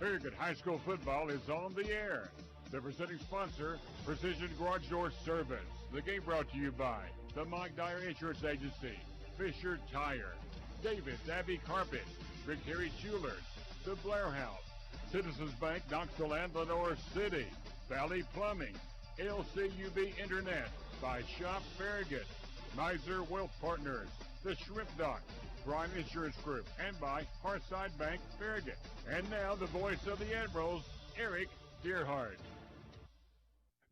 Farragut High School football is on the air. The presenting sponsor, Precision Garage Door Service. The game brought to you by the Mike Dyer Insurance Agency, Fisher Tire, Davis Abbey Carpet, Rick Harry Jewelers, the Blair House, Citizens Bank, Knoxville and Lenore City, Valley Plumbing, LCUB Internet, by Shop Farragut, Miser Wealth Partners, the Shrimp Dock, Prime Insurance Group, and by Hearthside Bank Farragut. And now the voice of the Admirals, Eric Deerhart.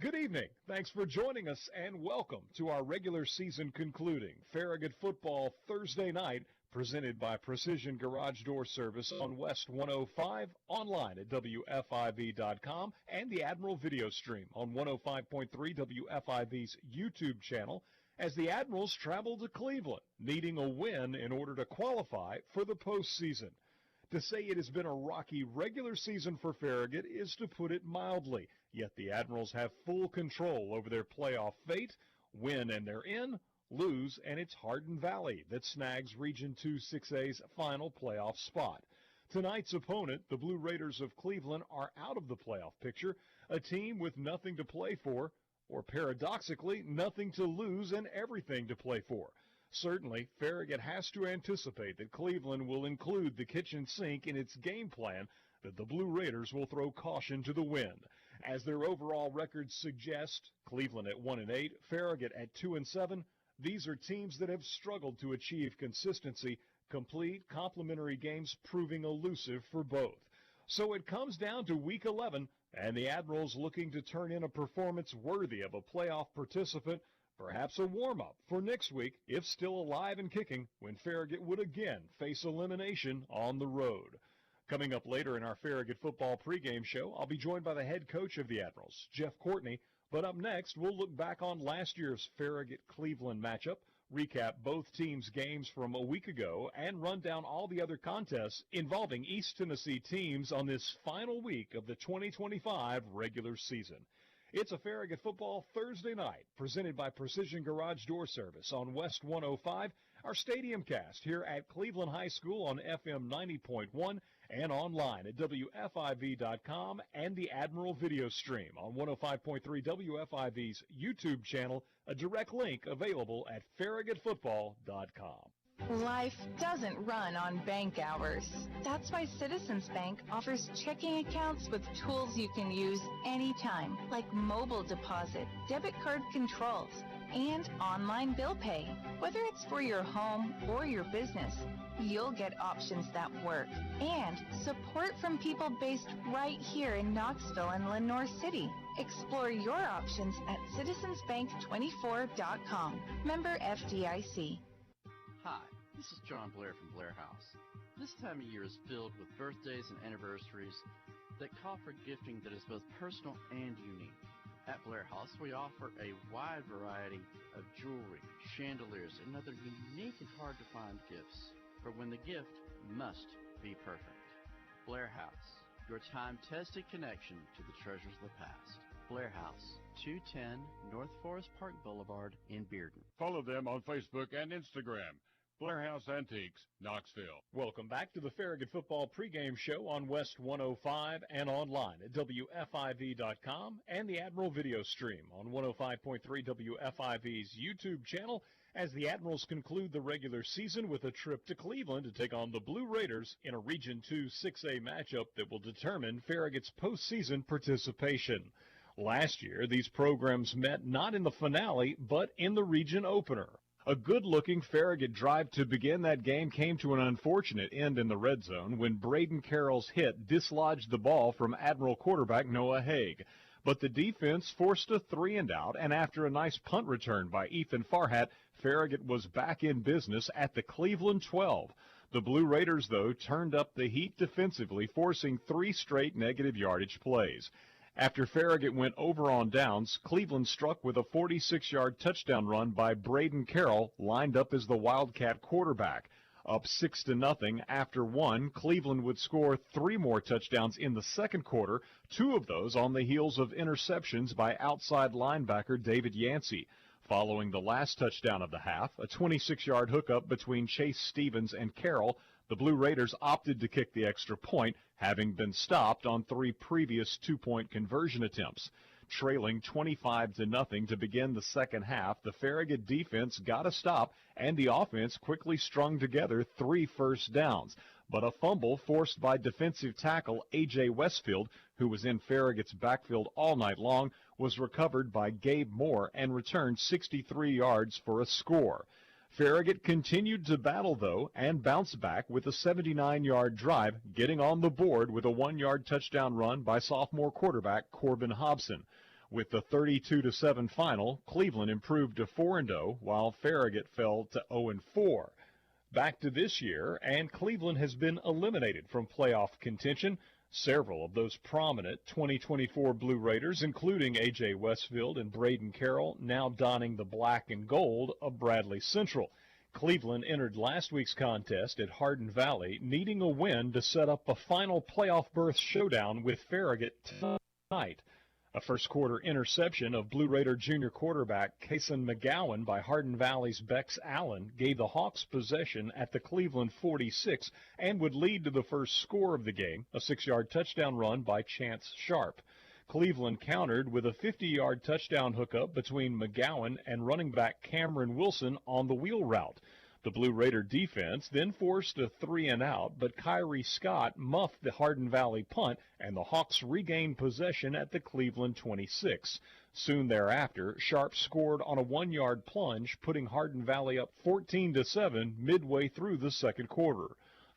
Good evening. Thanks for joining us and welcome to our regular season concluding Farragut football Thursday night, presented by Precision Garage Door Service on West 105, online at WFIV.com, and the Admiral video stream on 105.3 WFIV's YouTube channel, as the Admirals travel to Cleveland, needing a win in order to qualify for the postseason. To say it has been a rocky regular season for Farragut is to put it mildly, yet the Admirals have full control over their playoff fate. Win and they're in, lose and it's Hardin Valley that snags Region 2 6A's final playoff spot. Tonight's opponent, the Blue Raiders of Cleveland, are out of the playoff picture, a team with nothing to play for, or paradoxically, nothing to lose and everything to play for. Certainly, Farragut has to anticipate that Cleveland will include the kitchen sink in its game plan, that the Blue Raiders will throw caution to the wind. As their overall records suggest, Cleveland at 1-8, Farragut at 2-7, these are teams that have struggled to achieve consistency, complete complementary games proving elusive for both. So it comes down to Week 11, and the Admirals looking to turn in a performance worthy of a playoff participant, perhaps a warm-up for next week, if still alive and kicking, when Farragut would again face elimination on the road. Coming up later in our Farragut football pregame show, I'll be joined by the head coach of the Admirals, Jeff Courtney. But up next, we'll look back on last year's Farragut-Cleveland matchup, recap both teams' games from a week ago, and run down all the other contests involving East Tennessee teams on this final week of the 2025 regular season. It's a Farragut football Thursday night, presented by Precision Garage Door Service on West 105, our stadium cast here at Cleveland High School on FM 90.1 and online at WFIV.com and the Admiral video stream on 105.3 WFIV's YouTube channel, a direct link available at FarragutFootball.com. Life doesn't run on bank hours. That's why Citizens Bank offers checking accounts with tools you can use anytime, like mobile deposit, debit card controls, and online bill pay. Whether it's for your home or your business, you'll get options that work and support from people based right here in Knoxville and Lenore City. Explore your options at citizensbank24.com. Member FDIC. Hi, this is John Blair from Blair House. This time of year is filled with birthdays and anniversaries that call for gifting that is both personal and unique. At Blair House, we offer a wide variety of jewelry, chandeliers, and other unique and hard-to-find gifts for when the gift must be perfect. Blair House, your time-tested connection to the treasures of the past. Blair House, 210 North Forest Park Boulevard in Bearden. Follow them on Facebook and Instagram. Blair House Antiques, Knoxville. Welcome back to the Farragut football pregame show on West 105 and online at WFIV.com and the Admiral video stream on 105.3 WFIV's YouTube channel, as the Admirals conclude the regular season with a trip to Cleveland to take on the Blue Raiders in a Region 2 6A matchup that will determine Farragut's postseason participation. Last year, these programs met not in the finale, but in the region opener. A good-looking Farragut drive to begin that game came to an unfortunate end in the red zone when Braden Carroll's hit dislodged the ball from Admiral quarterback Noah Haig. But the defense forced a 3-and-out, and after a nice punt return by Ethan Farragut, Farragut was back in business at the Cleveland 12. The Blue Raiders, though, turned up the heat defensively, forcing 3 straight negative yardage plays. After Farragut went over on downs, Cleveland struck with a 46-yard touchdown run by Braden Carroll, lined up as the Wildcat quarterback. Up 6-0 after one, Cleveland would score 3 more touchdowns in the second quarter, 2 of those on the heels of interceptions by outside linebacker David Yancey. Following the last touchdown of the half, a 26-yard hookup between Chase Stevens and Carroll, the Blue Raiders opted to kick the extra point, having been stopped on 3 previous two-point conversion attempts. Trailing 25-0 to begin the second half, the Farragut defense got a stop, and the offense quickly strung together 3 first downs. But a fumble forced by defensive tackle A.J. Westfield, who was in Farragut's backfield all night long, was recovered by Gabe Moore and returned 63 yards for a score. Farragut continued to battle, though, and bounced back with a 79-yard drive, getting on the board with a 1-yard touchdown run by sophomore quarterback Corbin Hobson. With the 32-7 final, Cleveland improved to 4-0, while Farragut fell to 0-4. Back to this year, and Cleveland has been eliminated from playoff contention. Several of those prominent 2024 Blue Raiders, including A.J. Westfield and Braden Carroll, now donning the black and gold of Bradley Central. Cleveland entered last week's contest at Hardin Valley, needing a win to set up a final playoff berth showdown with Farragut tonight. A first-quarter interception of Blue Raider junior quarterback Kason McGowan by Hardin Valley's Bex Allen gave the Hawks possession at the Cleveland 46 and would lead to the first score of the game, a 6-yard touchdown run by Chance Sharp. Cleveland countered with a 50-yard touchdown hookup between McGowan and running back Cameron Wilson on the wheel route. The Blue Raider defense then forced a 3-and-out, but Kyrie Scott muffed the Hardin Valley punt, and the Hawks regained possession at the Cleveland 26. Soon thereafter, Sharp scored on a 1-yard plunge, putting Hardin Valley up 14-7 midway through the second quarter.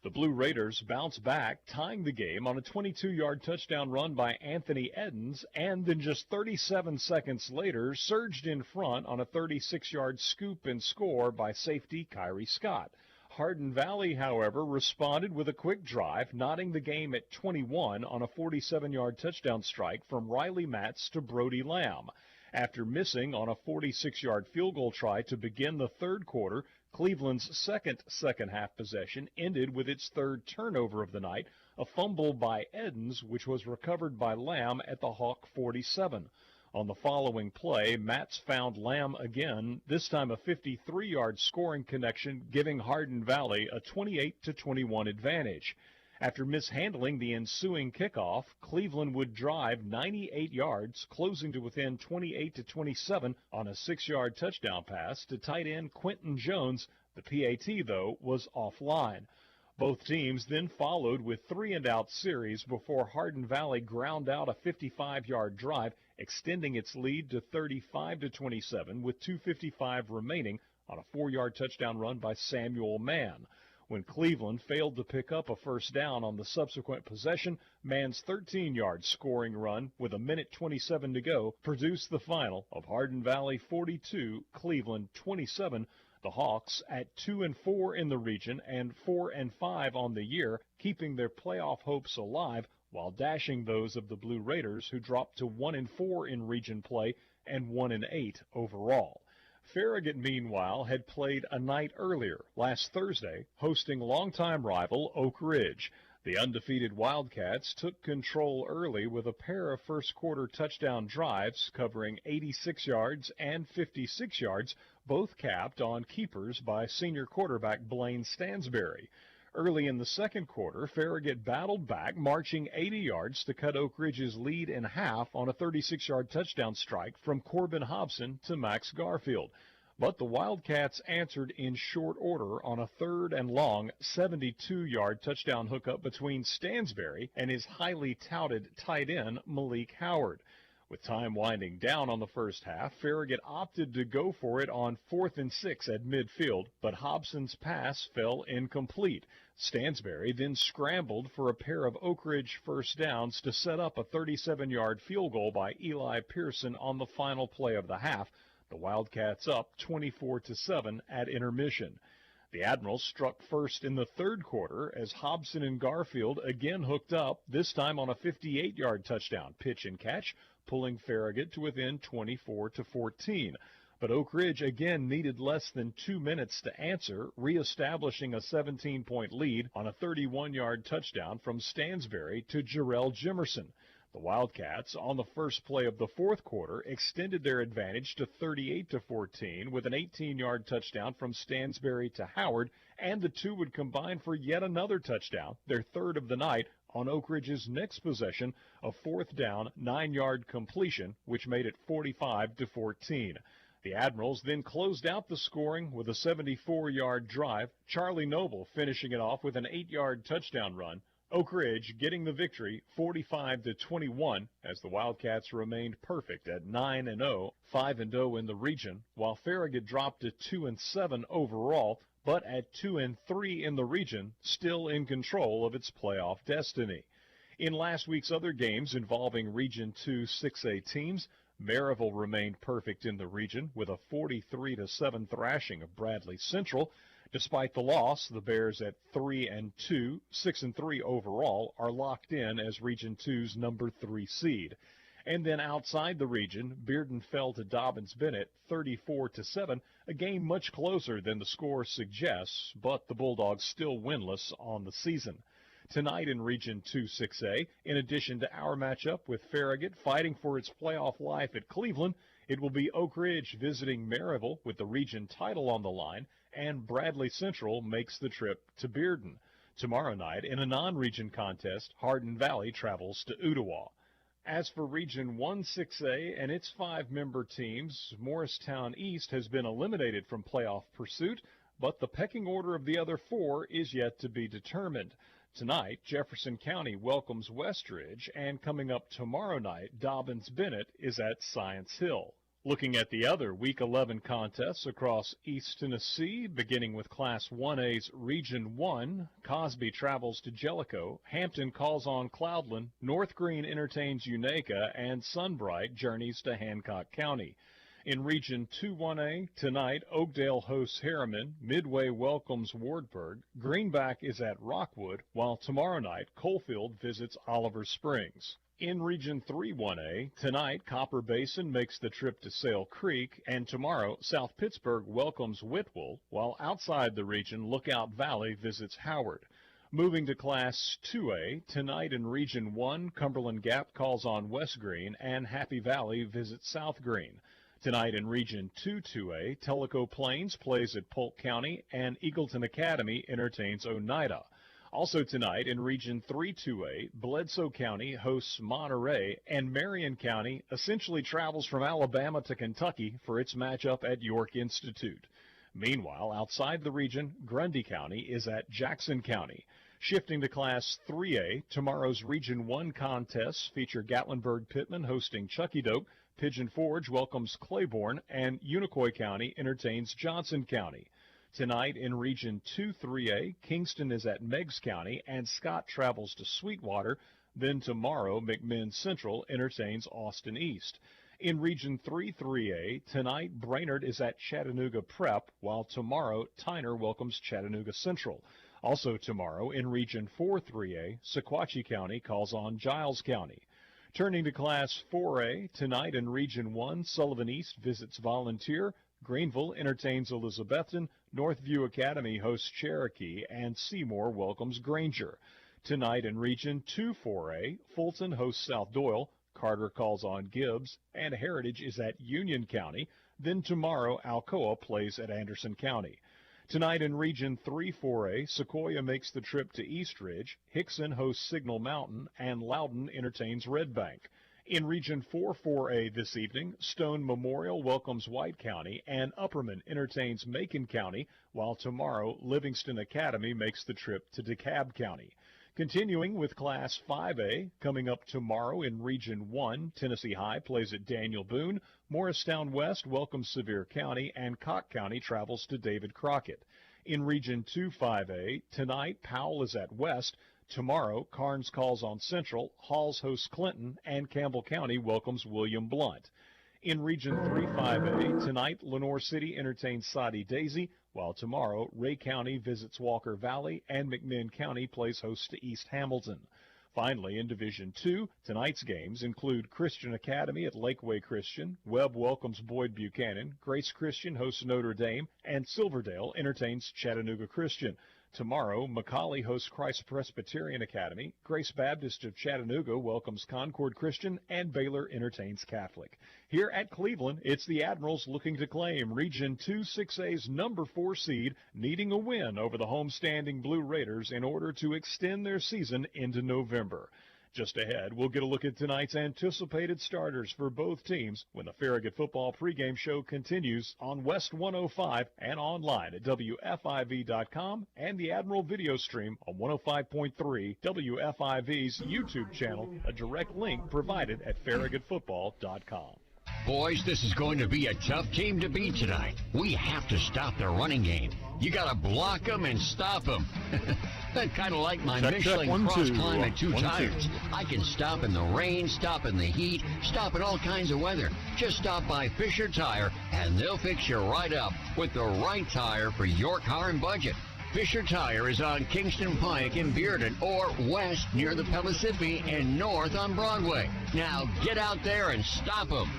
The Blue Raiders bounced back, tying the game on a 22-yard touchdown run by Anthony Edens, and then just 37 seconds later surged in front on a 36-yard scoop and score by safety Kyrie Scott. Hardin Valley, however, responded with a quick drive, knotting the game at 21 on a 47-yard touchdown strike from Riley Matz to Brody Lamb. After missing on a 46-yard field goal try to begin the third quarter, Cleveland's second-half possession ended with its third turnover of the night, a fumble by Edens, which was recovered by Lamb at the Hawk 47. On the following play, Matz found Lamb again, this time a 53-yard scoring connection, giving Hardin Valley a 28-21 advantage. After mishandling the ensuing kickoff, Cleveland would drive 98 yards, closing to within 28-27 on a 6-yard touchdown pass to tight end Quentin Jones. The PAT, though, was offline. Both teams then followed with 3-and-out series before Hardin Valley ground out a 55-yard drive, extending its lead to 35-27 with 2:55 remaining on a 4-yard touchdown run by Samuel Mann. When Cleveland failed to pick up a first down on the subsequent possession, Mann's 13-yard scoring run with 1:27 to go produced the final of Hardin Valley 42, Cleveland 27. The Hawks at 2-4 in the region and 4-5 on the year, keeping their playoff hopes alive while dashing those of the Blue Raiders, who dropped to 1-4 in region play and 1-8 overall. Farragut, meanwhile, had played a night earlier, last Thursday, hosting longtime rival Oak Ridge. The undefeated Wildcats took control early with a pair of first-quarter touchdown drives covering 86 yards and 56 yards, both capped on keepers by senior quarterback Blaine Stansberry. Early in the second quarter, Farragut battled back, marching 80 yards to cut Oak Ridge's lead in half on a 36-yard touchdown strike from Corbin Hobson to Max Garfield. But the Wildcats answered in short order on a 3rd and long 72-yard touchdown hookup between Stansberry and his highly touted tight end Malik Howard. With time winding down on the first half, Farragut opted to go for it on 4th and 6 at midfield, but Hobson's pass fell incomplete. Stansberry then scrambled for a pair of Oak Ridge first downs to set up a 37-yard field goal by Eli Pearson on the final play of the half. The Wildcats up 24-7 at intermission. The Admirals struck first in the third quarter as Hobson and Garfield again hooked up, this time on a 58-yard touchdown pitch and catch, pulling Farragut to within 24-14. But Oak Ridge again needed less than 2 minutes to answer, reestablishing a 17-point lead on a 31-yard touchdown from Stansberry to Jarrell Jimerson. The Wildcats, on the first play of the fourth quarter, extended their advantage to 38-14 with an 18-yard touchdown from Stansbury to Howard, and the two would combine for yet another touchdown, their third of the night, on Oak Ridge's next possession, a fourth down, 9-yard completion, which made it 45-14. The Admirals then closed out the scoring with a 74-yard drive, Charlie Noble finishing it off with an 8-yard touchdown run. Oak Ridge getting the victory 45-21 as the Wildcats remained perfect at 9-0, 5-0 in the region, while Farragut dropped to 2-7 overall, but at 2-3 in the region, still in control of its playoff destiny. In last week's other games involving Region 2 6A teams, Maryville remained perfect in the region with a 43-7 thrashing of Bradley Central. Despite the loss, the Bears at 3-2, 6-3 overall, are locked in as Region 2's number 3 seed. And then outside the region, Bearden fell to Dobbins-Bennett 34-7, a game much closer than the score suggests, but the Bulldogs still winless on the season. Tonight in Region 2 6A, in addition to our matchup with Farragut fighting for its playoff life at Cleveland, it will be Oak Ridge visiting Maryville with the region title on the line, and Bradley Central makes the trip to Bearden. Tomorrow night, in a non-region contest, Hardin Valley travels to Ottawa. As for Region 1 6A and its 5-member teams, Morristown East has been eliminated from playoff pursuit, but the pecking order of the other 4 is yet to be determined. Tonight, Jefferson County welcomes Westridge, and coming up tomorrow night, Dobbins-Bennett is at Science Hill. Looking at the other Week 11 contests across East Tennessee, beginning with Class 1A's Region 1, Cosby travels to Jellicoe, Hampton calls on Cloudland, North Green entertains Unaka, and Sunbright journeys to Hancock County. In Region 2-1A, tonight, Oakdale hosts Harriman, Midway welcomes Wardburg, Greenback is at Rockwood, while tomorrow night, Coalfield visits Oliver Springs. In Region 3-1A, tonight, Copper Basin makes the trip to Sale Creek, and tomorrow, South Pittsburgh welcomes Whitwell, while outside the region, Lookout Valley visits Howard. Moving to Class 2A, tonight in Region 1, Cumberland Gap calls on West Green, and Happy Valley visits South Green. Tonight in Region 2-2A, Tellico Plains plays at Polk County, and Eagleton Academy entertains Oneida. Also tonight in Region 3-2A, Bledsoe County hosts Monterey, and Marion County essentially travels from Alabama to Kentucky for its matchup at York Institute. Meanwhile, outside the region, Grundy County is at Jackson County. Shifting to Class 3A, tomorrow's Region 1 contests feature Gatlinburg-Pittman hosting Chucky Doke, Pigeon Forge welcomes Claiborne, and Unicoi County entertains Johnson County. Tonight in Region 2-3A, Kingston is at Meigs County, and Scott travels to Sweetwater. Then tomorrow, McMinn Central entertains Austin East. In Region 3-3A, tonight, Brainerd is at Chattanooga Prep, while tomorrow, Tyner welcomes Chattanooga Central. Also tomorrow, in Region 4-3A, Sequatchie County calls on Giles County. Turning to Class 4A, tonight in Region 1, Sullivan East visits Volunteer, Greenville entertains Elizabethton, Northview Academy hosts Cherokee, and Seymour welcomes Granger. Tonight in Region 2-4A, Fulton hosts South Doyle, Carter calls on Gibbs, and Heritage is at Union County. Then tomorrow, Alcoa plays at Anderson County. Tonight in Region 3-4A, Sequoia makes the trip to Eastridge, Hickson hosts Signal Mountain, and Loudon entertains Red Bank. In Region 4-4A this evening, Stone Memorial welcomes White County, and Upperman entertains Macon County, while tomorrow Livingston Academy makes the trip to DeKalb County. Continuing with Class 5A, coming up tomorrow in Region 1, Tennessee High plays at Daniel Boone, Morristown West welcomes Sevier County, and Cocke County travels to David Crockett. In Region 2-5A, tonight Powell is at West. Tomorrow, Carnes calls on Central, Halls hosts Clinton, and Campbell County welcomes William Blunt. In Region 3-5A, tonight Lenoir City entertains Soddy Daisy, while tomorrow Ray County visits Walker Valley, and McMinn County plays host to East Hamilton. Finally, in Division 2, tonight's games include Christian Academy at Lakeway Christian, Webb welcomes Boyd Buchanan, Grace Christian hosts Notre Dame, and Silverdale entertains Chattanooga Christian. Tomorrow, McCallie hosts Christ Presbyterian Academy, Grace Baptist of Chattanooga welcomes Concord Christian, and Baylor entertains Catholic. Here at Cleveland, it's the Admirals looking to claim Region 2 6A's number 4 seed, needing a win over the homestanding Blue Raiders in order to extend their season into November. Just ahead, we'll get a look at tonight's anticipated starters for both teams when the Farragut Football pregame show continues on West 105 and online at WFIV.com and the Admiral video stream on 105.3 WFIV's YouTube channel, a direct link provided at farragutfootball.com. Boys, this is going to be a tough team to beat tonight. We have to stop their running game. You got to block them and stop them. Kind of like my Michelin cross climb at 2 tires. I can stop in the rain, stop in the heat, stop in all kinds of weather. Just stop by Fisher Tire, and they'll fix you right up with the right tire for your car and budget. Fisher Tire is on Kingston Pike in Bearden, or west near the Pellissippi, and north on Broadway. Now get out there and stop them.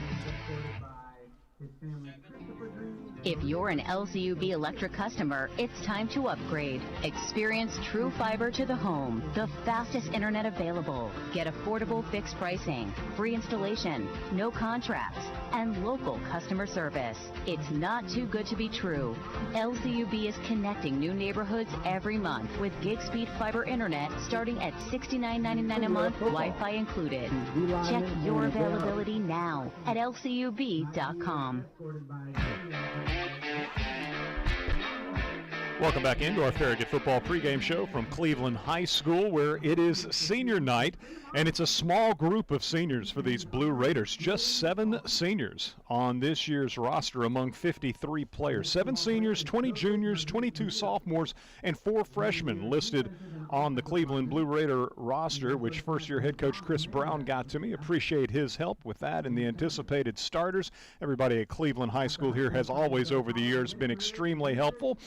If you're an LCUB Electric customer, it's time to upgrade. Experience True Fiber to the home, the fastest internet available. Get affordable fixed pricing, free installation, no contracts, and local customer service. It's not too good to be true. LCUB is connecting new neighborhoods every month with gig speed fiber internet starting at $69.99 a month, Wi-Fi included. Check your availability now at lcub.com. Welcome back into our Farragut Football pregame show from Cleveland High School, where it is senior night, and it's a small group of seniors for these Blue Raiders. Just 7 seniors on this year's roster among 53 players. 7 seniors, 20 juniors, 22 sophomores, and 4 freshmen listed on the Cleveland Blue Raider roster, which first-year head coach Chris Brown got to me. Appreciate his help with that and the anticipated starters. Everybody at Cleveland High School here has always, over the years, been extremely helpful.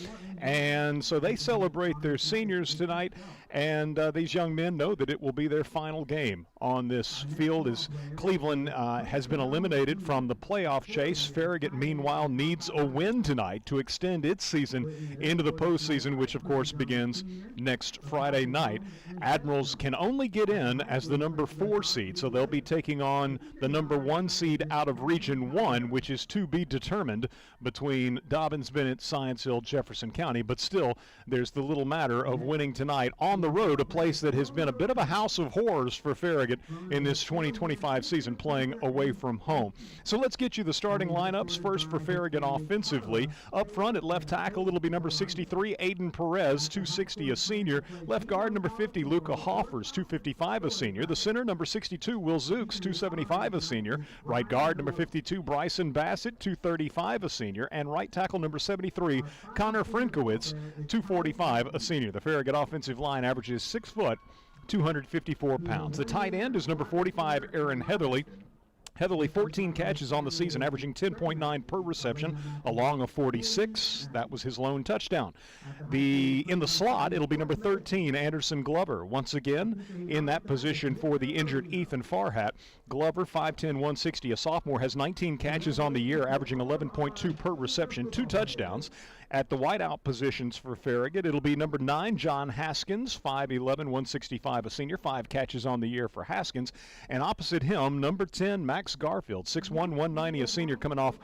And so they celebrate their seniors tonight, and these young men know that it will be their final game on this field as Cleveland has been eliminated from the playoff chase. Farragut, meanwhile, needs a win tonight to extend its season into the postseason, which, of course, begins next Friday night. Admirals can only get in as the number 4 seed, so they'll be taking on the number 1 seed out of Region 1, which is to be determined between Dobbins, Bennett, Science Hill, Jefferson County. But still, there's the little matter of winning tonight on the road, a place that has been a bit of a house of horrors for Farragut in this 2025 season, playing away from home. So let's get you the starting lineups. First for Farragut offensively. Up front at left tackle, it'll be number 63, Aiden Perez, 260, a senior. Left guard, number 50, Luca Hoffers, 255, a senior. The center, number 62, Will Zooks, 275, a senior. Right guard, number 52, Bryson Bassett, 235, a senior. And right tackle, number 73, Connor Frinkowitz, 245, a senior. The Farragut offensive line averages 6 foot, 254 pounds. The tight end is number 45, Aaron Heatherly. Heatherly, 14 catches on the season, averaging 10.9 per reception, along a 46. That was his lone touchdown. In the slot, it'll be number 13, Anderson Glover. Once again, in that position for the injured Ethan Farragut. Glover, 5'10", 160, a sophomore, has 19 catches on the year, averaging 11.2 per reception, 2 touchdowns. At the wideout positions for Farragut, it'll be number 9, John Haskins, 5'11", 165, a senior, 5 catches on the year for Haskins. And opposite him, number 10, Max Garfield, 6'1", 190, a senior, coming off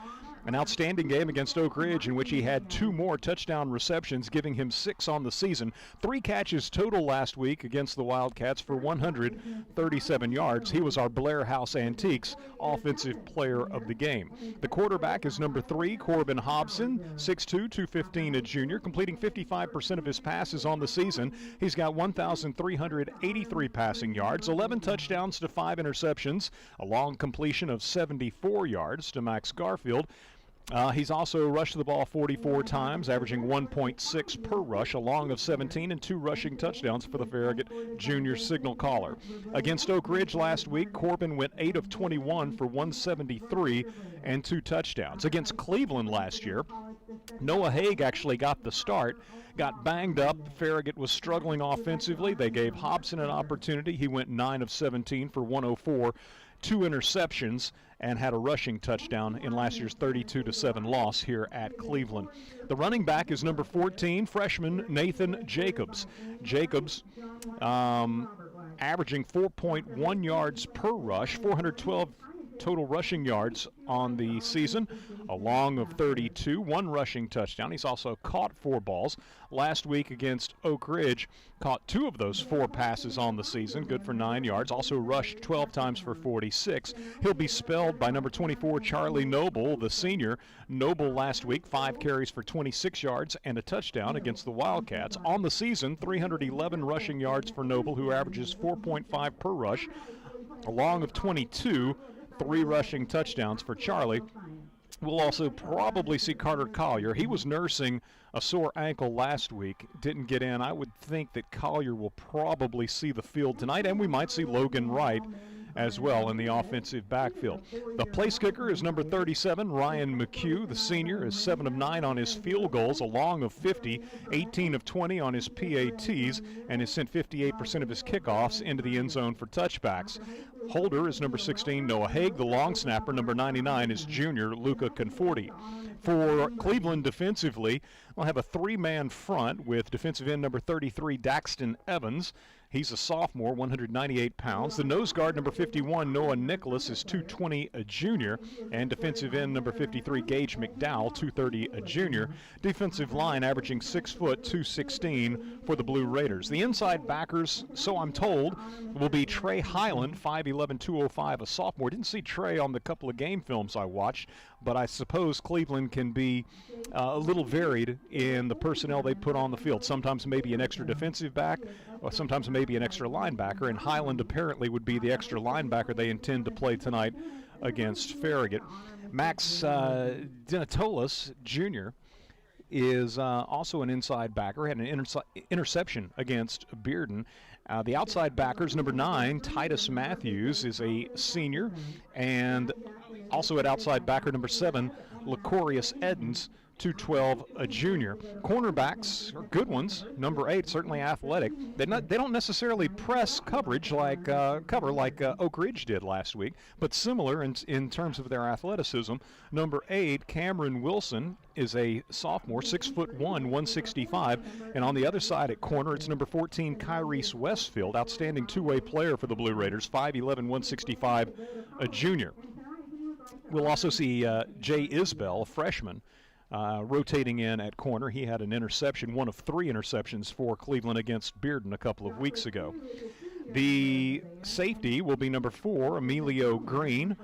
an outstanding game against Oak Ridge in which he had 2 more touchdown receptions, giving him 6 on the season. 3 catches total last week against the Wildcats for 137 yards. He was our Blair House Antiques offensive player of the game. The quarterback is number 3, Corbin Hobson, 6'2", 215, a junior, completing 55% of his passes on the season. He's got 1,383 passing yards, 11 touchdowns to 5 interceptions, a long completion of 74 yards to Max Garfield. He's also rushed the ball 44 times, averaging 1.6 per rush, a long of 17 and 2 rushing touchdowns for the Farragut junior signal caller. Against Oak Ridge last week, Corbin went 8 of 21 for 173 and 2 touchdowns. Against Cleveland last year, Noah Haig actually got the start, got banged up. Farragut was struggling offensively. They gave Hobson an opportunity. He went 9 of 17 for 104. 2 interceptions and had a rushing touchdown in last year's 32-7 loss here at Cleveland. The running back is number 14, freshman Nathan Jacobs. Jacobs averaging 4.1 yards per rush, 412 total rushing yards on the season, a long of 32, 1 rushing touchdown. He's also caught 4 balls. Last week against Oak Ridge, caught 2 of those 4 passes on the season, good for 9 yards. Also rushed 12 times for 46. He'll be spelled by number 24, Charlie Noble, the senior. Noble last week, 5 carries for 26 yards and a touchdown against the Wildcats. On the season, 311 rushing yards for Noble, who averages 4.5 per rush, a long of 22, 3 rushing touchdowns for Charlie. We'll also probably see Carter Collier. He was nursing a sore ankle last week, didn't get in. I would think that Collier will probably see the field tonight, and we might see Logan Wright as well in the offensive backfield. The place kicker is number 37, Ryan McHugh. The senior is 7 of 9 on his field goals, a long of 50, 18 of 20 on his PATs, and has sent 58% of his kickoffs into the end zone for touchbacks. Holder is number 16, Noah Haig. The long snapper, number 99, is junior Luca Conforti. For Cleveland defensively, we'll have a 3-man front with defensive end number 33, Daxton Evans. He's a sophomore, 198 pounds. The nose guard, number 51, Noah Nicholas, is 220, a junior. And defensive end, number 53, Gage McDowell, 230, a junior. Defensive line averaging 6 foot, 216 for the Blue Raiders. The inside backers, so I'm told, will be Trey Highland, 5'11", 205, a sophomore. Didn't see Trey on the couple of game films I watched, but I suppose Cleveland can be a little varied in the personnel they put on the field. Sometimes maybe an extra defensive back, or sometimes maybe an extra linebacker, and Highland apparently would be the extra linebacker they intend to play tonight against Farragut. Max Dinatolis, Jr., is also an inside backer, had an interception against Bearden. The outside backers, number 9, Titus Matthews, is a senior, and also at outside backer, number 7, Lacorius Edens, 212, a junior. Cornerbacks are good ones. Number 8, certainly athletic. They don't necessarily press coverage like Oak Ridge did last week, but similar in terms of their athleticism. Number 8, Cameron Wilson, is a sophomore, 6'1", 165. And on the other side at corner, it's number 14, Kyrese Westfield, outstanding two-way player for the Blue Raiders, 5'11", 165, a junior. We'll also see Jay Isbell, a freshman, rotating in at corner. He had an interception, one of 3 interceptions for Cleveland against Bearden a couple of weeks ago. The safety will be number 4, Emilio Green.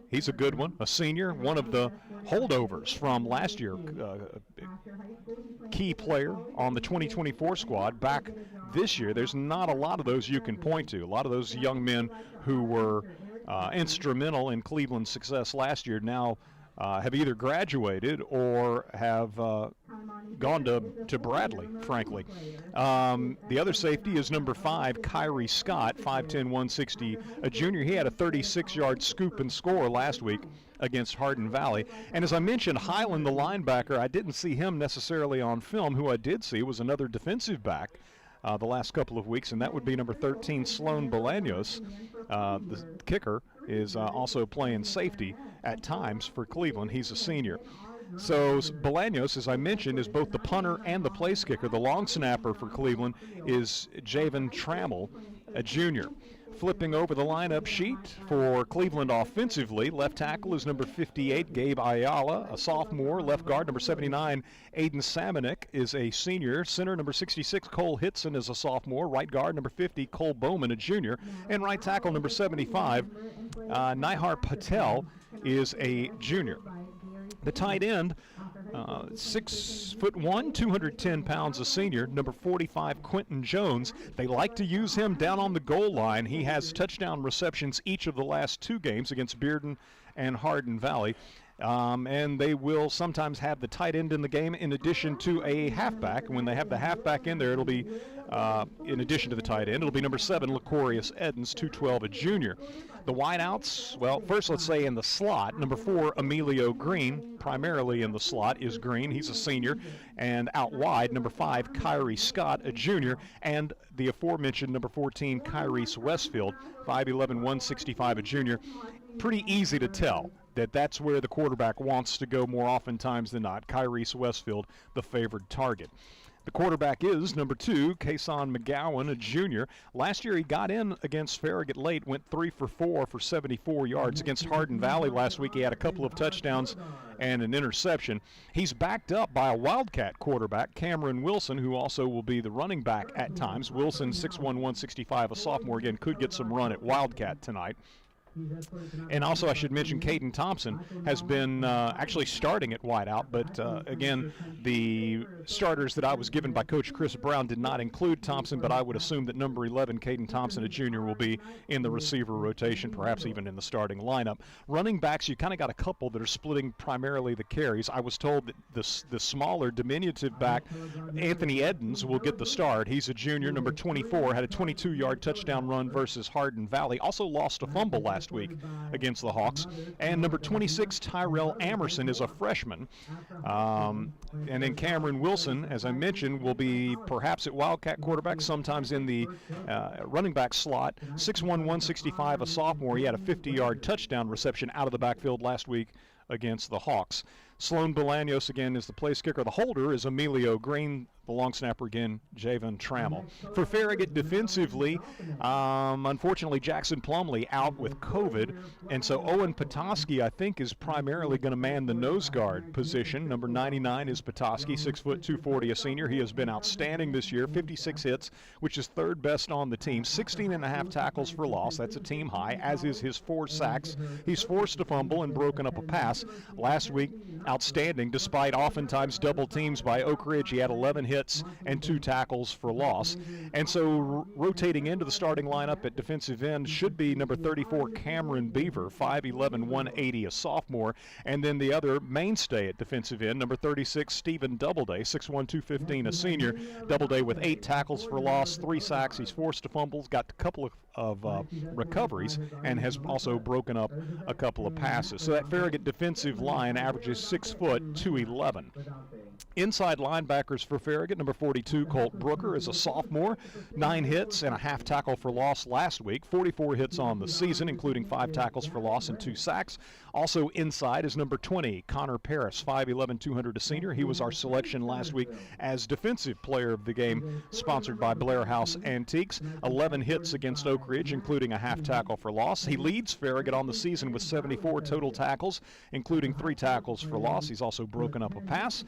He's a good one, a senior, one of the holdovers from last year, key player on the 2024 squad. Back this year, there's not a lot of those you can point to. A lot of those young men who were instrumental in Cleveland's success last year now have either graduated or have gone to Bradley, frankly. The other safety is number 5, Kyrie Scott, 5'10", 160, a junior. He had a 36-yard scoop and score last week against Hardin Valley. And as I mentioned, Highland, the linebacker, I didn't see him necessarily on film. Who I did see was another defensive back the last couple of weeks, and that would be number 13, Sloan Bolaños. The kicker is also playing safety at times for Cleveland. He's a senior. So Bolaños, as I mentioned, is both the punter and the place kicker. The long snapper for Cleveland is Javen Trammell, a junior. Flipping over the lineup sheet for Cleveland offensively, left tackle is number 58, Gabe Ayala, a sophomore. Left guard, number 79, Aiden Samanek, is a senior. Center, number 66, Cole Hitson, is a sophomore. Right guard, number 50, Cole Bowman, a junior. And right tackle, number 75, Nihar Patel, is a junior. The tight end, 6'1", 210 pounds, a senior, number 45, Quentin Jones. They like to use him down on the goal line. He has touchdown receptions each of the last 2 games against Bearden and Hardin Valley. And they will sometimes have the tight end in the game in addition to a halfback. When they have the halfback in there, it'll be, in addition to the tight end, it'll be number 7, Lacorius Edens, 212, a junior. The wideouts, well, first let's say in the slot, number 4, Emilio Green, primarily in the slot is Green. He's a senior. And out wide, number 5, Kyrie Scott, a junior, and the aforementioned number 14, Kyrese Westfield, 5'11", 165, a junior. Pretty easy to tell that that's where the quarterback wants to go more oftentimes than not. Kyrese Westfield, the favored target. The quarterback is number 2, Kason McGowan, a junior. Last year he got in against Farragut late, went 3 for 4 for 74 yards. Against Hardin Valley last week he had a couple of touchdowns and an interception. He's backed up by a Wildcat quarterback, Cameron Wilson, who also will be the running back at times. Wilson, 6'1", 165, a sophomore, again, could get some run at Wildcat tonight. And also I should mention Caden Thompson has been actually starting at wideout, but again, the starters that I was given by Coach Chris Brown did not include Thompson, but I would assume that number 11, Caden Thompson, a junior, will be in the receiver rotation, perhaps even in the starting lineup. Running backs, you kind of got a couple that are splitting primarily the carries. I was told that the smaller, diminutive back, Anthony Edens, will get the start. He's a junior, number 24, had a 22-yard touchdown run versus Hardin Valley. Also lost a fumble last week against the Hawks. And number 26, Tyrell Amerson, is a freshman. And then Cameron Wilson, as I mentioned, will be perhaps at Wildcat quarterback, sometimes in the running back slot. 6'1", 165, a sophomore. He had a 50-yard touchdown reception out of the backfield last week against the Hawks. Sloan Bolaños, again, is the place kicker. The holder is Emilio Green. The long snapper, again, Javen Trammell. For Farragut defensively, unfortunately, Jackson Plumley out with COVID, and so Owen Petoskey, I think, is primarily going to man the nose guard position. Number 99 is Petoskey, 6', 240, a senior. He has been outstanding this year, 56 hits, which is third best on the team, 16.5 tackles for loss. That's a team high, as is his 4 sacks. He's forced a fumble and broken up a pass. Last week, outstanding, despite oftentimes double teams by Oak Ridge. He had 11 hits and 2 tackles for loss. And so rotating into the starting lineup at defensive end should be number 34, Cameron Beaver, 5'11", 180, a sophomore. And then the other mainstay at defensive end, number 36, Stephen Doubleday, 6'1", 215, a senior. Doubleday with 8 tackles for loss, 3 sacks. He's forced a fumble, got a couple of recoveries, and has also broken up a couple of passes. So that Farragut defensive line averages 6 foot, 211. Inside linebackers for Farragut, number 42, Colt Brooker, is a sophomore. 9 hits and a half tackle for loss last week. 44 hits on the season, including 5 tackles for loss and 2 sacks. Also inside is number 20, Connor Paris, 5'11", 200, a senior. He was our selection last week as defensive player of the game, sponsored by Blair House Antiques. 11 hits against Oak Ridge, including a half tackle for loss. He leads Farragut on the season with 74 total tackles, including 3 tackles for loss. He's also broken up a pass.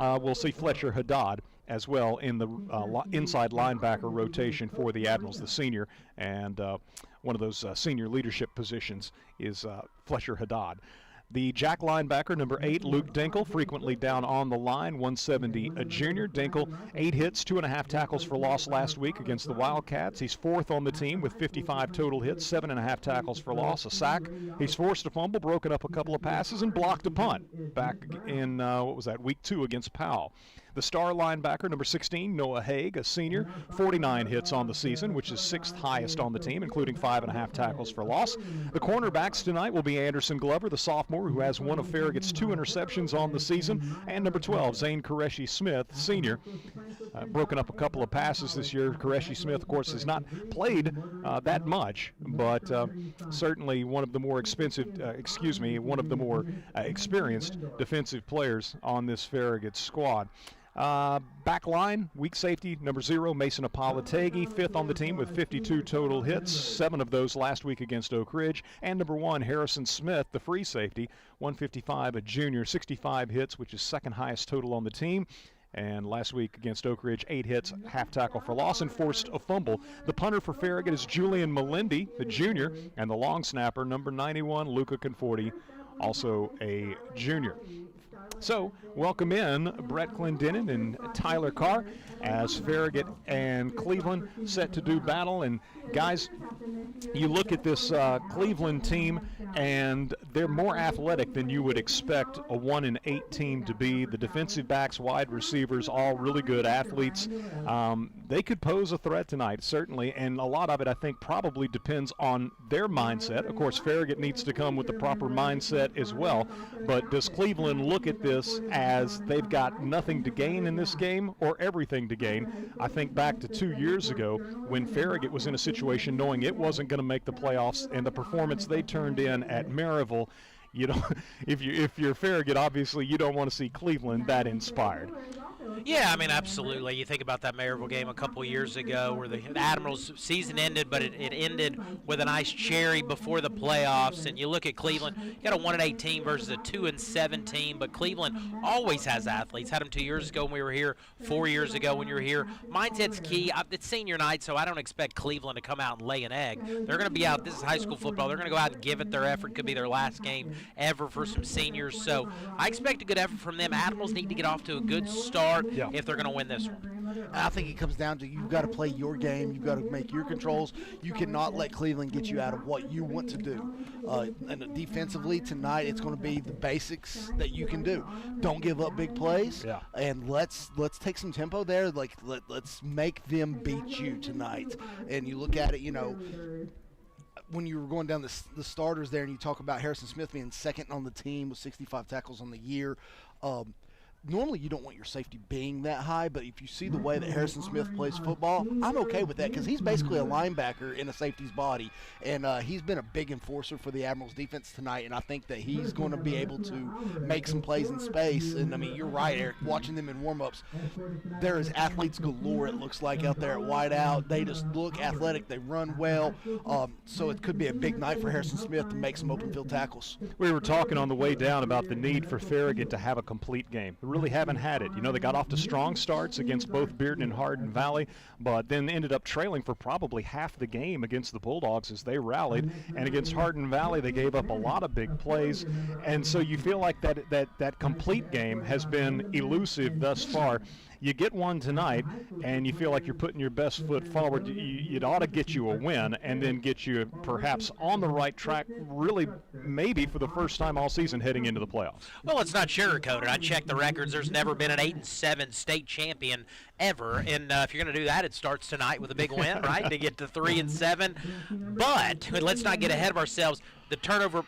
We'll see Fletcher Haddad as well in the inside linebacker rotation for the Admirals, the senior, and one of those senior leadership positions is Fletcher Haddad. The jack linebacker, number 8, Luke Dinkle, frequently down on the line, 170, a junior. Dinkle, 8 hits, 2.5 tackles for loss last week against the Wildcats. He's 4th on the team with 55 total hits, 7.5 tackles for loss, a sack. He's forced a fumble, broken up a couple of passes, and blocked a punt back in, week 2 against Powell. The star linebacker, number 16, Noah Haig, a senior, 49 hits on the season, which is 6th highest on the team, including 5.5 tackles for loss. The cornerbacks tonight will be Anderson Glover, the sophomore, who has one of Farragut's 2 interceptions on the season, and number 12, Zane Qureshi Smith, senior. Broken up a couple of passes this year. Qureshi Smith, of course, has not played that much, but certainly one of the more experienced defensive players on this Farragut squad. Back line, weak safety, number 0, Mason Apolategi, 5th on the team with 52 total hits, 7 of those last week against Oak Ridge. And number 1, Harrison Smith, the free safety, 155, a junior, 65 hits, which is 2nd highest total on the team. And last week against Oak Ridge, 8 hits, half tackle for loss, and forced a fumble. The punter for Farragut is Julian Melendi, the junior, and the long snapper, number 91, Luca Conforti, also a junior. So, welcome in Brett Clendenin and Tyler Carr as Farragut and Cleveland set to do battle. And guys, you look at this Cleveland team, and they're more athletic than you would expect a 1-8 team to be. The defensive backs, wide receivers, all really good athletes. They could pose a threat tonight, certainly, and a lot of it, I think, probably depends on their mindset. Of course, Farragut needs to come with the proper mindset as well, but does Cleveland look at this as they've got nothing to gain in this game or everything to gain? I think back to 2 years ago when Farragut was in a situation knowing it wasn't going to make the playoffs, and the performance they turned in at Maryville. You know, if you're Farragut, obviously you don't want to see Cleveland that inspired. Yeah, I mean, absolutely. You think about that Maryville game a couple years ago where the Admirals' season ended, but it ended with a nice cherry before the playoffs. And you look at Cleveland, you got a 1-8 team versus a 2-7 team, but Cleveland always has athletes. Had them 2 years ago when we were here, 4 years ago when you were here. Mindset's key. It's senior night, so I don't expect Cleveland to come out and lay an egg. They're going to be out. This is high school football. They're going to go out and give it their effort. Could be their last game ever for some seniors. So I expect a good effort from them. Admirals need to get off to a good start if they're going to win this one. I think it comes down to you've got to play your game. You've got to make your controls. You cannot let Cleveland get you out of what you want to do. And defensively tonight, it's going to be the basics that you can do. Don't give up big plays. Yeah. And let's take some tempo there. Like let's make them beat you tonight. And you look at it, you know, when you were going down the starters there, and you talk about Harrison Smith being second on the team with 65 tackles on the year. Normally you don't want your safety being that high, but if you see the way that Harrison Smith plays football, I'm okay with that because he's basically a linebacker in a safety's body, and he's been a big enforcer for the Admirals defense tonight, and I think that he's going to be able to make some plays in space. And, I mean, you're right, Eric, watching them in warm-ups, there is athletes galore, it looks like, out there at wideout. They just look athletic. They run well, so it could be a big night for Harrison Smith to make some open field tackles. We were talking on the way down about the need for Farragut to have a complete game. Really haven't had it. You know, they got off to strong starts against both Bearden and Hardin Valley, but then ended up trailing for probably half the game against the Bulldogs as they rallied. And against Hardin Valley, they gave up a lot of big plays. And so you feel like that complete game has been elusive thus far. You get one tonight, and you feel like you're putting your best foot forward. It ought to get you a win and then get you perhaps on the right track, really maybe for the first time all season heading into the playoffs. Well, it's not sugarcoated. I checked the records. There's never been an 8-7 state champion ever, and if you're going to do that, it starts tonight with a big win, right, to get to 3-7. But let's not get ahead of ourselves. The turnover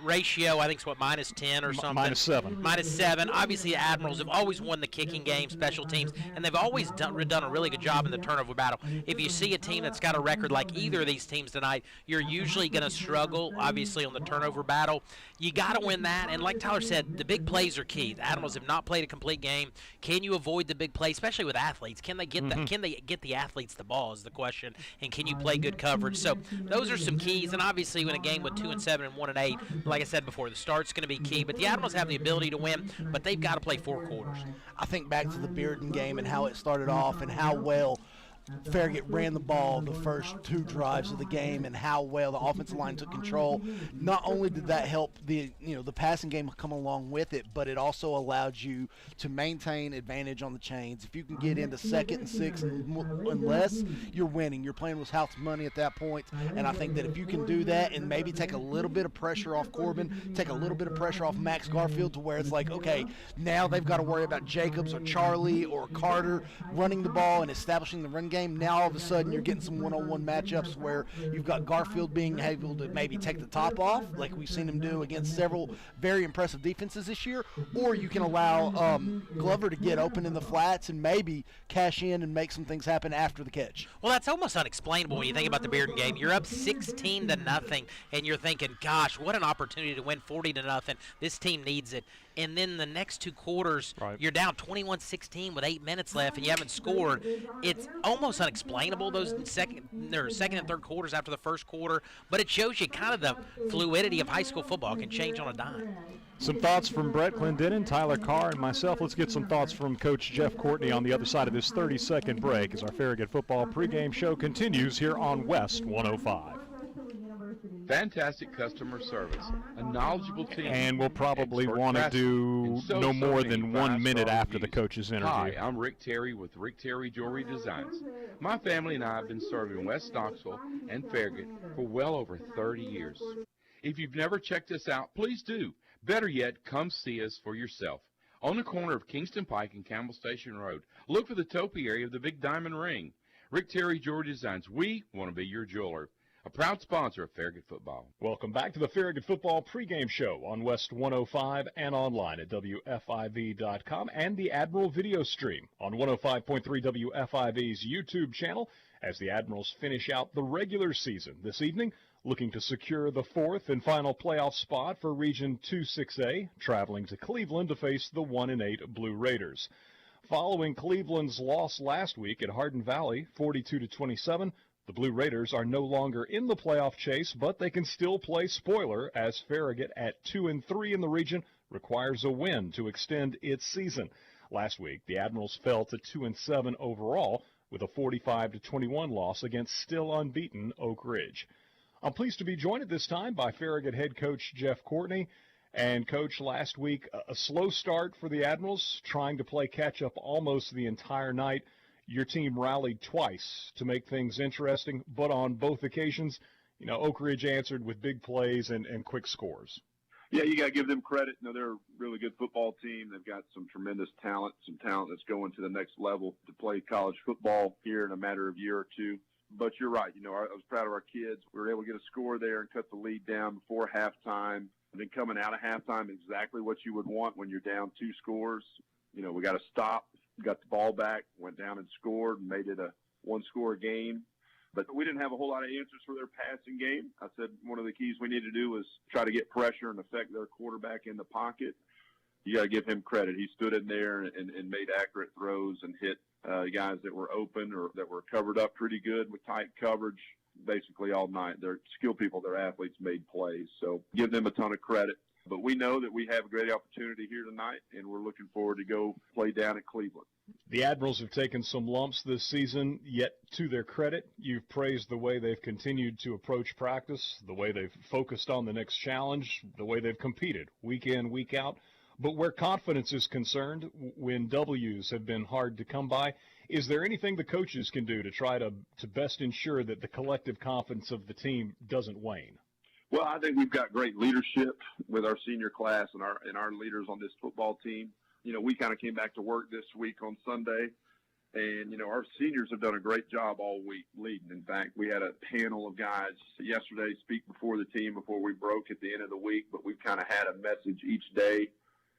ratio, I think, is what, -10 or something? -7. -7. Obviously, the Admirals have always won the kicking game, special teams, and they've always done a really good job in the turnover battle. If you see a team that's got a record like either of these teams tonight, you're usually going to struggle, obviously, on the turnover battle. You got to win that, and like Tyler said, the big plays are key. The Admirals have not played a complete game. Can you avoid the big play, especially with athletes? Can they get Can they get the athletes the ball is the question, and can you play good coverage? So those are some keys, and obviously, when a game with 2-7 and 1-8, like I said before, the start's going to be key. But the Admirals have the ability to win, but they've got to play 4 quarters. I think back to the Bearden game and how it started off and how well Farragut ran the ball the first 2 drives of the game and how well the offensive line took control. Not only did that help the passing game come along with it, but it also allowed you to maintain advantage on the chains. If you can get into 2nd and 6 and less, you're winning. You're playing with house money at that point, and I think that if you can do that and maybe take a little bit of pressure off Corbin, take a little bit of pressure off Max Garfield to where it's like, okay, now they've got to worry about Jacobs or Charlie or Carter running the ball and establishing the run game. Now all of a sudden you're getting some one-on-one matchups where you've got Garfield being able to maybe take the top off, like we've seen him do against several very impressive defenses this year, or you can allow Glover to get open in the flats and maybe cash in and make some things happen after the catch. Well, that's almost unexplainable when you think about the Bearden game. You're up 16-0, and you're thinking, gosh, what an opportunity to win 40-0. This team needs it. And then the next 2 quarters, you're down 21-16 with 8 minutes left, and you haven't scored. It's almost unexplainable, those second and third quarters after the first quarter, but it shows you kind of the fluidity of high school football. It can change on a dime. Some thoughts from Brett Clendenin, Tyler Carr, and myself. Let's get some thoughts from Coach Jeff Courtney on the other side of this 30-second break as our Farragut football pregame show continues here on West 105. fantastic customer service, a knowledgeable team. And we'll probably want to do no more than 1 minute after the coach's interview. Hi, I'm Rick Terry with Rick Terry Jewelry Designs. My family and I have been serving West Knoxville and Farragut for well over 30 years. If you've never checked us out, please do. Better yet, come see us for yourself. On the corner of Kingston Pike and Campbell Station Road, look for the topiary of the Big Diamond Ring. Rick Terry Jewelry Designs. We want to be your jeweler. A proud sponsor of Farragut Football. Welcome back to the Farragut Football pregame show on West 105 and online at WFIV.com and the Admiral video stream on 105.3 WFIV's YouTube channel as the Admirals finish out the regular season this evening, looking to secure the fourth and final playoff spot for Region 2-6A, traveling to Cleveland to face the 1-8 Blue Raiders. Following Cleveland's loss last week at Hardin Valley, 42-27, the Blue Raiders are no longer in the playoff chase, but they can still play spoiler as Farragut at 2-3 in the region requires a win to extend its season. Last week, the Admirals fell to 2-7 overall with a 45-21 loss against still unbeaten Oak Ridge. I'm pleased to be joined at this time by Farragut head coach Jeff Courtney. And, Coach, last week, a slow start for the Admirals, trying to play catch-up almost the entire night. Your team rallied twice to make things interesting, but on both occasions, Oak Ridge answered with big plays and quick scores. Yeah, you got to give them credit. They're a really good football team. They've got some tremendous talent, some talent that's going to the next level to play college football here in a matter of year or two. But you're right. I was proud of our kids. We were able to get a score there and cut the lead down before halftime. And then coming out of halftime, exactly what you would want when you're down 2 scores. We got to stop, got the ball back, went down and scored, and made it a 1-score game. But we didn't have a whole lot of answers for their passing game. I said one of the keys we need to do was try to get pressure and affect their quarterback in the pocket. You got to give him credit. He stood in there and made accurate throws and hit guys that were open or that were covered up pretty good with tight coverage basically all night. They're skilled people, they're athletes, made plays. So give them a ton of credit. But we know that we have a great opportunity here tonight, and we're looking forward to go play down at Cleveland. The Admirals have taken some lumps this season, yet to their credit, you've praised the way they've continued to approach practice, the way they've focused on the next challenge, the way they've competed week in, week out. But where confidence is concerned, when W's have been hard to come by, is there anything the coaches can do to try to best ensure that the collective confidence of the team doesn't wane? Well, I think we've got great leadership with our senior class and our leaders on this football team. We kind of came back to work this week on Sunday, and, our seniors have done a great job all week leading. In fact, we had a panel of guys yesterday speak before the team before we broke at the end of the week, but we've kind of had a message each day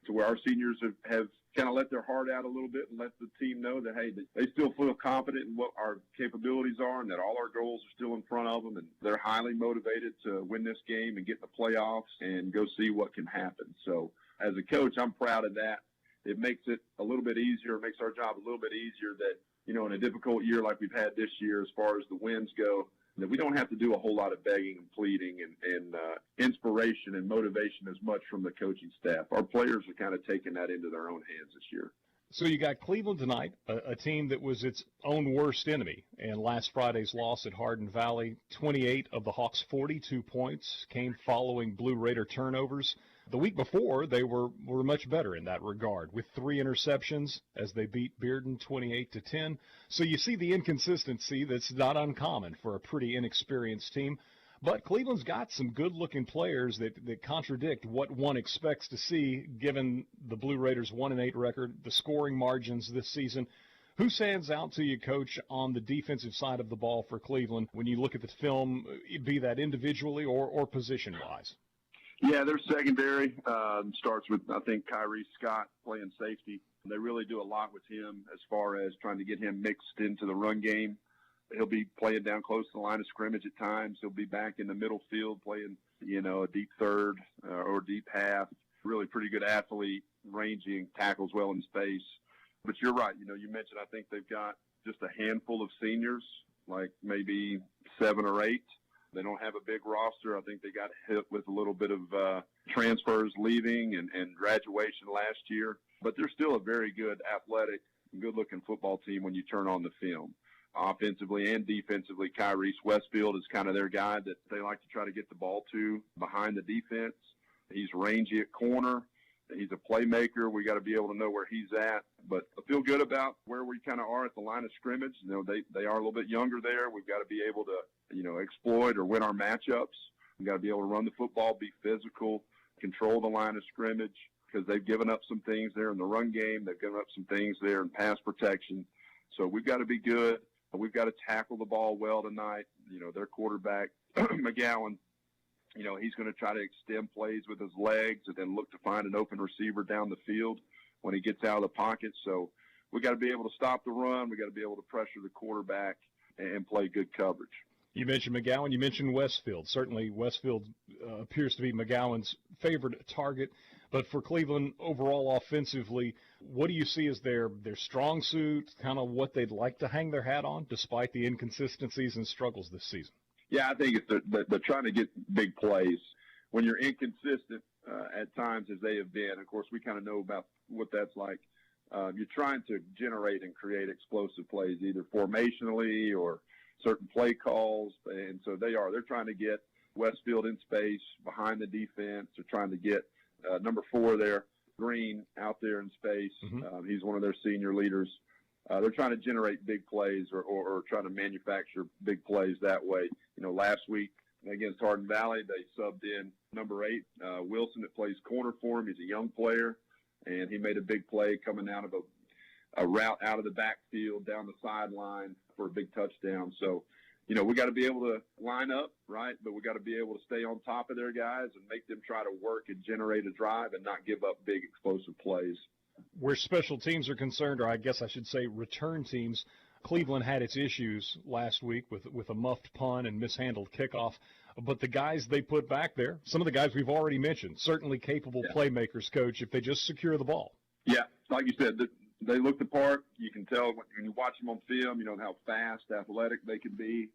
to where our seniors have kind of let their heart out a little bit and let the team know that, hey, they still feel confident in what our capabilities are and that all our goals are still in front of them, and they're highly motivated to win this game and get in the playoffs and go see what can happen. So as a coach, I'm proud of that. It makes it a little bit easier. It makes our job a little bit easier that, in a difficult year like we've had this year as far as the wins go, that we don't have to do a whole lot of begging and pleading and inspiration and motivation as much from the coaching staff. Our players are kind of taking that into their own hands this year. So you got Cleveland tonight, a team that was its own worst enemy in last Friday's loss at Hardin Valley. 28 of the Hawks' 42 points came following Blue Raider turnovers. The week before, they were much better in that regard, with 3 interceptions as they beat Bearden 28-10. So you see the inconsistency that's not uncommon for a pretty inexperienced team. But Cleveland's got some good-looking players that contradict what one expects to see, given the Blue Raiders' 1-8 record, the scoring margins this season. Who stands out to you, Coach, on the defensive side of the ball for Cleveland when you look at the film, be that individually or position-wise? Yeah, their secondary starts with, I think, Kyrie Scott playing safety. They really do a lot with him as far as trying to get him mixed into the run game. He'll be playing down close to the line of scrimmage at times. He'll be back in the middle field playing, a deep third or deep half. Really pretty good athlete, ranging, tackles well in space. But you're right. You mentioned I think they've got just a handful of seniors, like maybe 7 or 8. They don't have a big roster. I think they got hit with a little bit of transfers leaving and graduation last year. But they're still a very good, athletic, good-looking football team when you turn on the film. offensively and defensively. Kyrese Westfield is kind of their guy that they like to try to get the ball to behind the defense. He's rangy at corner. He's a playmaker. We got to be able to know where he's at. But I feel good about where we kind of are at the line of scrimmage. You know, they are a little bit younger there. We've got to be able to, you know, exploit or win our matchups. We've got to be able to run the football, be physical, control the line of scrimmage, because they've given up some things there in the run game. They've given up some things there in pass protection. So we've got to be good. We've got to tackle the ball well tonight. You know, their quarterback, McGowan, you know, he's going to try to extend plays with his legs and then look to find an open receiver down the field when he gets out of the pocket. So we got to be able to stop the run. We got to be able to pressure the quarterback and play good coverage. You mentioned McGowan. You mentioned Westfield. Certainly Westfield appears to be McGowan's favorite target. But for Cleveland overall offensively, what do you see as their strong suit, kind of what they'd like to hang their hat on despite the inconsistencies and struggles this season? Yeah, I think they're trying to get big plays. When you're inconsistent at times, as they have been, of course, we kind of know about what that's like. You're trying to generate and create explosive plays, either formationally or certain play calls. And so they're trying to get Westfield in space behind the defense. They're trying to get number 4 there, Green, out there in space. Mm-hmm. He's one of their senior leaders. They're trying to generate big plays or trying to manufacture big plays that way. You know, last week against Hardin Valley, they subbed in number 8, Wilson, that plays corner for him. He's a young player, and he made a big play coming out of a route out of the backfield down the sideline for a big touchdown. So, you know, we got to be able to line up, right? But we got to be able to stay on top of their guys and make them try to work and generate a drive and not give up big explosive plays. Where special teams are concerned, or I guess I should say return teams, Cleveland had its issues last week with a muffed punt and mishandled kickoff. But the guys they put back there, some of the guys we've already mentioned, certainly capable playmakers, Coach, if they just secure the ball. Yeah, like you said, they look the part. You can tell when you watch them on film, you know, how fast, athletic they can be.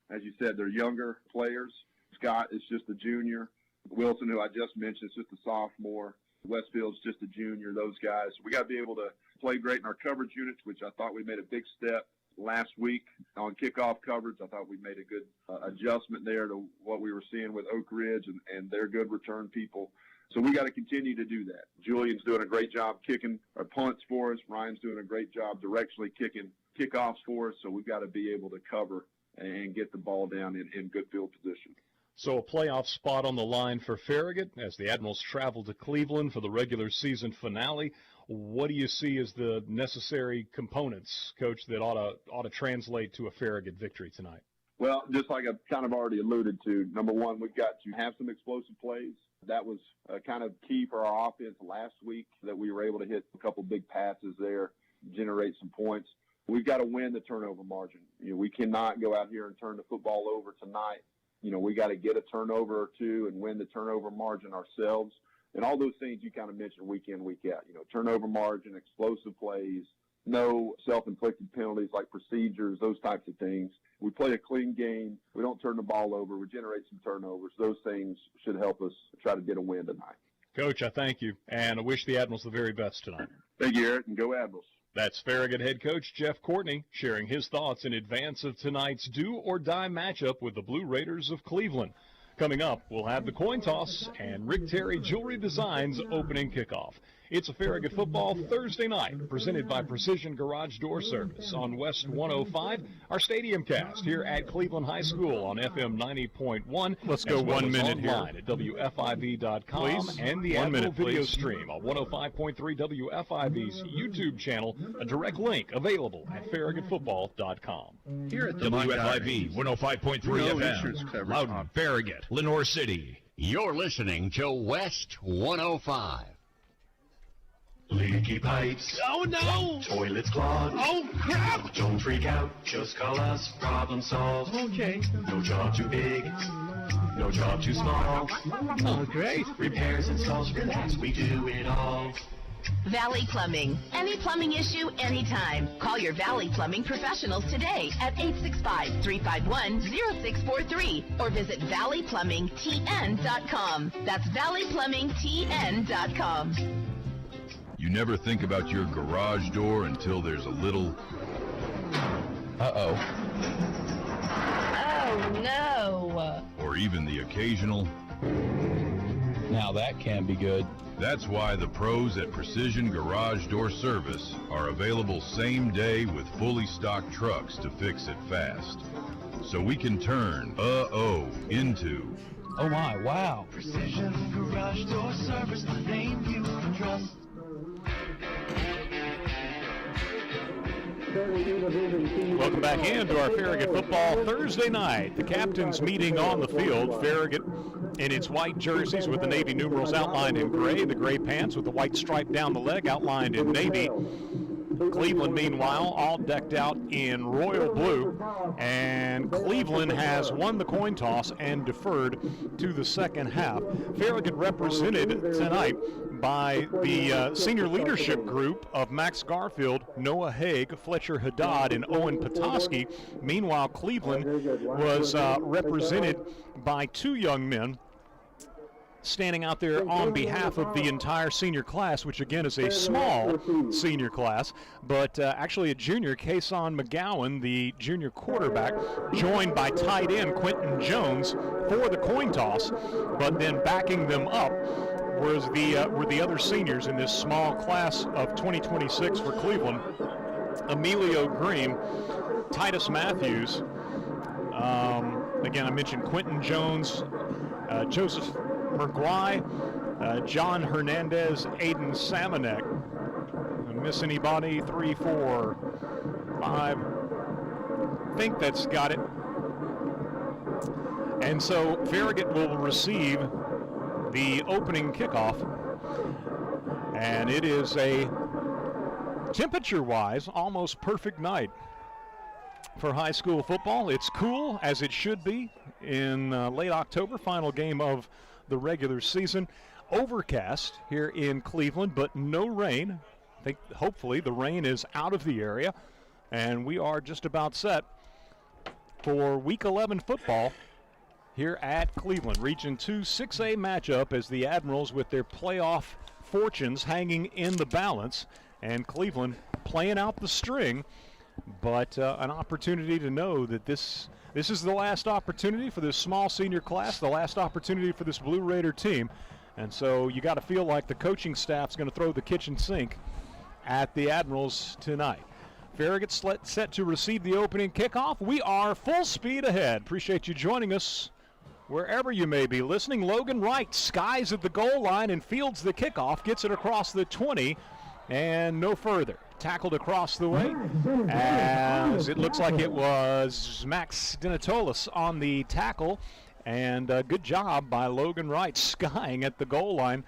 As you said, they're younger players. Scott is just a junior. Wilson, who I just mentioned, is just a sophomore. Westfield's just a junior, those guys. We got to be able to play great in our coverage units, which I thought we made a big step last week on kickoff coverage. I thought we made a good adjustment there to what we were seeing with Oak Ridge and their good return people. So we got to continue to do that. Julian's doing a great job kicking our punts for us. Ryan's doing a great job directionally kicking kickoffs for us. So we've got to be able to cover and get the ball down in good field position. So a playoff spot on the line for Farragut as the Admirals travel to Cleveland for the regular season finale. What do you see as the necessary components, Coach, that ought to translate to a Farragut victory tonight? Well, just like I've kind of already alluded to, number one, we've got to have some explosive plays. That was kind of key for our offense last week, that we were able to hit a couple big passes there, generate some points. We've got to win the turnover margin. You know, we cannot go out here and turn the football over tonight. You know, we got to get a turnover or two and win the turnover margin ourselves. And all those things you kind of mentioned week in, week out. You know, turnover margin, explosive plays, no self-inflicted penalties like procedures, those types of things. We play a clean game. We don't turn the ball over. We generate some turnovers. Those things should help us try to get a win tonight. Coach, I thank you, and I wish the Admirals the very best tonight. Thank you, Eric, and go Admirals. That's Farragut head coach Jeff Courtney sharing his thoughts in advance of tonight's do-or-die matchup with the Blue Raiders of Cleveland. Coming up, we'll have the coin toss and Rick Terry Jewelry Designs opening kickoff. It's a Farragut football Thursday night, presented by Precision Garage Door Service on West 105. Our stadium cast here at Cleveland High School on FM 90.1. Let's go 1 minute here. Online at WFIV.com please. and the Admiral video stream on 105.3 WFIV's YouTube channel. A direct link available at FarragutFootball.com. Here at WFIV 105.3 FM, Loudon, Farragut, Lenore City. You're listening to West 105. Leaky pipes. Oh, no! Toilets clogged. Oh, crap! Don't freak out. Just call us. Problem solved. Okay. No job too big. No job too small. Oh, great. Repairs, installs, relax. We do it all. Valley Plumbing. Any plumbing issue, anytime. Call your Valley Plumbing professionals today at 865-351-0643 or visit valleyplumbingtn.com. That's valleyplumbingtn.com. You never think about your garage door until there's a little Uh-oh. Oh, no. Or even the occasional, now that can be good. That's why the pros at Precision Garage Door Service are available same day with fully stocked trucks to fix it fast. So we can turn uh-oh into, oh my, wow. Precision Garage Door Service, the name you can trust. Welcome back into our Farragut football Thursday night. The captains meeting on the field. Farragut in its white jerseys with the Navy numerals outlined in gray, the gray pants with the white stripe down the leg outlined in navy. Cleveland, meanwhile, all decked out in royal blue, and Cleveland has won the coin toss and deferred to the second half. Farragut represented tonight by the senior leadership group of Max Garfield, Noah Haig, Fletcher Haddad, and Owen Petoskey. Meanwhile, Cleveland was represented by two young men standing out there on behalf of the entire senior class, which again is a small senior class, but actually a junior, Kason McGowan, the junior quarterback, joined by tight end Quentin Jones for the coin toss, but then backing them up were the other seniors in this small class of 2026 for Cleveland. Emilio Green, Titus Matthews, again I mentioned Quentin Jones, Joseph Merguay, John Hernandez, Aiden Samanek. Miss anybody? 3, 4, 5. I think that's got it. And so Farragut will receive the opening kickoff. And it is a temperature-wise almost perfect night for high school football. It's cool, as it should be, in late October, final game of the regular season. Overcast here in Cleveland, but no rain. I think hopefully the rain is out of the area, and we are just about set for Week 11 football here at Cleveland. Region 2 6A matchup as the Admirals with their playoff fortunes hanging in the balance, and Cleveland playing out the string, but an opportunity to know that this is the last opportunity for this small senior class, the last opportunity for this Blue Raider team. And so you got to feel like the coaching staff's going to throw the kitchen sink at the Admirals tonight. Farragut set to receive the opening kickoff. We are full speed ahead. Appreciate you joining us wherever you may be listening. Logan Wright skies at the goal line and fields the kickoff, gets it across the 20 and no further. Tackled across the way, as it looks like it was Max Dinatolis on the tackle, and good job by Logan Wright skying at the goal line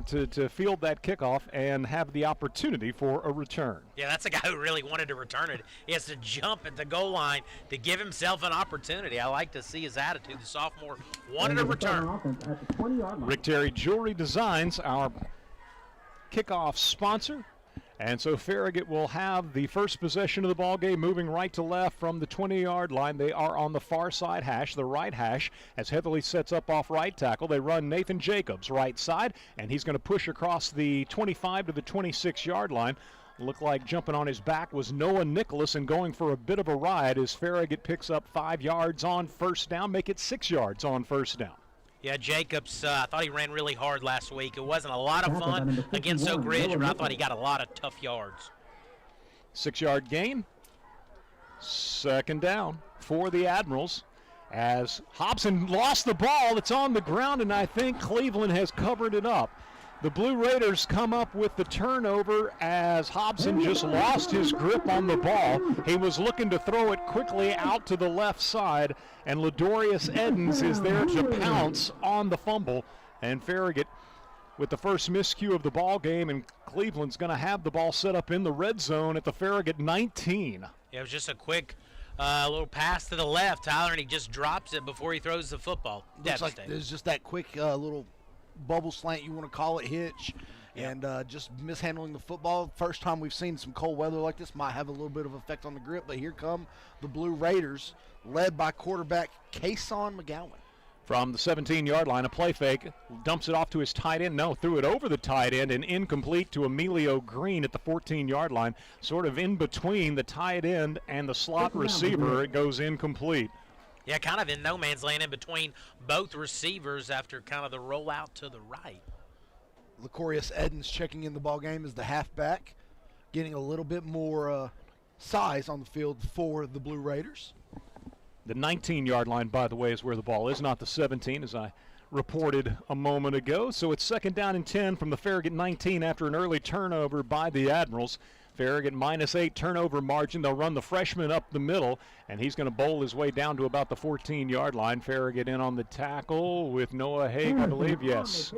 to field that kickoff and have the opportunity for a return. Yeah, that's a guy who really wanted to return it. He has to jump at the goal line to give himself an opportunity. I like to see his attitude. The sophomore wanted a return. Rick Terry Jewelry Designs, our kickoff sponsor. And so Farragut will have the first possession of the ball game, moving right to left from the 20-yard line. They are on the far side hash, the right hash, as Heatherly sets up off right tackle. They run Nathan Jacobs right side, and he's going to push across the 25 to the 26-yard line. Looked like jumping on his back was Noah Nicholas, and going for a bit of a ride as Farragut picks up 5 yards on first down, make it 6 yards on first down. Yeah, Jacobs, I thought he ran really hard last week. It wasn't a lot of fun against Oak Ridge, but I thought he got a lot of tough yards. 6-yard gain. Second down for the Admirals as Hobson lost the ball. It's on the ground, and I think Cleveland has covered it up. The Blue Raiders come up with the turnover as Hobson just lost his grip on the ball. He was looking to throw it quickly out to the left side, and Ladorius Edens is there to pounce on the fumble. And Farragut with the first miscue of the ball game, and Cleveland's going to have the ball set up in the red zone at the Farragut 19. Yeah, it was just a quick little pass to the left, Tyler, and he just drops it before he throws the football. Looks like there's just that quick little bubble slant, you want to call it, hitch, and just mishandling the football. First time we've seen some cold weather like this. Might have a little bit of effect on the grip, but here come the Blue Raiders, led by quarterback Kason McGowan. From the 17-yard line, a play fake, dumps it off to his tight end. No, threw it over the tight end and incomplete to Emilio Green at the 14-yard line. Sort of in between the tight end and the slot receiver, it goes incomplete. Yeah, kind of in no man's land in between both receivers after kind of the rollout to the right. Lecorius Edens checking in the ball game as the halfback, getting a little bit more size on the field for the Blue Raiders. The 19-yard line, by the way, is where the ball is, not the 17, as I reported a moment ago. So it's 2nd down and 10 from the Farragut 19 after an early turnover by the Admirals. Farragut -8 turnover margin. They'll run the freshman up the middle, and he's going to bowl his way down to about the 14-yard line. Farragut in on the tackle with Noah Haig, I believe, yes.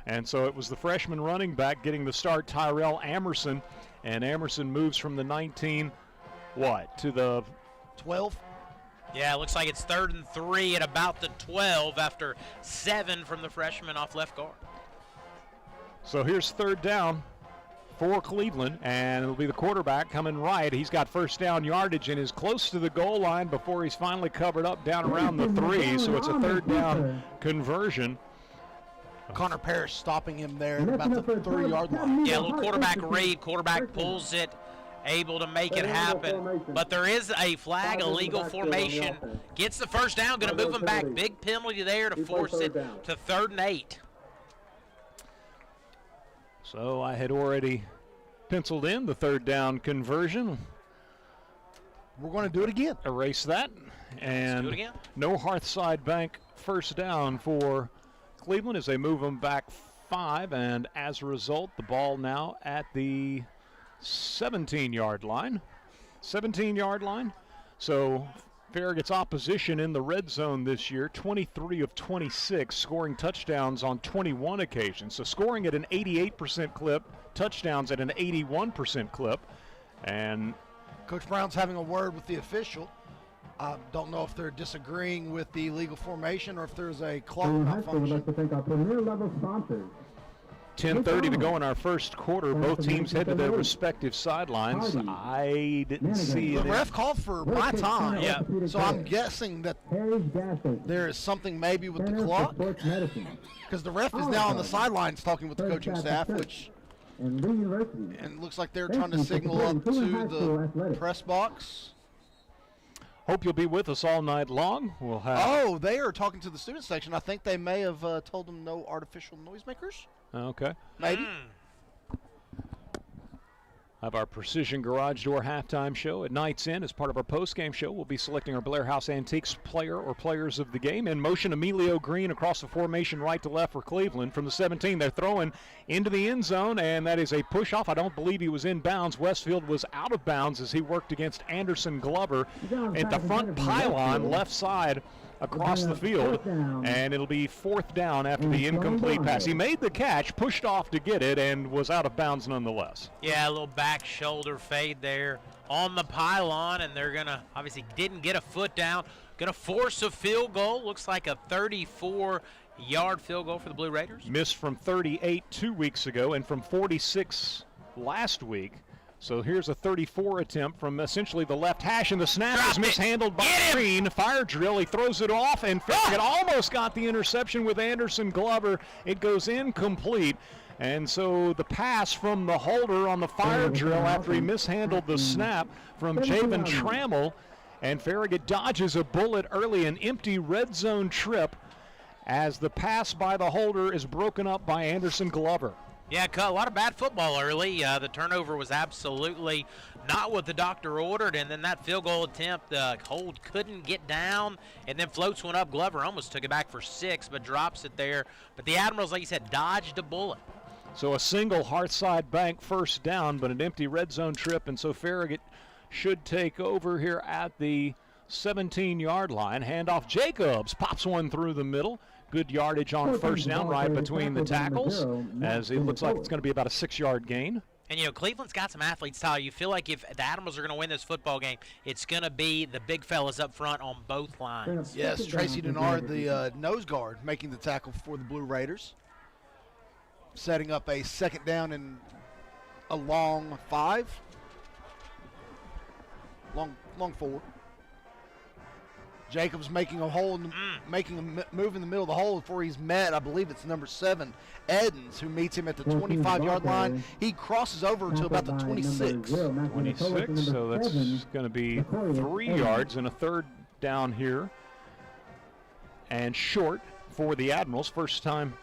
And so it was the freshman running back getting the start, Tyrell Amerson. And Amerson moves from the 19, to the 12? Yeah, it looks like it's 3rd and 3 at about the 12 after 7 from the freshman off left guard. So here's 3rd down for Cleveland, and it'll be the quarterback coming right. He's got first down yardage and is close to the goal line before he's finally covered up down around the 3, so it's a 3rd down conversion. Connor Parrish stopping him there at about the 3-yard line. Yeah, a little quarterback read. Quarterback pulls it, able to make it happen. But there is a flag, illegal formation. Gets the first down, going to move him back. Big penalty there to force it to 3rd and 8. So I had already penciled in the 3rd down conversion. We're going to do it again. Erase that. And do it again. No Hearthside Bank first down for Cleveland as they move them back 5. And as a result, the ball now at the 17-yard line. 17-yard line. So Farragut's opposition in the red zone this year, 23 of 26, scoring touchdowns on 21 occasions. So scoring at an 88% clip, touchdowns at an 81% clip. And Coach Brown's having a word with the official. I don't know if they're disagreeing with the legal formation or if there's a clock malfunction. 10:30 to go in our first quarter. Both teams head to their respective sidelines. I didn't see it. The ref called for my time. Yeah. So I'm guessing that there is something maybe with the clock. Because the ref is now on the sidelines talking with the coaching staff, which and it looks like they're trying to signal up to the press box. Hope you'll be with us all night long. We'll have. Oh, they are talking to the student section. I think they may have told them no artificial noisemakers. Okay. Maybe. Have our Precision Garage Door halftime show at Night's End. As part of our postgame show, we'll be selecting our Blair House Antiques player or players of the game. In motion, Emilio Green across the formation right to left for Cleveland. From the 17, they're throwing into the end zone, and that is a push-off. I don't believe he was in bounds. Westfield was out of bounds as he worked against Anderson Glover at the front pylon, left side across the field, and it'll be 4th down after the incomplete pass. He made the catch, pushed off to get it, and was out of bounds nonetheless. Yeah, a little back shoulder fade there on the pylon, and they're going to, obviously didn't get a foot down, going to force a field goal. Looks like a 34-yard field goal for the Blue Raiders. Missed from 38 2 weeks ago and from 46 last week. So here's a 34 attempt from essentially the left hash, and the snap is mishandled by Green. Fire drill, he throws it off, and Farragut almost got the interception with Anderson Glover. It goes incomplete. And so the pass from the holder on the fire drill after he mishandled the snap from Javen Trammell, and Farragut dodges a bullet early, an empty red zone trip as the pass by the holder is broken up by Anderson Glover. Yeah, a lot of bad football early. The turnover was absolutely not what the doctor ordered, and then that field goal attempt, the hold couldn't get down, and then floats one up. Glover almost took it back for 6, but drops it there. But the Admirals, like you said, dodged a bullet. So a single Hearthside Bank first down, but an empty red zone trip, and so Farragut should take over here at the 17-yard line. Handoff Jacobs pops one through the middle. Good yardage on first down right between the tackles, as it looks like it's going to be about a 6-yard gain. And, Cleveland's got some athletes, Tyler. You feel like if the Admirals are going to win this football game, it's going to be the big fellas up front on both lines. Yes, Tracy Denard, the nose guard, making the tackle for the Blue Raiders. Setting up a 2nd down and a long 5. Long 4. Jacobs making a hole, making a move in the middle of the hole before he's met. I believe it's number 7, Edens, who meets him at the 25-yard line. He crosses over to about the 26. 26, so that's going to be 3 yards and a third down here. And short for the Admirals. First time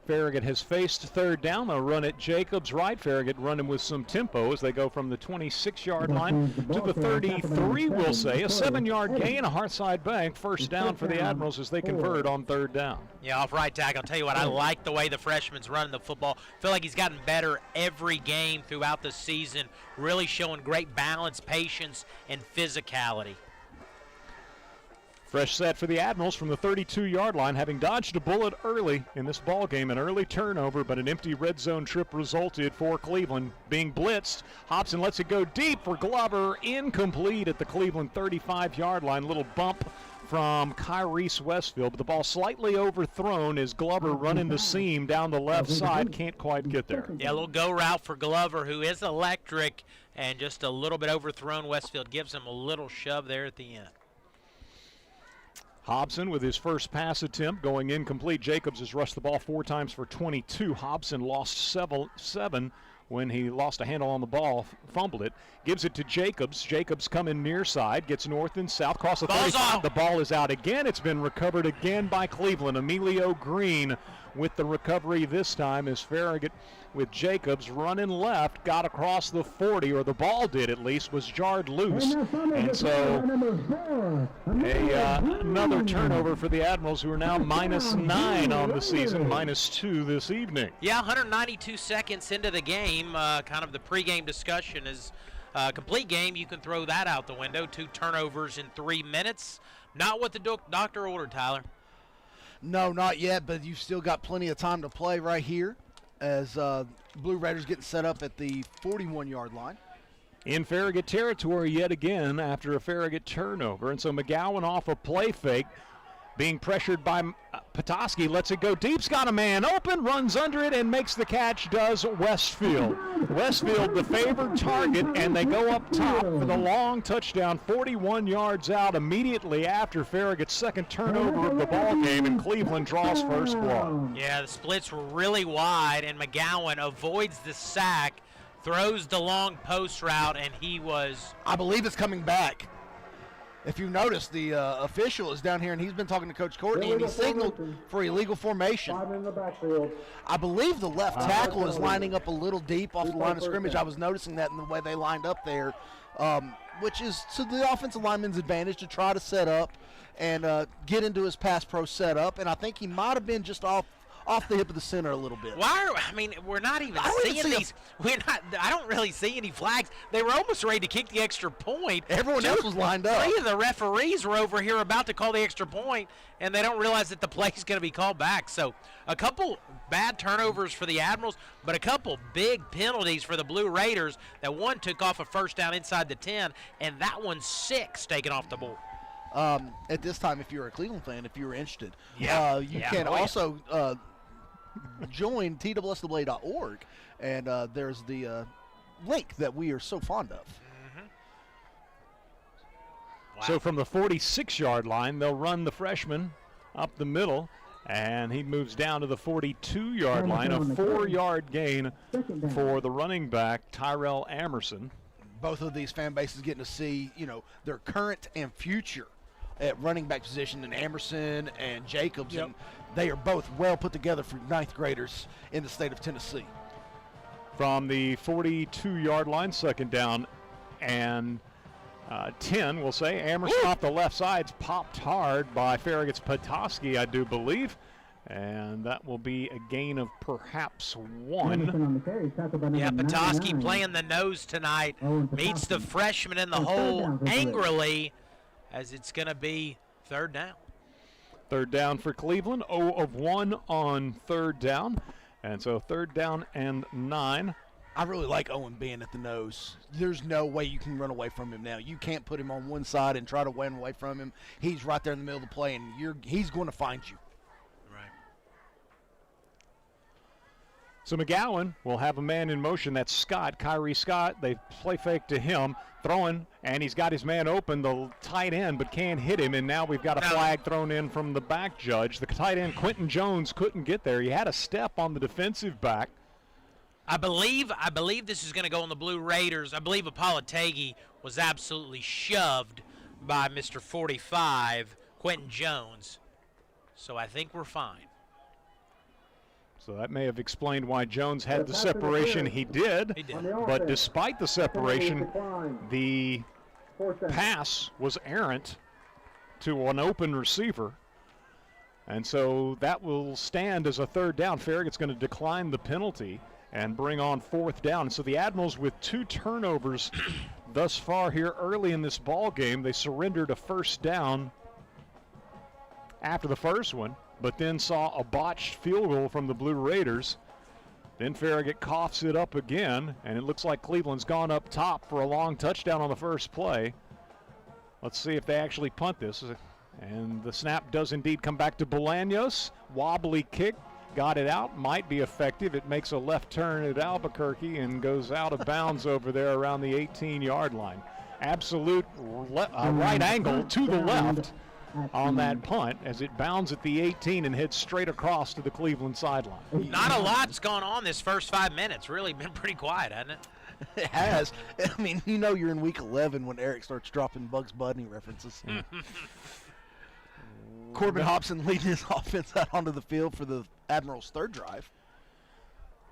Farragut has faced third down. They'll run it Jacobs right. Farragut running with some tempo as they go from the 26-yard line to the 33, we'll say. A 7-yard gain, a Hearthside Bank. First down for the Admirals as they convert on third down. Yeah, off right tackle. I'll tell you what, I like the way the freshman's running the football. Feel like he's gotten better every game throughout the season, really showing great balance, patience, and physicality. Fresh set for the Admirals from the 32-yard line, having dodged a bullet early in this ball game, an early turnover, but an empty red zone trip resulted for Cleveland. Being blitzed, Hobson lets it go deep for Glover, incomplete at the Cleveland 35-yard line. Little bump from Kyrese Westfield, but the ball slightly overthrown as Glover running the seam down the left side, can't quite get there. Yeah, a little go route for Glover, who is electric, and just a little bit overthrown. Westfield gives him a little shove there at the end. Hobson with his first pass attempt going incomplete. Jacobs has rushed the ball 4 times for 22. Hobson lost 7 when he lost a handle on the ball, fumbled it. Gives it to Jacobs. Jacobs coming near side, gets north and south, across the 35. The ball is out again. It's been recovered again by Cleveland. Emilio Green with the recovery this time as Farragut with Jacobs running left, got across the 40, or the ball did at least, was jarred loose. And so another turnover for the Admirals, who are now -9 on the season, -2 this evening. Yeah, 192 seconds into the game, kind of the pregame discussion is complete game. You can throw that out the window. 2 turnovers in 3 minutes. Not what the doctor ordered, Tyler. No, not yet, but you've still got plenty of time to play right here as Blue Raiders getting set up at the 41-yard line. In Farragut territory yet again after a Farragut turnover. And so McGowan off a play fake, being pressured by Petoskey, lets it go deep. He's got a man open, runs under it, and makes the catch, does Westfield. Westfield, the favored target, and they go up top for the long touchdown, 41 yards out immediately after Farragut's second turnover of the ball game, and Cleveland draws first blood. Yeah, the splits were really wide, and McGowan avoids the sack, throws the long post route, and he was... I believe it's coming back. If you notice, the official is down here, and he's been talking to Coach Courtney, and he signaled for illegal formation. I believe the left tackle is lining up a little deep off the line of scrimmage. I was noticing that in the way they lined up there, which is to the offensive lineman's advantage to try to set up and get into his pass pro setup. And I think he might have been just off the hip of the center a little bit. We're not even seeing these. I don't really see any flags. They were almost ready to kick the extra point. Everyone else was lined up. 3 of the referees were over here about to call the extra point, and they don't realize that the play is going to be called back. So a couple bad turnovers for the Admirals, but a couple big penalties for the Blue Raiders. That one took off a first down inside the 10, and that one 6 taken off the board. At this time, if you're a Cleveland fan, if you're interested, you can also join TWSWA.org, and there's the link that we are so fond of. Wow. So from the 46-yard line, they'll run the freshman up the middle, and he moves down to the 42-yard line, a 4-yard gain for the running back, Tyrell Amerson. Both of these fan bases getting to see, their current and future at running back position in Amerson and Jacobs, and they are both well put together for 9th graders in the state of Tennessee. From the 42-yard line, second down and 10, we'll say. Amerson off the left side's popped hard by Farragut's Petoskey, I do believe. And that will be a gain of perhaps 1. Yeah, Petoskey playing the nose tonight. Meets the freshman in the hole angrily, as it's going to be third down. Third down for Cleveland, 0 of 1 on third down. And so third down and 9. I really like Owen being at the nose. There's no way you can run away from him now. You can't put him on one side and try to run away from him. He's right there in the middle of the play, and he's going to find you. Right. So McGowan will have a man in motion. That's Scott, Kyrie Scott. They play fake to him, throwing, and he's got his man open, the tight end, but can't hit him. And now we've got a flag thrown in from the back judge. The tight end, Quentin Jones, couldn't get there. He had a step on the defensive back. I believe this is going to go on the Blue Raiders. I believe Apolategi was absolutely shoved by Mr. 45, Quentin Jones. So I think we're fine. So that may have explained why Jones had the separation he did. But despite the separation, the pass was errant to an open receiver. And so that will stand as a third down. Farragut's going to decline the penalty and bring on fourth down. So the Admirals with 2 turnovers thus far here early in this ball game. They surrendered a first down after the first one, but then saw a botched field goal from the Blue Raiders. Then Farragut coughs it up again, and it looks like Cleveland's gone up top for a long touchdown on the first play. Let's see if they actually punt this. And the snap does indeed come back to Bolaños. Wobbly kick, got it out, might be effective. It makes a left turn at Albuquerque and goes out of bounds over there around the 18-yard line. Absolute right angle to the left on that punt as it bounds at the 18 and heads straight across to the Cleveland sideline. Not a lot's gone on this first 5 minutes. Really been pretty quiet, hasn't it? It has. I mean, you know you're in week 11 when Eric starts dropping Bugs Bunny references. Corbin Hobson leading his offense out onto the field for the Admirals' third drive.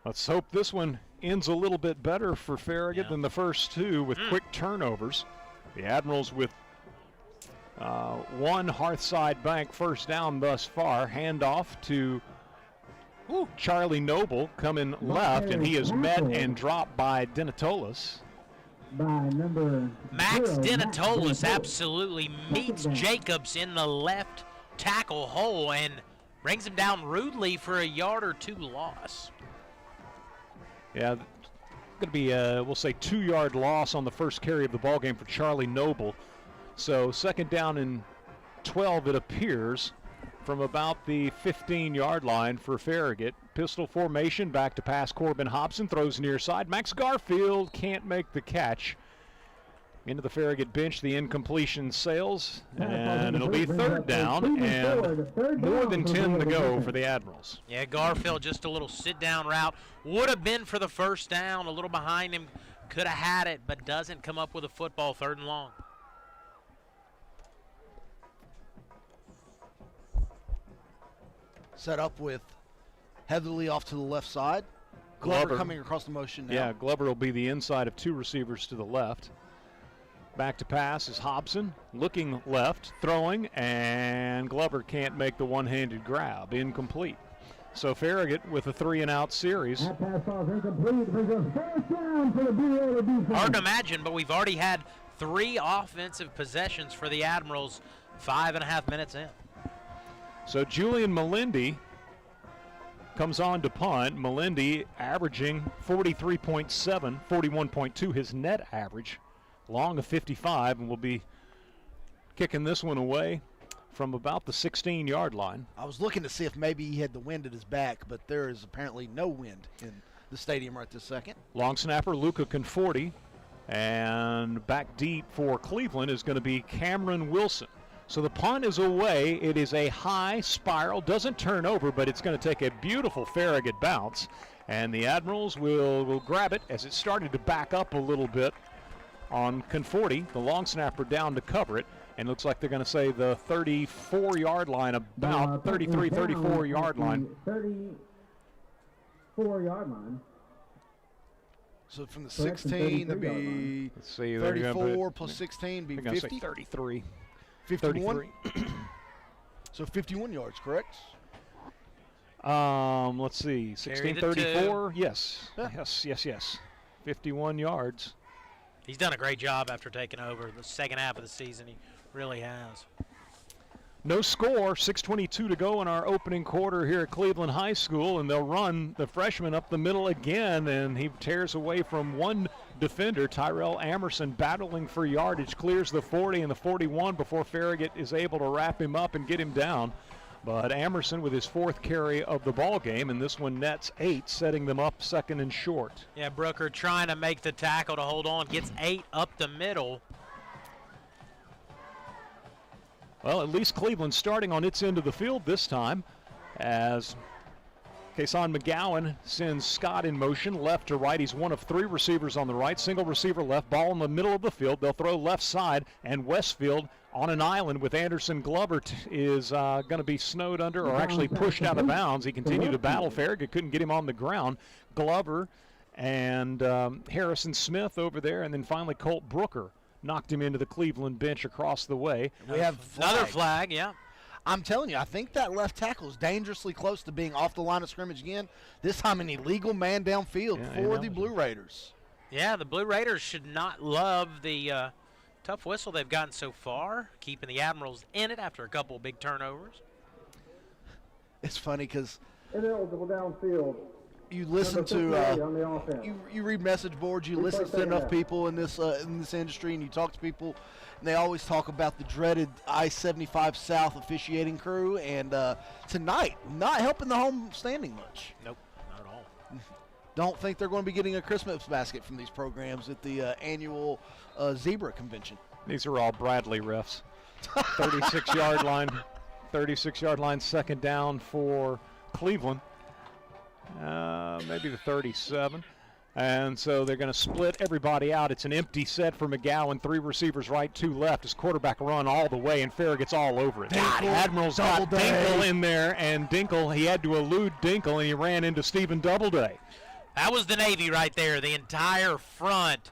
Let's hope this one ends a little bit better for Farragut than the first two with quick turnovers. The Admirals with one Hearthside Bank first down thus far. Handoff to Charlie Noble coming left, and he is met and dropped by Denatolis. Max Denatolis absolutely meets Jacobs in the left tackle hole and brings him down rudely for a yard or 2 loss. Yeah, going to be we'll say 2-yard loss on the first carry of the ball game for Charlie Noble. So second down and 12 it appears from about the 15-yard line for Farragut. Pistol formation, back to pass. Corbin Hobson throws near side. Max Garfield can't make the catch. Into the Farragut bench, the incompletion sails, and it'll be third down, and more than 10 to go for the Admirals. Yeah, Garfield just a little sit-down route. Would have been for the first down, a little behind him. Could have had it, but doesn't come up with a football, 3rd and long. Set up with Heatherly off to the left side. Glover coming across the motion now. Yeah, Glover will be the inside of 2 receivers to the left. Back to pass is Hobson, looking left, throwing, and Glover can't make the one-handed grab. Incomplete. So Farragut with a 3-and-out series. Hard to imagine, but we've already had 3 offensive possessions for the Admirals 5.5 minutes in. So Julian Melindi comes on to punt. Melindi averaging 43.7, 41.2, his net average. Long of 55, and will be kicking this one away from about the 16-yard line. I was looking to see if maybe he had the wind at his back, but there is apparently no wind in the stadium right this second. Long snapper Luca Conforti, and back deep for Cleveland is going to be Cameron Wilson. So the punt is away. It is a high spiral, doesn't turn over, but it's going to take a beautiful Farragut bounce, and the Admirals will grab it as it started to back up a little bit on Conforti, the long snapper down to cover it, and looks like they're going to say the 34-yard line, about 33, 34-yard line. 34-yard line. So from the 16, that'd be 34 plus 16, be 50? Say 33. 51? So 51 yards, correct? Let's see, 16, 34, yes. Yes. 51 yards. He's done a great job after taking over the second half of the season. He really has. No score, 6:22 to go in our opening quarter here at Cleveland High School, and they'll run the freshman up the middle again, and he tears away from one defender. Tyrell Amerson battling for yardage, clears the 40 and the 41 before Farragut is able to wrap him up and get him down. But Amerson with his 4th carry of the ball game, and this one nets 8, setting them up 2nd and short. Yeah, Brooker trying to make the tackle to hold on, gets 8 up the middle. Well, at least Cleveland starting on its end of the field this time, as Kason McGowan sends Scott in motion left to right. He's one of 3 receivers on the right, single receiver left, ball in the middle of the field. They'll throw left side, and Westfield on an island with Anderson Glover is going to be snowed under, or actually pushed out of bounds. He continued to battle Farragut, couldn't get him on the ground. Glover and Harrison Smith over there, and then finally Colt Brooker knocked him into the Cleveland bench across the way. We have another flag, yeah. I'm telling you, I think that left tackle is dangerously close to being off the line of scrimmage again. This time an illegal man downfield for the Blue Raiders. Yeah, the Blue Raiders should not love the tough whistle they've gotten so far, keeping the Admirals in it after a couple of big turnovers. It's funny because ineligible downfield. You listen to you read message boards, you listen to enough people in this industry, and you talk to people, and they always talk about the dreaded I-75 South officiating crew, and tonight not helping the home standing much. Nope, not at all. Don't think they're going to be getting a Christmas basket from these programs at the annual Zebra Convention. These are all Bradley refs. 36-yard line, 36-yard line, 2nd down for Cleveland. Maybe the 37. And so they're going to split everybody out. It's an empty set for McGowan. 3 receivers right, 2 left. His quarterback run all the way, and Farragut's all over it. Admirals got Dinkle in there, and Dinkle, he had to elude Dinkle, and he ran into Stephen Doubleday. That was the Navy right there. The entire front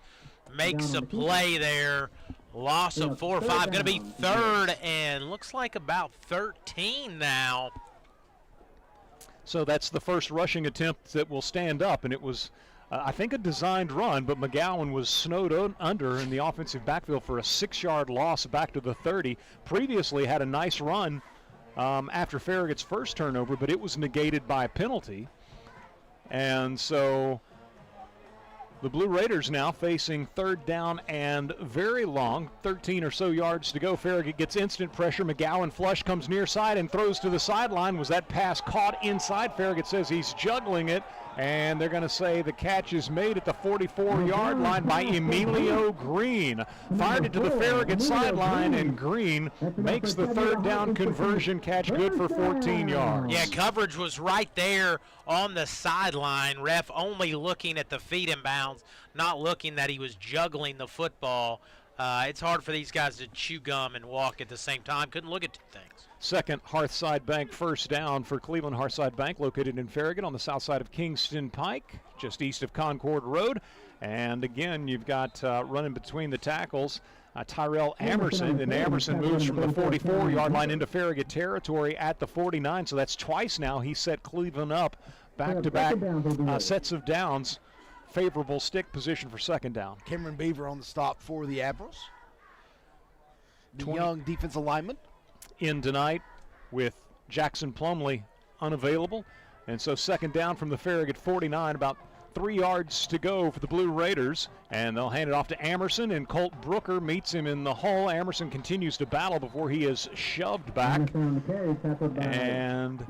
makes a play there. Loss of 4 or 5. Going to be 3rd and looks like about 13 now. So that's the first rushing attempt that will stand up, and it was, I think, a designed run, but McGowan was snowed under in the offensive backfield for a 6-yard loss back to the 30. Previously had a nice run after Farragut's first turnover, but it was negated by a penalty. And so the Blue Raiders now facing 3rd down and very long, 13 or so yards to go. Farragut gets instant pressure. McGowan flush, comes near side and throws to the sideline. Was that pass caught inside? Farragut says he's juggling it, and they're going to say the catch is made at the 44-yard line by Emilio Green. Fired it to the Farragut sideline, and Green makes the 3rd down conversion catch good for 14 yards. Yeah, coverage was right there on the sideline. Ref only looking at the feet in bounds, not looking that he was juggling the football. It's hard for these guys to chew gum and walk at the same time. Couldn't look at 2 things. Second Hearthside Bank first down for Cleveland. Hearthside Bank located in Farragut on the south side of Kingston Pike, just east of Concord Road. And again, you've got running between the tackles, Tyrell Amerson, and Amerson moves from the 44-yard line into Farragut territory at the 49. So that's twice now he set Cleveland up back-to-back sets of downs. Favorable stick position for 2nd down. Cameron Beaver on the stop for the Admirals. The young defensive lineman. In tonight with Jackson Plumley unavailable. And so 2nd down from the Farragut 49, about 3 yards to go for the Blue Raiders, and they'll hand it off to Amerson, and Colt Brooker meets him in the hole. Amerson continues to battle before he is shoved back. And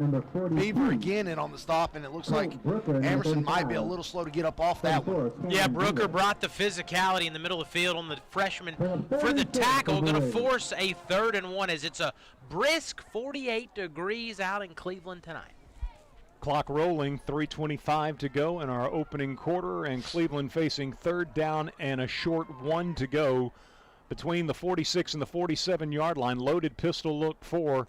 Beaver again in on the stop, and it looks like Amerson might be a little slow to get up off that one. Yeah, Brooker brought the physicality in the middle of the field on the freshman for the tackle. Going to force a 3rd and 1 as it's a brisk 48 degrees out in Cleveland tonight. Clock rolling, 3:25 to go in our opening quarter, and Cleveland facing 3rd down and a short 1 to go between the 46 and the 47-yard line. Loaded pistol look for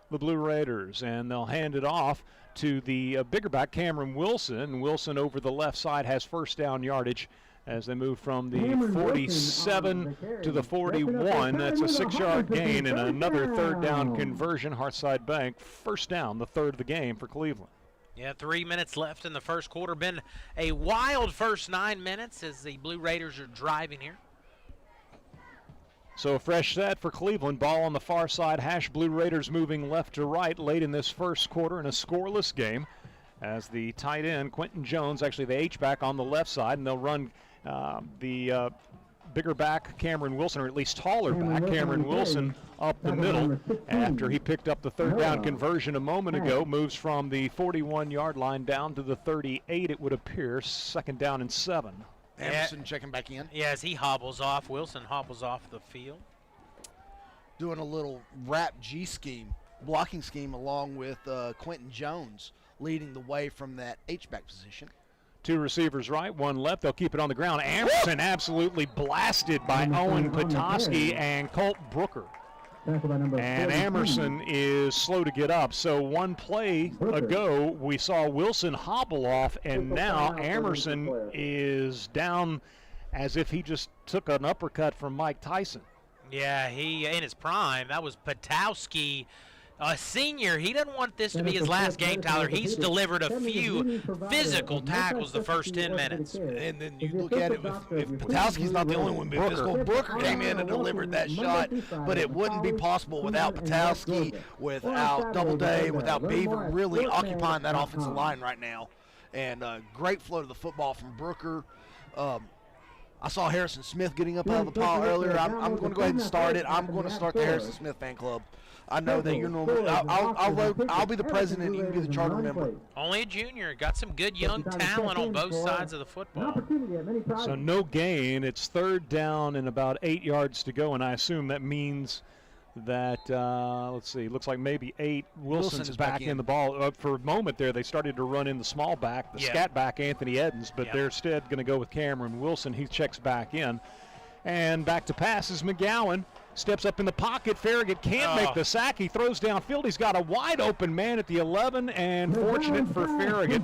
the Blue Raiders, and they'll hand it off to the bigger back, Cameron Wilson. Wilson over the left side has 1st down yardage as they move from the 47 to the 41. That's a 6-yard gain and another 3rd down conversion. Hearthside Bank, 1st down, the 3rd of the game for Cleveland. Yeah, 3 minutes left in the first quarter. Been a wild first 9 minutes as the Blue Raiders are driving here. So a fresh set for Cleveland. Ball on the far side hash. Blue Raiders moving left to right late in this first quarter in a scoreless game as the tight end, Quentin Jones, actually the H-back on the left side, and they'll run the bigger back Cameron Wilson, or at least taller back Cameron Wilson, up the middle after he picked up the third down conversion a moment ago. Moves from the 41-yard line down to the 38, it would appear. 2nd down and 7. Anderson checking back in. Yeah, as he hobbles off, Wilson hobbles off the field. Doing a little wrap G scheme, blocking scheme, along with Quentin Jones leading the way from that H-back position. 2 receivers right, 1 left. They'll keep it on the ground. Anderson absolutely blasted by Owen Petoskey and Colt Brooker. And Emerson is slow to get up. So 1 play ago, we saw Wilson hobble off, and now Emerson is down as if he just took an uppercut from Mike Tyson. Yeah, he in his prime. That was Petoskey, a senior. He doesn't want this to be his last game, Tyler. He's delivered a few physical tackles the first 10 minutes. And then you look at it, if Petoskey's not the only one being physical, Brooker came in and delivered that shot, but it wouldn't be possible without Petoskey, without Doubleday, without Beaver really occupying that offensive line right now. And great flow to the football from Brooker. I saw Harrison Smith getting up out of the pile earlier. I'm going to go ahead and start it. I'm going to start the Harrison Smith fan club. I know that you're normally. I'll be the president. You can be the charter member. Only a junior. Got some good young talent on both sides of the football. So no gain. It's 3rd down and about 8 yards to go, and I assume that means that let's see. Looks like maybe 8. Wilson's back in the ball. For a moment there, they started to run in the small back, the scat back Anthony Edens, but they're instead going to go with Cameron Wilson. He checks back in, and back to pass is McGowan. Steps up in the pocket. Farragut can't make the sack. He throws downfield. He's got a wide open man at the 11, and fortunate for Farragut,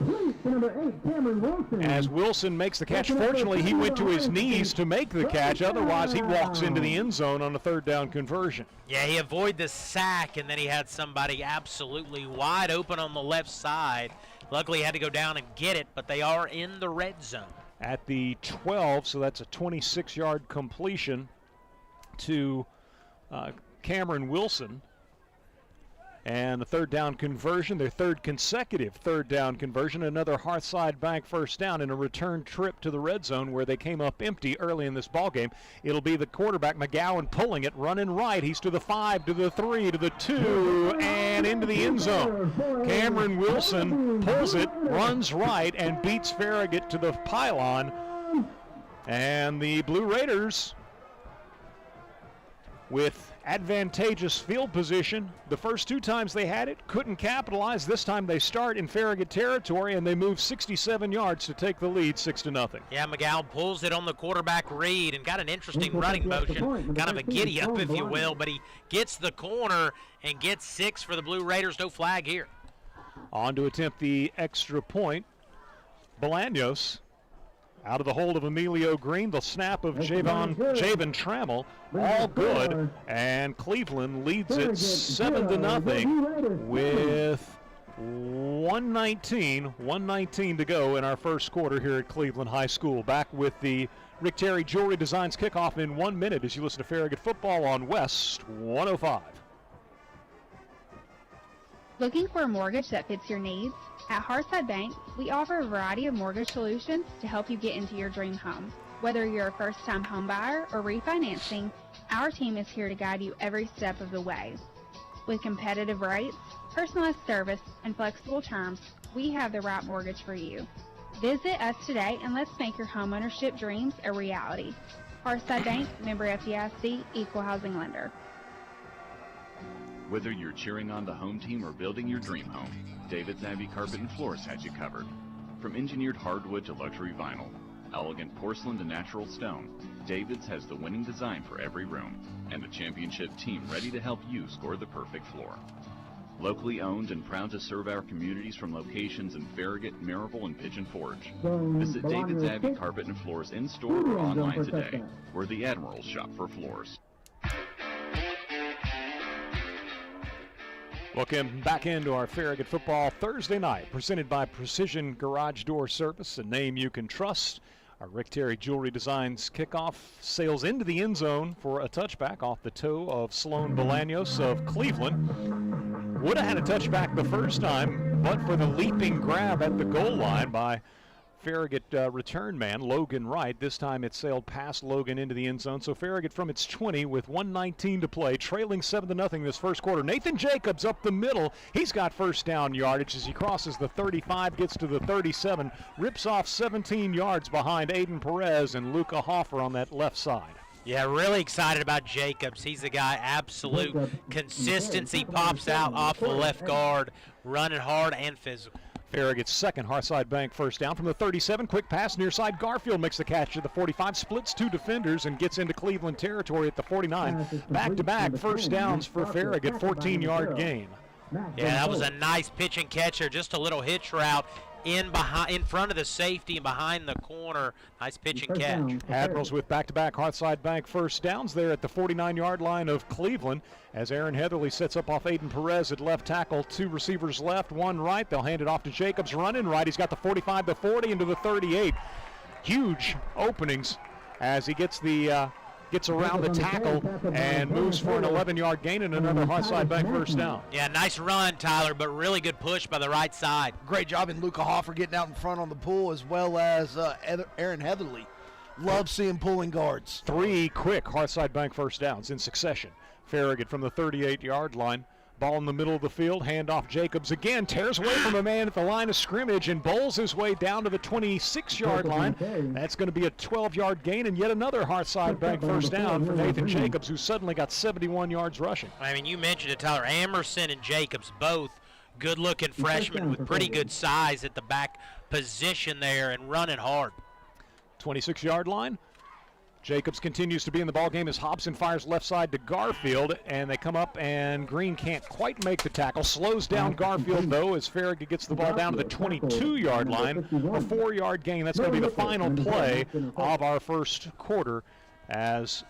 as Wilson makes the catch. Fortunately, he went to his knees to make the catch. Otherwise, he walks into the end zone on a 3rd down conversion. Yeah, he avoided the sack, and then he had somebody absolutely wide open on the left side. Luckily, he had to go down and get it, but they are in the red zone. At the 12, so that's a 26-yard completion to Cameron Wilson, and the 3rd down conversion, their 3rd consecutive 3rd down conversion, another Hearthside Bank 1st down in a return trip to the red zone where they came up empty early in this ball game. It'll be the quarterback McGowan pulling it, running right. He's to the 5, to the 3, to the 2, and into the end zone. Cameron Wilson pulls it, runs right, and beats Farragut to the pylon. And the Blue Raiders, with advantageous field position, the first 2 times they had it, couldn't capitalize. This time they start in Farragut territory, and they move 67 yards to take the lead 6-0. Yeah, McGowan pulls it on the quarterback read and got an interesting running motion, kind of a giddy up, if you will, but he gets the corner and gets 6 for the Blue Raiders. No flag here. On to attempt the extra point, Bolaños. Out of the hold of Emilio Green, the snap of Javon Trammell, all good, and Cleveland leads it 7-0 with 1:19 to go in our first quarter here at Cleveland High School. Back with the Rick Terry Jewelry Designs kickoff in 1 minute as you listen to Farragut Football on West 105. Looking for a mortgage that fits your needs? At Hearthside Bank, we offer a variety of mortgage solutions to help you get into your dream home. Whether you're a first-time home buyer or refinancing, our team is here to guide you every step of the way. With competitive rates, personalized service, and flexible terms, we have the right mortgage for you. Visit us today and let's make your homeownership dreams a reality. Hearthside Bank, member FDIC, equal housing lender. Whether you're cheering on the home team or building your dream home, David's Abbey Carpet and Floors has you covered. From engineered hardwood to luxury vinyl, elegant porcelain to natural stone, David's has the winning design for every room and a championship team ready to help you score the perfect floor. Locally owned and proud to serve our communities from locations in Farragut, Maryville, and Pigeon Forge. Visit David's Abbey Carpet and Floors in store or online today. We're the Admirals shop for floors. Welcome back into our Farragut Football Thursday night, presented by Precision Garage Door Service, a name you can trust. Our Rick Terry Jewelry Designs kickoff sails into the end zone for a touchback off the toe of Sloan Bolaños of Cleveland. Would have had a touchback the first time, but for the leaping grab at the goal line by Farragut return man, Logan Wright. This time it sailed past Logan into the end zone. So Farragut from its 20 with 1:19 to play, trailing 7-0 this first quarter. Nathan Jacobs up the middle. He's got first down yardage as he crosses the 35, gets to the 37, rips off 17 yards behind Aiden Perez and Luca Hoffer on that left side. Yeah, really excited about Jacobs. He's a guy, absolute consistency, pops out off the left guard, running hard and physical. Farragut's second Hearthside Bank first down from the 37. Quick pass near side. Garfield makes the catch at the 45, splits two defenders and gets into Cleveland territory at the 49. Back-to-back first downs for Farragut, 14-yard gain. Yeah, that was a nice pitch and catch there, just a little hitch route in front of the safety and behind the corner. Nice pitch and catch. Admirals with back-to-back Hearthside Bank first downs there at the 49-yard line of Cleveland as Aaron Heatherly sets up off Aiden Perez at left tackle. Two receivers left, one right. They'll hand it off to Jacobs running right. He's got the 45, the 40, into the 38. Huge openings as he gets around the tackle and moves for an 11-yard gain and another Hearthside Bank first down. Yeah, nice run, Tyler, but really good push by the right side. Great job in Luca Hoffer getting out in front on the pull, as well as Aaron Heatherly. Love seeing pulling guards. Three quick Hearthside Bank first downs in succession. Farragut from the 38-yard line. Ball in the middle of the field, handoff Jacobs again, tears away from a man at the line of scrimmage and bowls his way down to the 26-yard line. That's going to be a 12-yard gain and yet another Hearthside Bank first down for Nathan Jacobs, who suddenly got 71 yards rushing. I mean, you mentioned it, Tyler. Emerson and Jacobs, both good-looking freshmen with pretty good size at the back position there and running hard. 26-yard line. Jacobs continues to be in the ballgame as Hobson fires left side to Garfield, and they come up, and Green can't quite make the tackle. Slows down Garfield, though, as Farragut gets the ball down to the 22-yard line. A 4-yard gain. That's going to be the final play of our first quarter as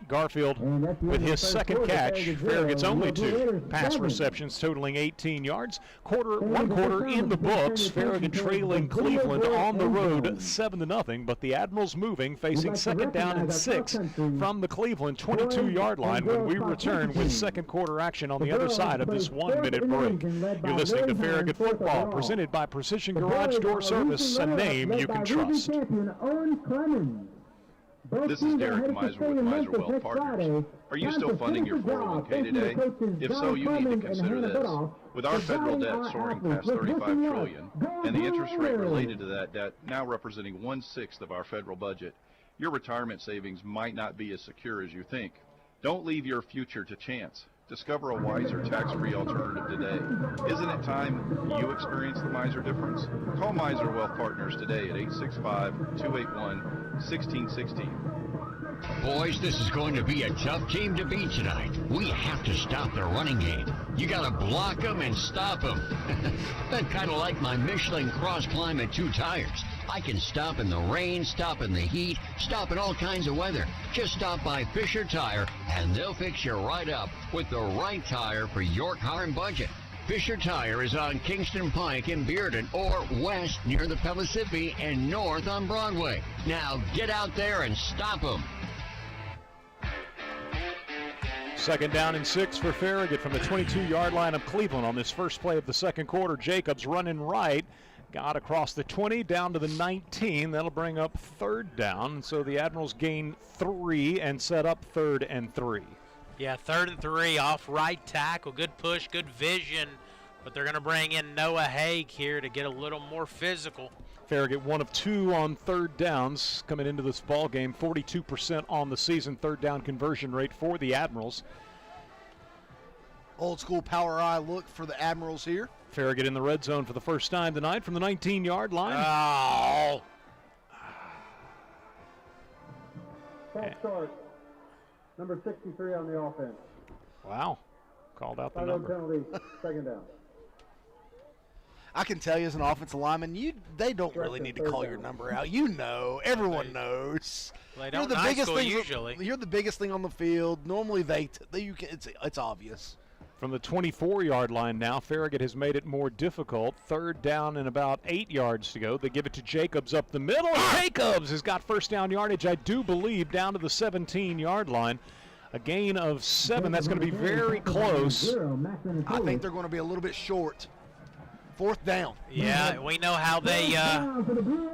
Garfield, with his second catch, Farragut's only two pass receptions, totaling 18 yards. One quarter in the books. Farragut trailing Cleveland on the road 7-0, but the Admirals moving, facing second down and 6 from the Cleveland 22-yard line when we return with second quarter action on the other side of this 1-minute break. You're listening to Farragut Football, presented by Precision Garage Door Service, a name you can trust. This is Derek Miser with Miser Wealth Partners. Are you still funding your 401k today? If so, you need to consider this. With our federal debt soaring past $35 trillion and the interest rate related to that debt now representing 1/6 of our federal budget, your retirement savings might not be as secure as you think. Don't leave your future to chance. Discover a wiser tax-free alternative today. Isn't it time you experience the Miser difference? Call Miser Wealth Partners today at 865-281-1616. Boys, this is going to be a tough team to beat tonight. We have to stop their running game. You got to block them and stop them. That's kind of like my Michelin Cross Climate 2 tires. I can stop in the rain, stop in the heat, stop in all kinds of weather. Just stop by Fisher Tire, and they'll fix you right up with the right tire for your car and budget. Fisher Tire is on Kingston Pike in Bearden, or west near the Pellissippi, and north on Broadway. Now get out there and stop them. Second down and 6 for Farragut from the 22-yard line of Cleveland on this first play of the second quarter. Jacobs running right. Got across the 20 down to the 19. That'll bring up third down. So the Admirals gain 3 and set up 3rd and 3. Yeah, 3rd and 3 off right tackle. Good push, good vision. But they're going to bring in Noah Haig here to get a little more physical. Farragut 1 of 2 on third downs coming into this ball game. 42% on the season third down conversion rate for the Admirals. Old school power eye look for the Admirals here. Farragut in the red zone for the first time tonight from the 19-yard line. Oh! False start. Number 63 on the offense. Wow. Called out the number. Penalty, second down. I can tell you as an offensive lineman, they don't really need to call your number out. You know, everyone knows. Well, they don't in high school usually. You're the biggest thing on the field. Normally, it's obvious. From the 24-yard line now, Farragut has made it more difficult. Third down and about 8 yards to go. They give it to Jacobs up the middle. Jacobs has got first down yardage, I do believe, down to the 17-yard line. A gain of 7. That's going to be very close. I think they're going to be a little bit short 4th down. Yeah, we know how they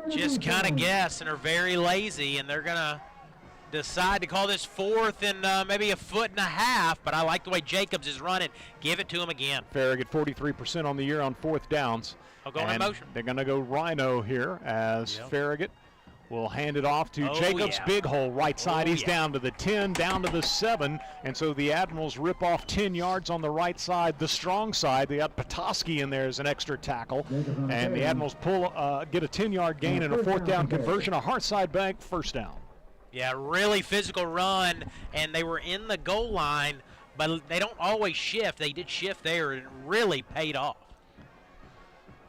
just kind of guess and are very lazy, and they're going to decide to call this 4th and maybe a foot and a half, but I like the way Jacobs is running. Give it to him again. Farragut 43% on the year on 4th downs. I'll go in motion. They're going to go Rhino here as Farragut will hand it off to Jacobs. Big hole right side. He's down to the 10, down to the 7. And so the Admirals rip off 10 yards on the right side. The strong side, they got Petoskey in there as an extra tackle. And the Admirals get a 10-yard gain and a 4th down conversion. A Hearthside Bank 1st down. Yeah, really physical run. And they were in the goal line, but they don't always shift. They did shift there, and it really paid off.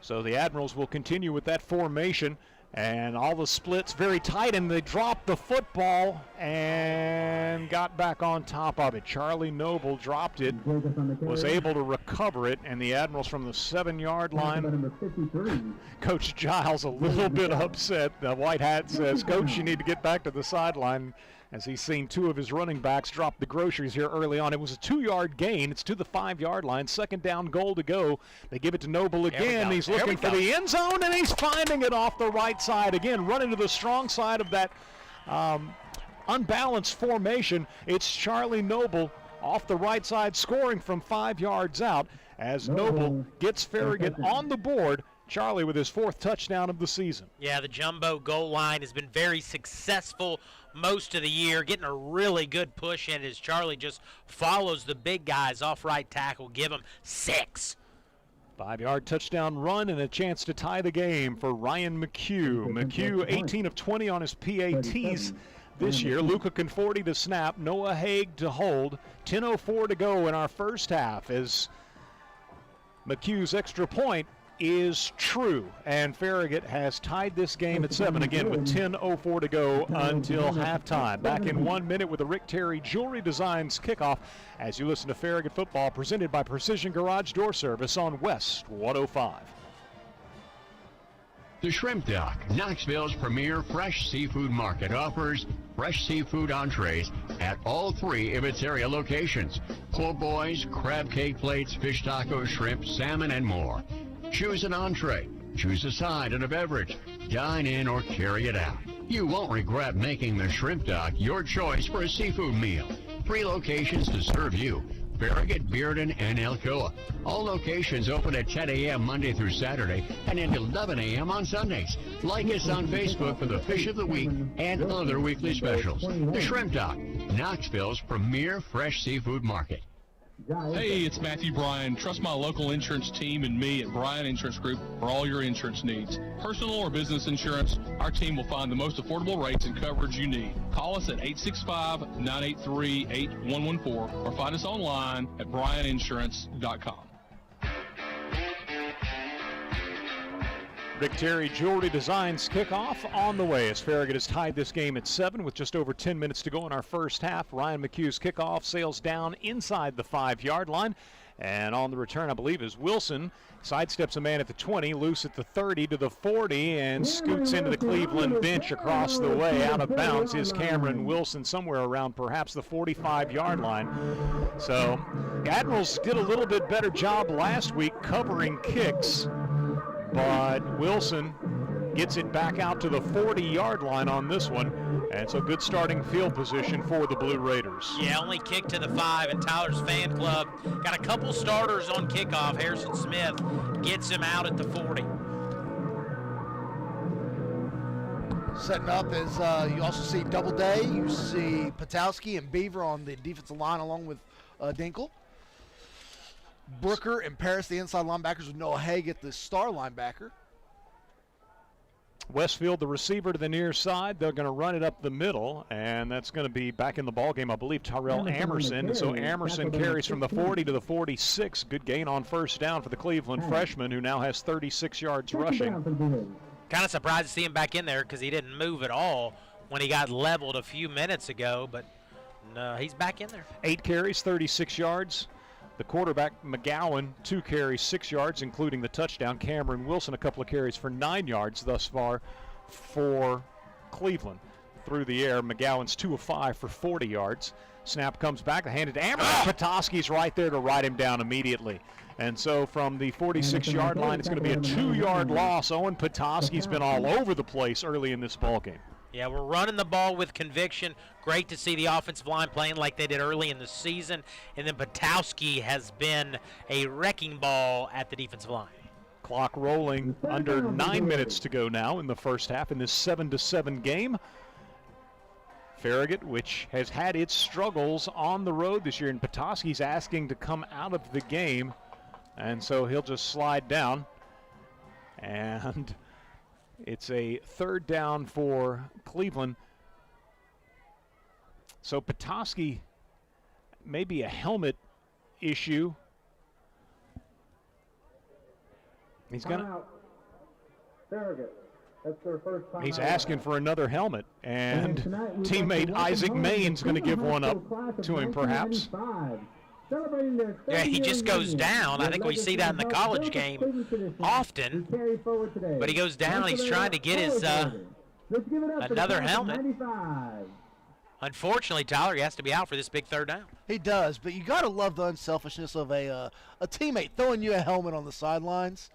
So the Admirals will continue with that formation. And all the splits very tight, and they dropped the football and got back on top of it. Charlie Noble dropped it, was able to recover it, and the Admirals from the 7-yard line. Coach Giles a little bit upset. The white hat says, Coach, you need to get back to the sideline, as he's seen 2 of his running backs drop the groceries here early on. It was a 2-yard gain. It's to the 5-yard line. 2nd down, goal to go. They give it to Noble again. He's looking for the end zone, and he's finding it off the right side. Again, running to the strong side of that unbalanced formation. It's Charlie Noble off the right side, scoring from 5 yards out as Noble gets Farragut on the board. Charlie with his 4th touchdown of the season. Yeah, the jumbo goal line has been very successful most of the year, getting a really good push in as Charlie just follows the big guys off right tackle. Give him 6. 5-yard touchdown run and a chance to tie the game for Ryan McHugh. McHugh 18 of 20 on his PATs this year. Luca Conforti to snap, Noah Haig to hold. 10:04 to go in our first half as McHugh's extra point is true, and Farragut has tied this game at 7 again with 10:04 to go until halftime. Back in 1 minute with the Rick Terry Jewelry Designs kickoff as you listen to Farragut football presented by Precision Garage Door Service on West 105. The Shrimp Dock, Knoxville's premier fresh seafood market, offers fresh seafood entrees at all 3 of its area locations. Po' boys, crab cake plates, fish tacos, shrimp, salmon, and more. Choose an entree, choose a side and a beverage, dine in or carry it out. You won't regret making the Shrimp Dock your choice for a seafood meal. 3 locations to serve you: Farragut, Bearden, and Alcoa. All locations open at 10 a.m. Monday through Saturday and until 11 a.m. on Sundays. Like us on Facebook for the Fish of the Week and other weekly specials. The Shrimp Dock, Knoxville's premier fresh seafood market. Hey, it's Matthew Bryan. Trust my local insurance team and me at Bryan Insurance Group for all your insurance needs. Personal or business insurance, our team will find the most affordable rates and coverage you need. Call us at 865-983-8114 or find us online at bryaninsurance.com. Rick Terry Jewelry Designs kickoff on the way as Farragut has tied this game at 7 with just over 10 minutes to go in our first half. Ryan McHugh's kickoff sails down inside the 5-yard line. And on the return, I believe, is Wilson. Sidesteps a man at the 20, loose at the 30 to the 40, and scoots into the Cleveland bench across the way. Out of bounds is Cameron Wilson, somewhere around perhaps the 45-yard line. So the Admirals did a little bit better job last week covering kicks, but Wilson gets it back out to the 40-yard line on this one, and it's a good starting field position for the Blue Raiders. Yeah, only kick to the 5, and Tyler's fan club got a couple starters on kickoff. Harrison Smith gets him out at the 40. Setting up is you also see Doubleday, you see Petoskey and Beaver on the defensive line along with Dinkle. Brooker and Paris, the inside linebackers, with Noah Haig at the star linebacker. Westfield, the receiver to the near side. They're going to run it up the middle, and that's going to be back in the ballgame, I believe, Tyrell Amerson. So Amerson carries from the 40 to the 46. Good gain on first down for the Cleveland freshman, who now has 36 yards rushing. Kind of surprised to see him back in there because he didn't move at all when he got leveled a few minutes ago, but no, he's back in there. 8 carries, 36 yards. The quarterback, McGowan, 2 carries, 6 yards, including the touchdown. Cameron Wilson, a couple of carries for 9 yards thus far for Cleveland. Through the air, McGowan's 2 of 5 for 40 yards. Snap comes back, handed to Amerson. Petoskey's right there to ride him down immediately. And so from the 46-yard line, it's going to be a 2-yard loss. Owen Petoskey's been all over the place early in this ballgame. Yeah, we're running the ball with conviction. Great to see the offensive line playing like they did early in the season. And then Petoskey has been a wrecking ball at the defensive line. Clock rolling, under 9 minutes to go now in the first half in this 7-7 game. Farragut, which has had its struggles on the road this year, and Petoskey's asking to come out of the game, and so he'll just slide down. And it's a 3rd down for Cleveland. So Petoskey, maybe a helmet issue. He's gonna. Farragut. That's their first time. He's asking for another helmet, and teammate Isaac Main's going to give one up to him, perhaps. Yeah, he just goes down. I think we see that in the college game often. But he goes down. He's trying to get his another helmet. Unfortunately, Tyler, he has to be out for this big 3rd down. He does, but you got to love the unselfishness of a teammate throwing you a helmet on the sidelines.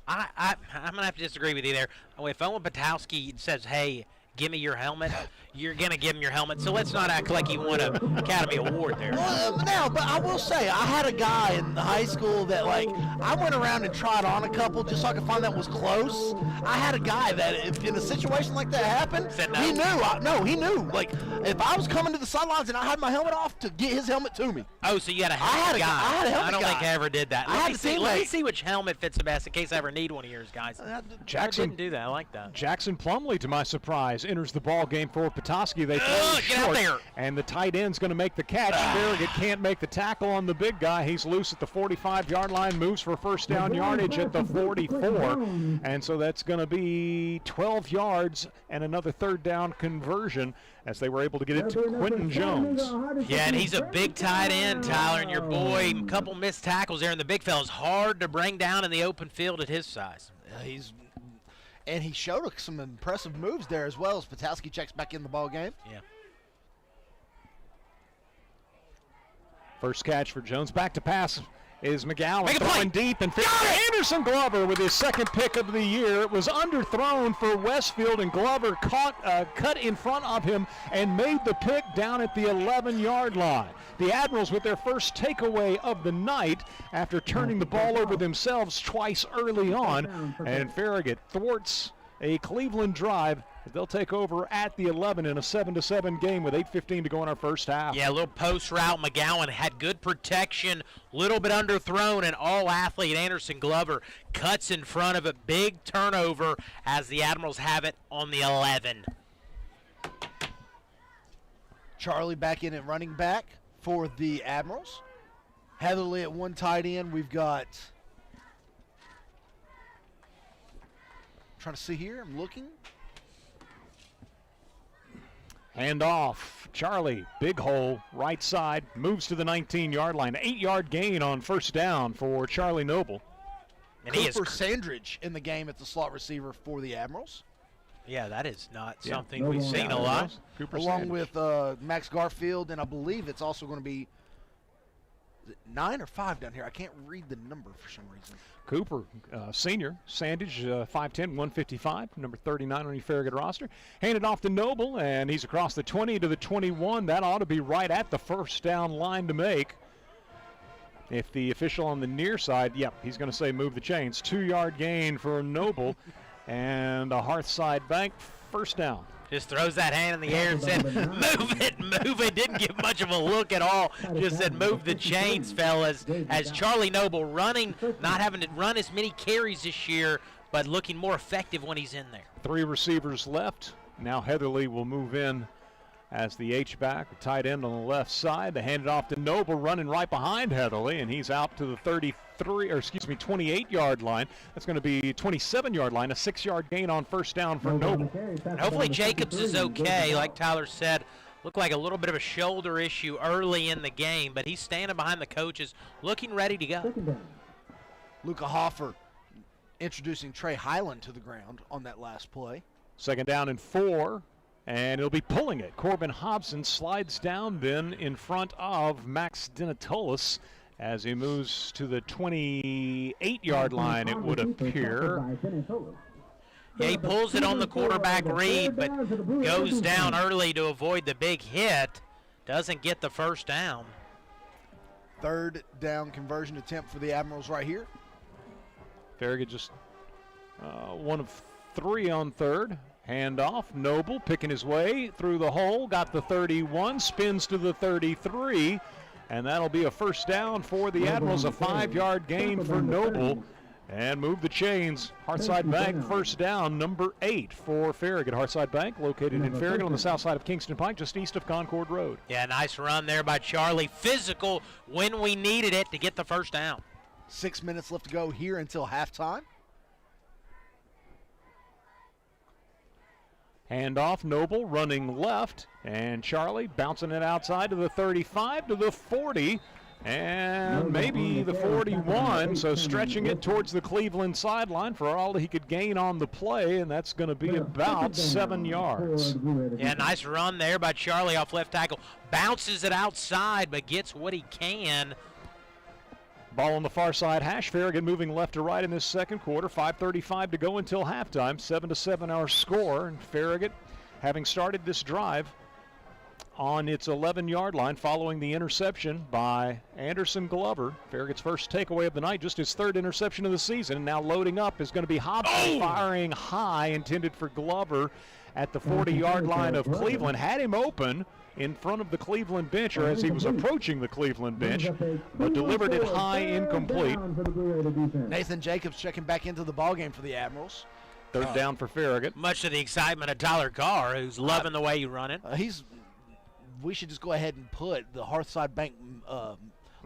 I'm going to have to disagree with you there. If Owen Petoskey says, hey, give me your helmet, you're going to give him your helmet. So let's not act like you won an Academy Award there. Well, no, but I will say, I had a guy in high school that, like, I went around and tried on a couple just so I could find that was close. I had a guy that, if in a situation like that happened, he knew. He knew. Like, if I was coming to the sidelines and I had my helmet off, to get his helmet to me. Oh, so you had a helmet guy. I had a helmet I don't guy. think I ever did that. Let me see which helmet fits the best in case I ever need one of yours, guys. Jackson didn't do that. I like that. Jackson Plumley, to my surprise, enters the ball game for Petoskey. They throw short, there. And the tight end's going to make the catch. Farragut can't make the tackle on the big guy. He's loose at the 45-yard line, moves for 1st down yardage at the 44, and so that's going to be 12 yards and another 3rd down conversion as they were able to get it to Quentin Jones. Yeah, and he's a big tight end, Tyler, and your boy, a couple missed tackles there, and the big fella's hard to bring down in the open field at his size. And he showed some impressive moves there as well as Petoskey checks back in the ball game. Yeah. First catch for Jones. Back to pass is McGowan throwing deep, and Anderson Glover with his 2nd pick of the year. It was underthrown for Westfield, and Glover cut in front of him and made the pick down at the 11-yard line. The Admirals with their first takeaway of the night after turning the ball over themselves twice early on, and Farragut thwarts a Cleveland drive. They'll take over at the 11 in a 7-7 game with 8:15 to go in our first half. Yeah, a little post route. McGowan had good protection, little bit underthrown, and all-athlete Anderson Glover cuts in front of it. Big turnover as the Admirals have it on the 11. Charlie back in at running back for the Admirals. Heatherly at one tight end. We've got, trying to see here, I'm looking. Hand off. Charlie, big hole, right side, moves to the 19-yard line. 8-yard gain on 1st down for Charlie Noble. And Cooper Sandridge in the game at the slot receiver for the Admirals. Yeah, that is not something we've seen a lot. Along with Max Garfield, and I believe it's also going to be 9 or 5 down here. I can't read the number for some reason. Cooper, senior, Sandage, 5'10", 155, number 39 on your Farragut roster. Handed off to Noble, and he's across the 20 to the 21. That ought to be right at the 1st down line to make. If the official on the near side, he's going to say move the chains. 2-yard gain for Noble, and a Hearthside Bank 1st down. Just throws that hand in the air and said, move it. Didn't give much of a look at all. Just said, move the chains, fellas. As Charlie Noble running, not having to run as many carries this year, but looking more effective when he's in there. 3 receivers left. Now Heatherly will move in as the H-back, a tight end on the left side. They hand it off to Noble, running right behind Heatherly, and he's out to the 28-yard line. That's going to be 27-yard line, a 6-yard gain on 1st down for Noble. And hopefully Jacobs is okay. Like Tyler said, looked like a little bit of a shoulder issue early in the game, but he's standing behind the coaches, looking ready to go. Luca Hoffer introducing Trey Highland to the ground on that last play. 2nd down and 4. And he'll be pulling it. Corbin Hobson slides down then in front of Max Denatolis as he moves to the 28-yard line, it would appear. Yeah, he pulls it on the quarterback read, but goes down early to avoid the big hit. Doesn't get the first down. Third down conversion attempt for the Admirals right here. Farragut just one of 3 on third. Handoff, Noble picking his way through the hole, got the 31, spins to the 33, and that'll be a first down for the Admirals, a 5-yard gain for Noble, and move the chains. Hearthside Bank first down, number 8 for Farragut. Hearthside Bank located in Farragut on the south side of Kingston Pike, just east of Concord Road. Yeah, nice run there by Charlie. Physical when we needed it to get the first down. 6 minutes left to go here until halftime. Handoff, Noble running left, and Charlie bouncing it outside to the 35, to the 40, and maybe the 41, so stretching it towards the Cleveland sideline for all he could gain on the play, and that's going to be about 7 yards. Yeah, nice run there by Charlie off left tackle. Bounces it outside, but gets what he can. Ball on the far side hash. Farragut moving left to right in this second quarter. 5:35 to go until halftime. 7-7 our score. And Farragut, having started this drive on its 11-yard line following the interception by Anderson Glover. Farragut's first takeaway of the night, just his 3rd interception of the season. And now loading up is going to be Hobson firing high, intended for Glover at the 40-yard line of Cleveland. Had him open in front of the Cleveland bench, or as he was approaching the Cleveland bench, but delivered it high, incomplete. Nathan Jacobs checking back into the ballgame for the Admirals. Third down for Farragut. Much to the excitement of Tyler Carr, who's loving the way you run it. We should just go ahead and put the Hearthside Bank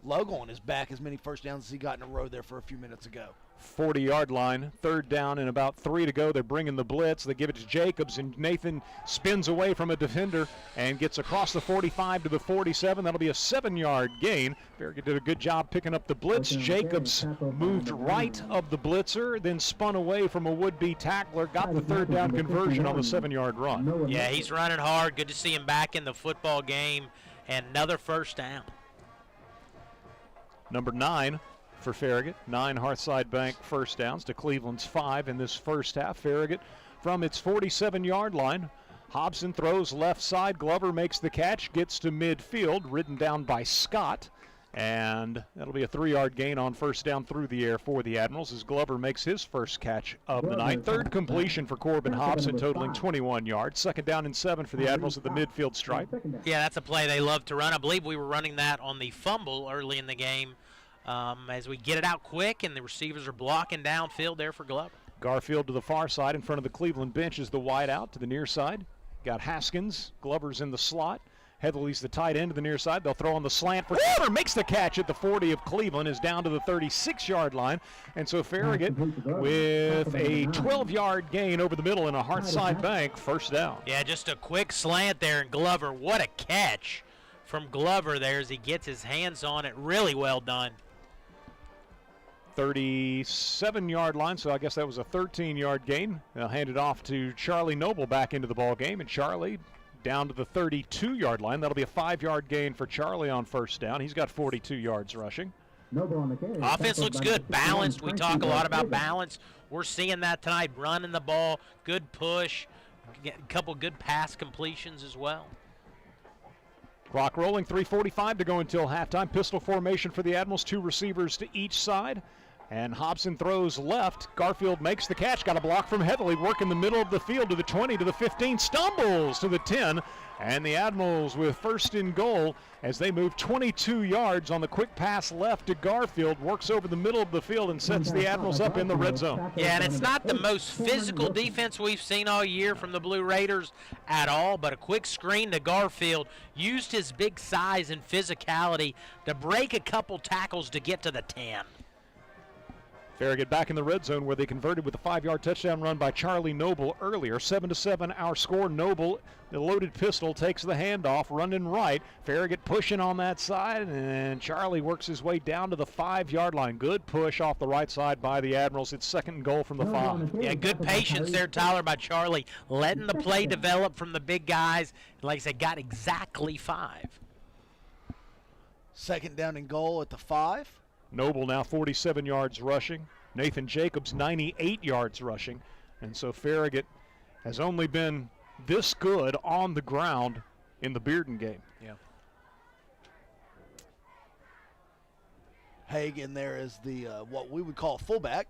logo on his back, as many first downs as he got in a row there for a few minutes ago. 40-yard line, 3rd down and about 3 to go. They're bringing the blitz. They give it to Jacobs, and Nathan spins away from a defender and gets across the 45 to the 47. That'll be a 7-yard gain. Farragut did a good job picking up the blitz. Jacobs moved right of the blitzer, then spun away from a would-be tackler, got the 3rd down conversion on the 7-yard run. Yeah, he's running hard. Good to see him back in the football game, and another first down. Number 9 for Farragut. 9 Hearthside Bank first downs to Cleveland's 5 in this first half. Farragut from its 47-yard line. Hobson throws left side. Glover makes the catch, gets to midfield, ridden down by Scott. And that'll be a 3-yard gain on first down through the air for the Admirals as Glover makes his first catch of the night. 3rd completion for Corbin Hobson, totaling 21 yards. 2nd down and 7 for the Admirals at the midfield stripe. Yeah, that's a play they love to run. I believe we were running that on the fumble early in the game. As we get it out quick, and the receivers are blocking downfield there for Glover. Garfield to the far side in front of the Cleveland bench is the wide out to the near side. Got Haskins. Glover's in the slot. Heatherly's the tight end to the near side. They'll throw on the slant for Glover. Makes the catch at the 40 of Cleveland, is down to the 36-yard line. And so Farragut with a 12-yard gain over the middle in a Hearthside Bank first down. Yeah, just a quick slant there, and Glover, what a catch from Glover there as he gets his hands on it. Really well done. 37-yard line, so I guess that was a 13-yard gain. They'll hand it off to Charlie Noble back into the ball game, and Charlie down to the 32-yard line. That'll be a 5-yard gain for Charlie on first down. He's got 42 yards rushing. Offense looks good, balanced. We talk a lot about balance. We're seeing that tonight, running the ball, good push, a couple good pass completions as well. Clock rolling, 3:45 to go until halftime. Pistol formation for the Admirals, 2 receivers to each side. And Hobson throws left. Garfield makes the catch. Got a block from Heatherly. Work in the middle of the field to the 20, to the 15. Stumbles to the 10. And the Admirals with first and goal as they move 22 yards on the quick pass left to Garfield. Works over the middle of the field and sets the Admirals up in the red zone. Yeah, and it's not the most physical defense we've seen all year from the Blue Raiders at all, but a quick screen to Garfield. Used his big size and physicality to break a couple tackles to get to the 10. Farragut back in the red zone where they converted with a 5-yard touchdown run by Charlie Noble earlier. 7-7 our score. Noble, the loaded pistol, takes the handoff, running right. Farragut pushing on that side, and Charlie works his way down to the 5-yard line. Good push off the right side by the Admirals. It's 2nd and goal from the 5. Yeah, good patience there, Tyler, by Charlie, letting the play develop from the big guys. Like I said, got exactly 5. Second down and goal at the 5. Noble now 47 yards rushing. Nathan Jacobs 98 yards rushing. And so Farragut has only been this good on the ground in the Bearden game. Yeah. Haig in there is the what we would call a fullback.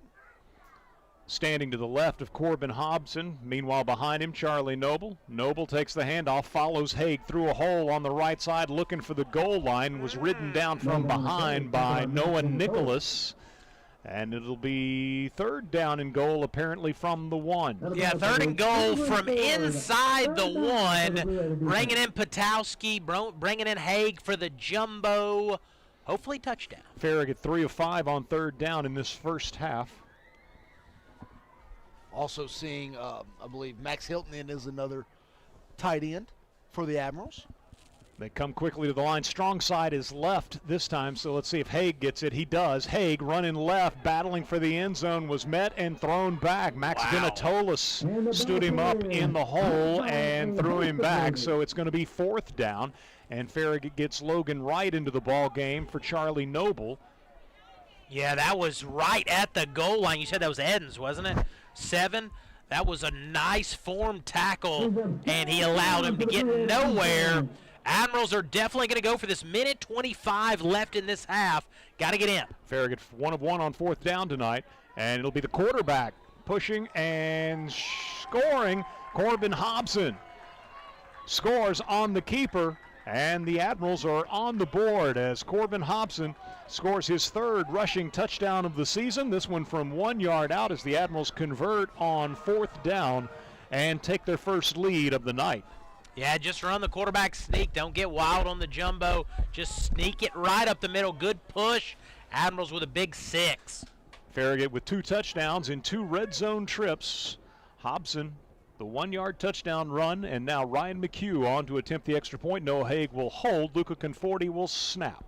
Standing to the left of Corbin Hobson. Meanwhile, behind him, Charlie Noble. Noble takes the handoff, follows Haig through a hole on the right side, looking for the goal line. Was ridden down from behind by Noah Nicholas. And it'll be third down and goal, apparently, from the 1. Yeah, third and goal from inside the 1. Bringing in Patowski, bringing in Haig for the jumbo. Hopefully touchdown. Farragut 3 of 5 on third down in this first half. Also seeing, I believe, Max Hilton in is another tight end for the Admirals. They come quickly to the line. Strong side is left this time, so let's see if Haig gets it. He does. Haig running left, battling for the end zone, was met and thrown back. Max Vinatolis stood him up in the hole and threw him back, so it's going to be fourth down. And Farragut gets Logan Wright into the ball game for Charlie Noble. Yeah, that was right at the goal line. You said that was Edens, wasn't it? 7. That was a nice form tackle, and he allowed him to get nowhere. Admirals are definitely going to go for this. Minute 25 left in this half. Got to get in. Farragut 1 of 1 on fourth down tonight, and it'll be the quarterback pushing and scoring. Corbin Hobson scores on the keeper, and the Admirals are on the board as Corbin Hobson scores his third rushing touchdown of the season. This one from 1 yard out as the Admirals convert on fourth down and take their first lead of the night. Yeah, just run the quarterback sneak. Don't get wild on the jumbo. Just sneak it right up the middle. Good push. Admirals with a big 6. Farragut with 2 touchdowns in 2 red zone trips. Hobson, the 1 yard touchdown run, and now Ryan McHugh on to attempt the extra point. Noah Haig will hold. Luca Conforti will snap.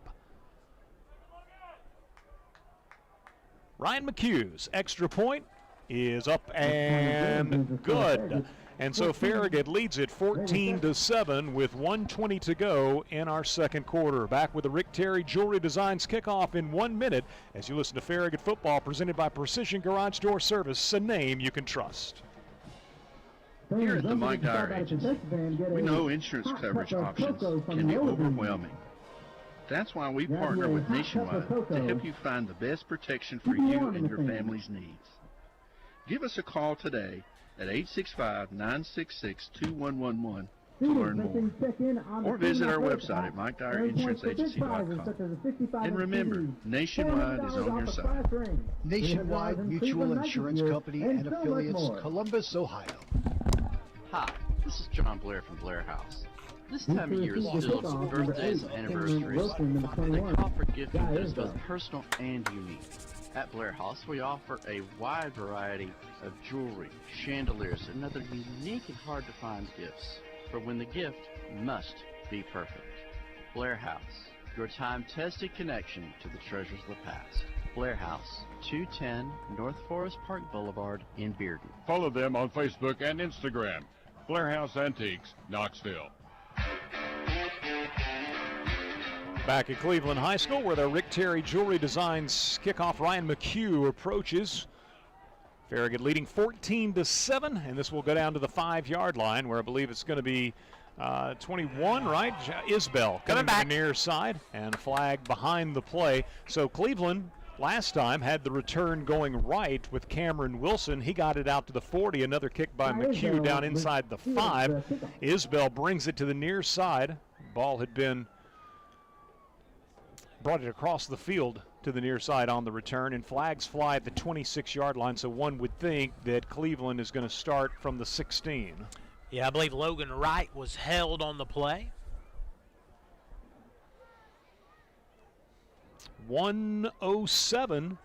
Ryan McHugh's extra point is up and good. And so Farragut leads it 14-7 with 1:20 to go in our second quarter. Back with the Rick Terry Jewelry Designs kickoff in 1 minute as you listen to Farragut Football presented by Precision Garage Door Service, a name you can trust. Here at the Mike Dyer Agency, we know insurance coverage options can be overwhelming. That's why we partner with Nationwide to help you find the best protection for you and your family's needs. Give us a call today at 865-966-2111 to learn more. Or visit our website at MikeDyerInsuranceAgency.com. And remember, Nationwide is on your side. Nationwide Mutual Insurance Company and affiliates, Columbus, Ohio. Hi, this is John Blair from Blair House. This time of year is filled with birthdays and anniversaries that call for gifting that is both personal and unique. At Blair House, we offer a wide variety of jewelry, chandeliers, and other unique and hard-to-find gifts for when the gift must be perfect. Blair House, your time-tested connection to the treasures of the past. Blair House, 210 North Forest Park Boulevard in Bearden. Follow them on Facebook and Instagram. Blair House Antiques, Knoxville. Back at Cleveland High School where the Rick Terry Jewelry Designs kickoff, Ryan McHugh approaches. Farragut leading 14-7, and this will go down to the 5 yard line where I believe it's going to be 21, right? Isbell coming back to the near side and a flag behind the play. So Cleveland last time had the return going right with Cameron Wilson. He got it out to the 40. Another kick by McHugh down inside the 5. Isbell brings it to the near side. Ball had been brought it across the field to the near side on the return, and flags fly at the 26 yard line, so one would think that Cleveland is going to start from the 16. Yeah, I believe Logan Wright was held on the play. 1:07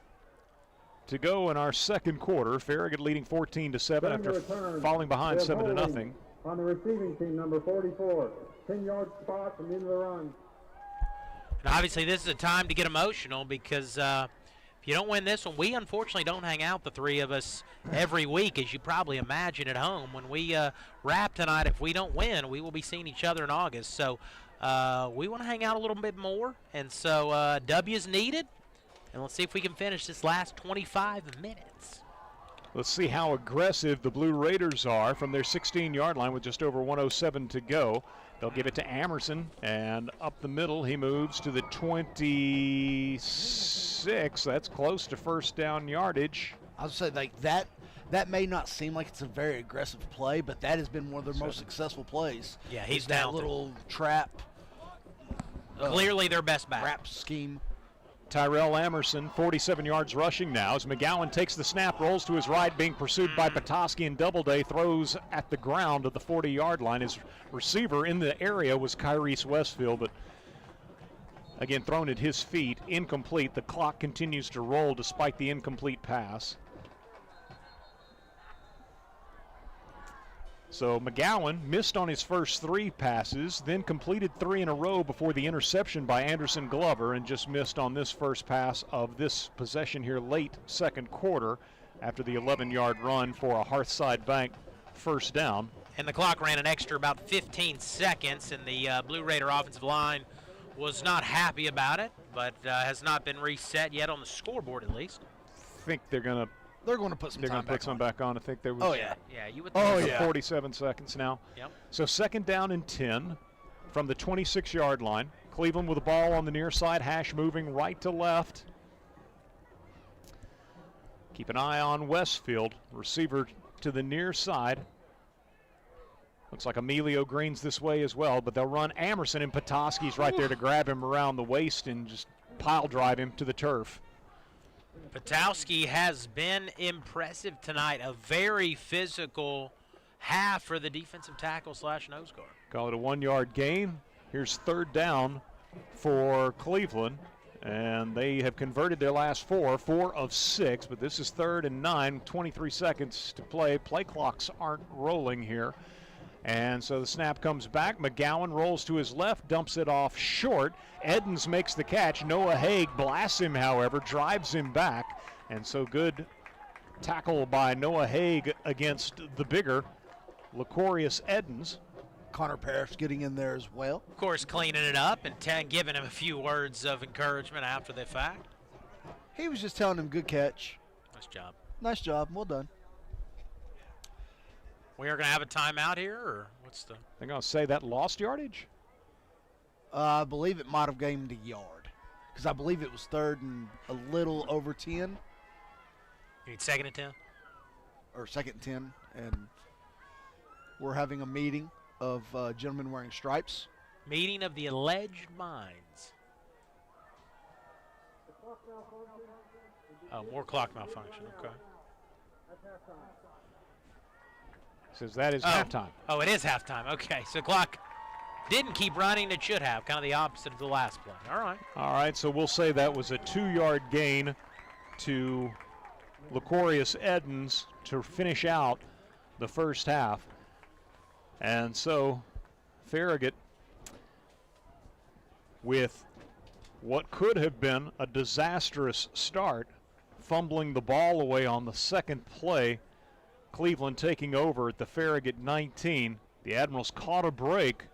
to go in our second quarter. Farragut leading 14-7 after falling behind 7-0. On the receiving team, number 44, 10-yard spot from into the run. And obviously this is a time to get emotional because if you don't win this one, we unfortunately don't hang out, the three of us, every week, as you probably imagine at home. When we wrap tonight, if we don't win, we will be seeing each other in August. So we want to hang out a little bit more, and so W's needed. And let's see if we can finish this last 25 minutes. Let's see how aggressive the Blue Raiders are from their 16-yard line with just over 1:07 to go. They'll give it to Amerson, and up the middle he moves to the 26. That's close to first down yardage. I would say like that may not seem like it's a very aggressive play, but that has been one of their most successful plays. Yeah, he's that down little trap. Clearly their best back. Trap scheme. Tyrell Amerson, 47 yards rushing now as McGowan takes the snap, rolls to his right, being pursued by Petoskey, and Doubleday throws at the ground at the 40-yard line. His receiver in the area was Kyrese Westfield, but again thrown at his feet, incomplete. The clock continues to roll despite the incomplete pass. So McGowan missed on his first 3 passes, then completed 3 in a row before the interception by Anderson Glover, and just missed on this first pass of this possession here late second quarter after the 11-yard run for a Hearthside Bank first down. And the clock ran an extra about 15 seconds, and the Blue Raider offensive line was not happy about it, but has not been reset yet on the scoreboard at least. I think they're going to put some time back on. I think there was. Oh yeah, you would. 47 seconds now. Yep. So second down and 10 from the 26-yard line. Cleveland with the ball on the near side. Hash moving right to left. Keep an eye on Westfield, receiver to the near side. Looks like Emilio Green's this way as well, but they'll run Amerson, and Petoskey's right there to grab him around the waist and just pile drive him to the turf. Petoskey has been impressive tonight. A very physical half for the defensive tackle / nose guard. Call it a 1-yard gain. Here's third down for Cleveland, and they have converted their last 4 of 6, but this is 3rd and 9, 23 seconds to play. Play clocks aren't rolling here. And so the snap comes back. McGowan rolls to his left, dumps it off short. Edens makes the catch. Noah Haig blasts him, however, drives him back. And so good tackle by Noah Haig against the bigger Lecorius Edens. Connor Parrish getting in there as well. Of course, cleaning it up and giving him a few words of encouragement after the fact. He was just telling him, good catch. Nice job. Nice job. Well done. We are going to have a timeout here, or what's the? They're going to say that lost yardage? I believe it might have gained a yard, because I believe it was 3rd and a little over 10. You need 2nd and 10? Or 2nd and 10, and we're having a meeting of gentlemen wearing stripes. Meeting of the alleged minds. Oh, more clock malfunction, okay. Says that is halftime. Oh, it is halftime. Okay, so clock didn't keep running. It should have. Kind of the opposite of the last play. All right. All right, so we'll say that was a 2-yard gain to Lecorius Edens to finish out the first half. And so Farragut, with what could have been a disastrous start, fumbling the ball away on the second play, Cleveland taking over at the Farragut 19. The Admirals caught a break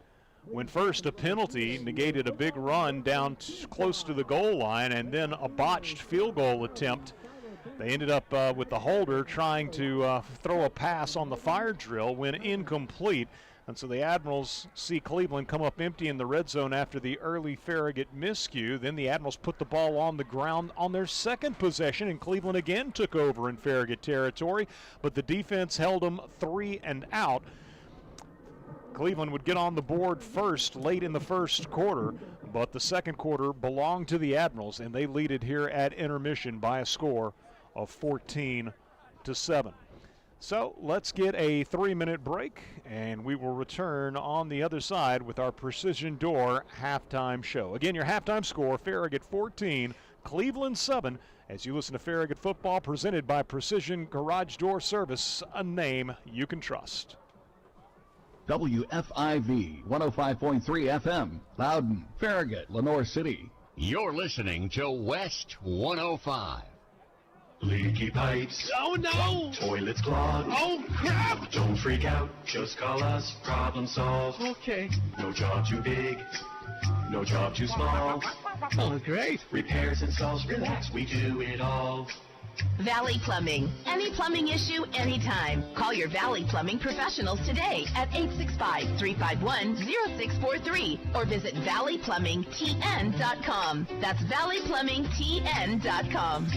when first a penalty negated a big run down close to the goal line, and then a botched field goal attempt. They ended up with the holder trying to throw a pass on the fire drill when incomplete. And so the Admirals see Cleveland come up empty in the red zone after the early Farragut miscue. Then the Admirals put the ball on the ground on their second possession, and Cleveland again took over in Farragut territory, but the defense held them 3 and out. Cleveland would get on the board first late in the first quarter, but the second quarter belonged to the Admirals, and they lead it here at intermission by a score of 14-7. So let's get a 3-minute break, and we will return on the other side with our Precision Door halftime show. Again, your halftime score, Farragut 14, Cleveland 7, as you listen to Farragut football presented by Precision Garage Door Service, a name you can trust. WFIV 105.3 FM, Loudon, Farragut, Lenore City. You're listening to West 105. Leaky pipes. Oh, no! Toilets clogged. Oh, crap! Don't freak out. Just call us. Problem solved. Okay. No job too big. No job too small. Oh, great. Repairs, installs, relax. We do it all. Valley Plumbing. Any plumbing issue, anytime. Call your Valley Plumbing professionals today at 865-351-0643 or visit valleyplumbingtn.com. That's valleyplumbingtn.com.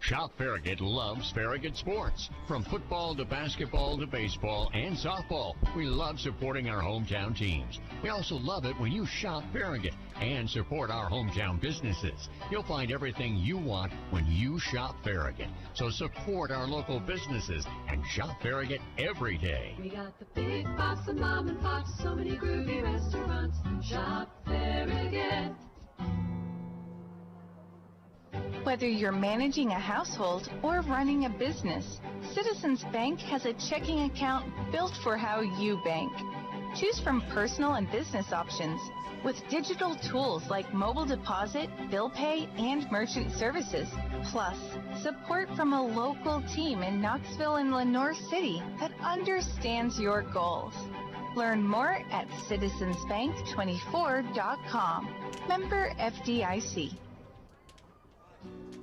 Shop Farragut loves Farragut sports. From football to basketball to baseball and softball, we love supporting our hometown teams. We also love it when you shop Farragut and support our hometown businesses. You'll find everything you want when you shop Farragut. So support our local businesses and shop Farragut every day. We got the big box of mom and pops, so many groovy restaurants. Shop Farragut. Whether you're managing a household or running a business, Citizens Bank has a checking account built for how you bank. Choose from personal and business options with digital tools like mobile deposit, bill pay, and merchant services. Plus, support from a local team in Knoxville and Lenoir City that understands your goals. Learn more at citizensbank24.com. Member FDIC.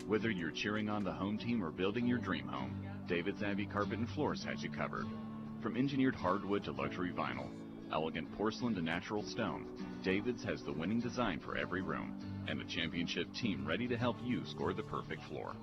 Whether you're cheering on the home team or building your dream home, David's Abbey Carpet and Floors has you covered. From engineered hardwood to luxury vinyl, elegant porcelain to natural stone, David's has the winning design for every room and a championship team ready to help you score the perfect floor.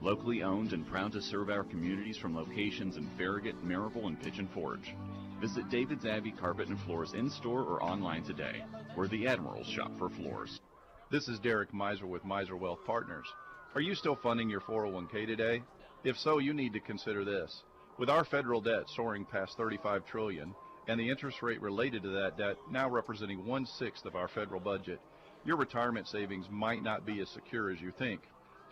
Locally owned and proud to serve our communities from locations in Farragut, Maryville, and Pigeon Forge. Visit David's Abbey Carpet and Floors in-store or online today, where the Admirals shop for floors. This is Derek Miser with Miser Wealth Partners. Are you still funding your 401k today? If so, you need to consider this. With our federal debt soaring past $35 trillion and the interest rate related to that debt now representing 1/6 of our federal budget, your retirement savings might not be as secure as you think.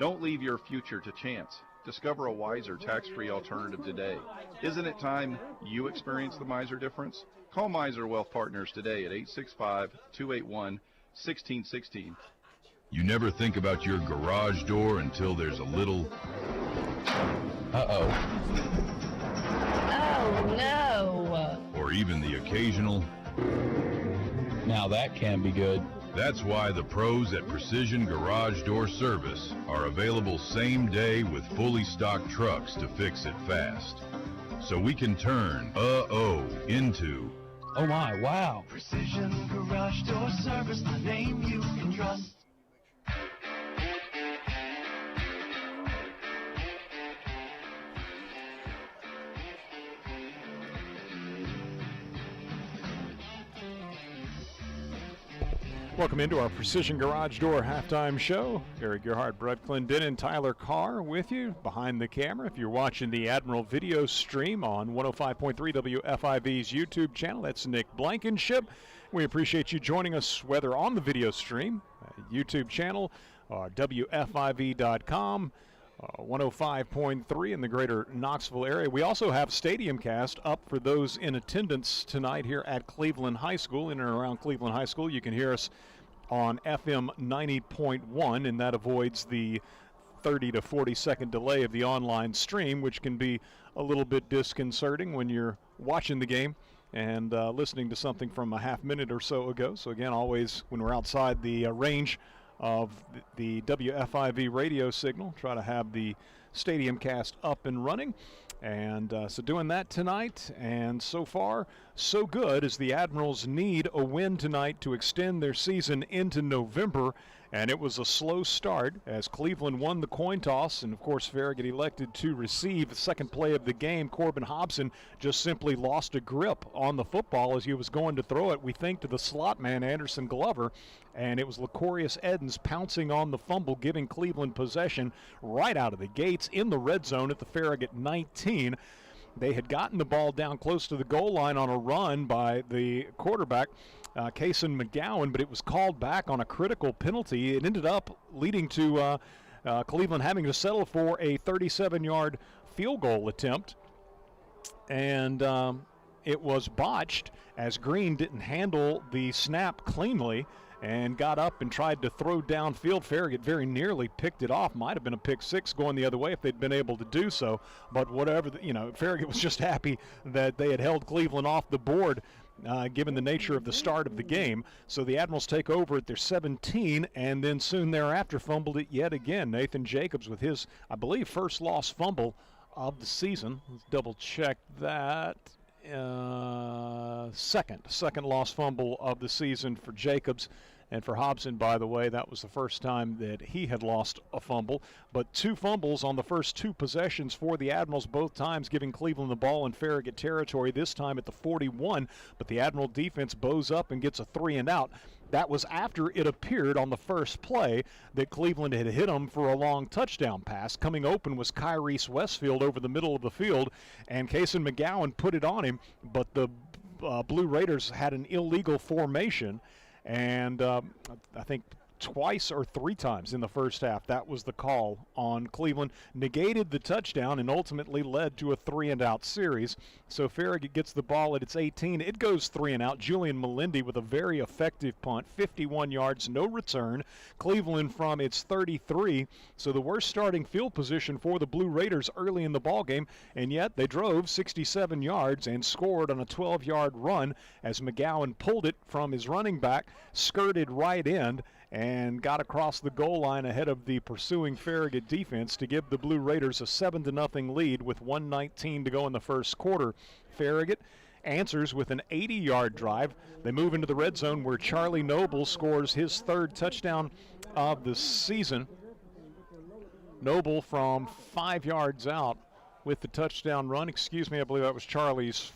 Don't leave your future to chance. Discover a wiser tax-free alternative today. Isn't it time you experience the Miser difference? Call Miser Wealth Partners today at 865-281-1616. You never think about your garage door until there's a little... Oh, no. Or even the occasional... Now that can be good. That's why the pros at Precision Garage Door Service are available same day with fully stocked trucks to fix it fast. So we can turn into... Oh my, wow. Precision Garage Door Service, the name you can trust. Welcome into our Precision Garage Door halftime show. Eric Gerhardt, Brett Clendenin, Tyler Carr with you behind the camera. If you're watching the Admiral video stream on 105.3 WFIV's YouTube channel, that's Nick Blankenship. We appreciate you joining us, whether on the video stream, YouTube channel, or WFIV.com, 105.3 in the greater Knoxville area. We also have Stadium Cast up for those in attendance tonight here at Cleveland High School. In and around Cleveland High School, you can hear us on FM 90.1, and that avoids the 30 to 40 second delay of the online stream, which can be a little bit disconcerting when you're watching the game and listening to something from a half minute or so ago. So again, always when we're outside the range of the WFIV radio signal, try to have the Stadium Cast up and running. And so doing that tonight, and so far, so good, as the Admirals need a win tonight to extend their season into November. And it was a slow start as Cleveland won the coin toss, and of course Farragut elected to receive the second play of the game. Corbin Hobson just simply lost a grip on the football as he was going to throw it, we think, to the slot man Anderson Glover, and it was Lacorius Edens pouncing on the fumble, giving Cleveland possession right out of the gates in the red zone at the Farragut 19. They had gotten the ball down close to the goal line on a run by the quarterback, Kaysen McGowan, but it was called back on a critical penalty. It ended up leading to Cleveland having to settle for a 37-yard field goal attempt, and it was botched as Green didn't handle the snap cleanly, and got up and tried to throw downfield. Farragut very nearly picked it off. Might have been a pick six going the other way if they'd been able to do so. But whatever, Farragut was just happy that they had held Cleveland off the board, given the nature of the start of the game. So the Admirals take over at their 17, and then soon thereafter fumbled it yet again. Nathan Jacobs with his, I believe, first lost fumble of the season. Let's double check that. Second lost fumble of the season for Jacobs. And for Hobson, by the way, that was the first time that he had lost a fumble. But 2 fumbles on the first 2 possessions for the Admirals, both times giving Cleveland the ball in Farragut territory, this time at the 41. But the Admiral defense bows up and gets a 3-and-out. That was after it appeared on the first play that Cleveland had hit him for a long touchdown pass. Coming open was Kyrese Westfield over the middle of the field, and Kason McGowan put it on him, but the Blue Raiders had an illegal formation. And I think twice or 3 times in the first half, that was the call on Cleveland. Negated the touchdown and ultimately led to a 3-and-out series. So Farragut gets the ball at its 18. It goes 3-and-out. Julian Melendi with a very effective punt, 51 yards, no return. Cleveland from its 33. So the worst starting field position for the Blue Raiders early in the ballgame, and yet they drove 67 yards and scored on a 12-yard run as McGowan pulled it from his running back, skirted right end, and got across the goal line ahead of the pursuing Farragut defense to give the Blue Raiders a 7-0 lead with 1:19 to go in the first quarter. Farragut answers with an 80-yard drive. They move into the red zone where Charlie Noble scores his 3rd touchdown of the season. Noble from 5 yards out with the touchdown run. I believe that was Charlie's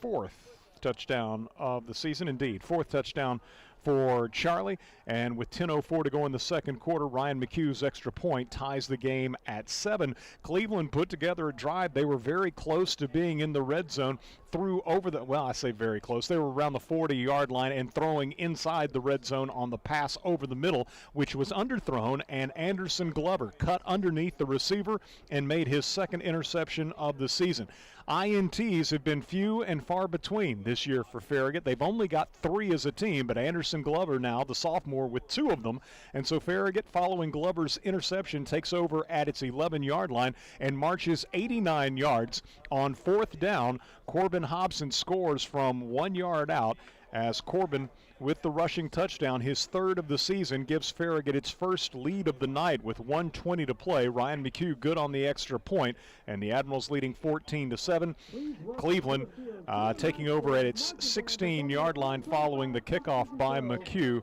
4th touchdown of the season. Indeed, 4th touchdown for Charlie, and with 10:04 to go in the second quarter, Ryan McHugh's extra point ties the game at 7. Cleveland put together a drive. They were very close to being in the red zone, threw over the, well, I say very close. They were around the 40-yard line and throwing inside the red zone on the pass over the middle, which was underthrown, and Anderson Glover cut underneath the receiver and made his 2nd interception of the season. INTs have been few and far between this year for Farragut. They've only got 3 as a team, but Anderson Glover now, the sophomore, with 2 of them. And so Farragut, following Glover's interception, takes over at its 11-yard line and marches 89 yards. On 4th down, Corbin Hobson scores from 1 yard out as Corbin, with the rushing touchdown, his 3rd of the season, gives Farragut its first lead of the night with 1:20 to play. Ryan McHugh good on the extra point, and the Admirals leading 14-7. Cleveland taking over at its 16-yard line following the kickoff by McHugh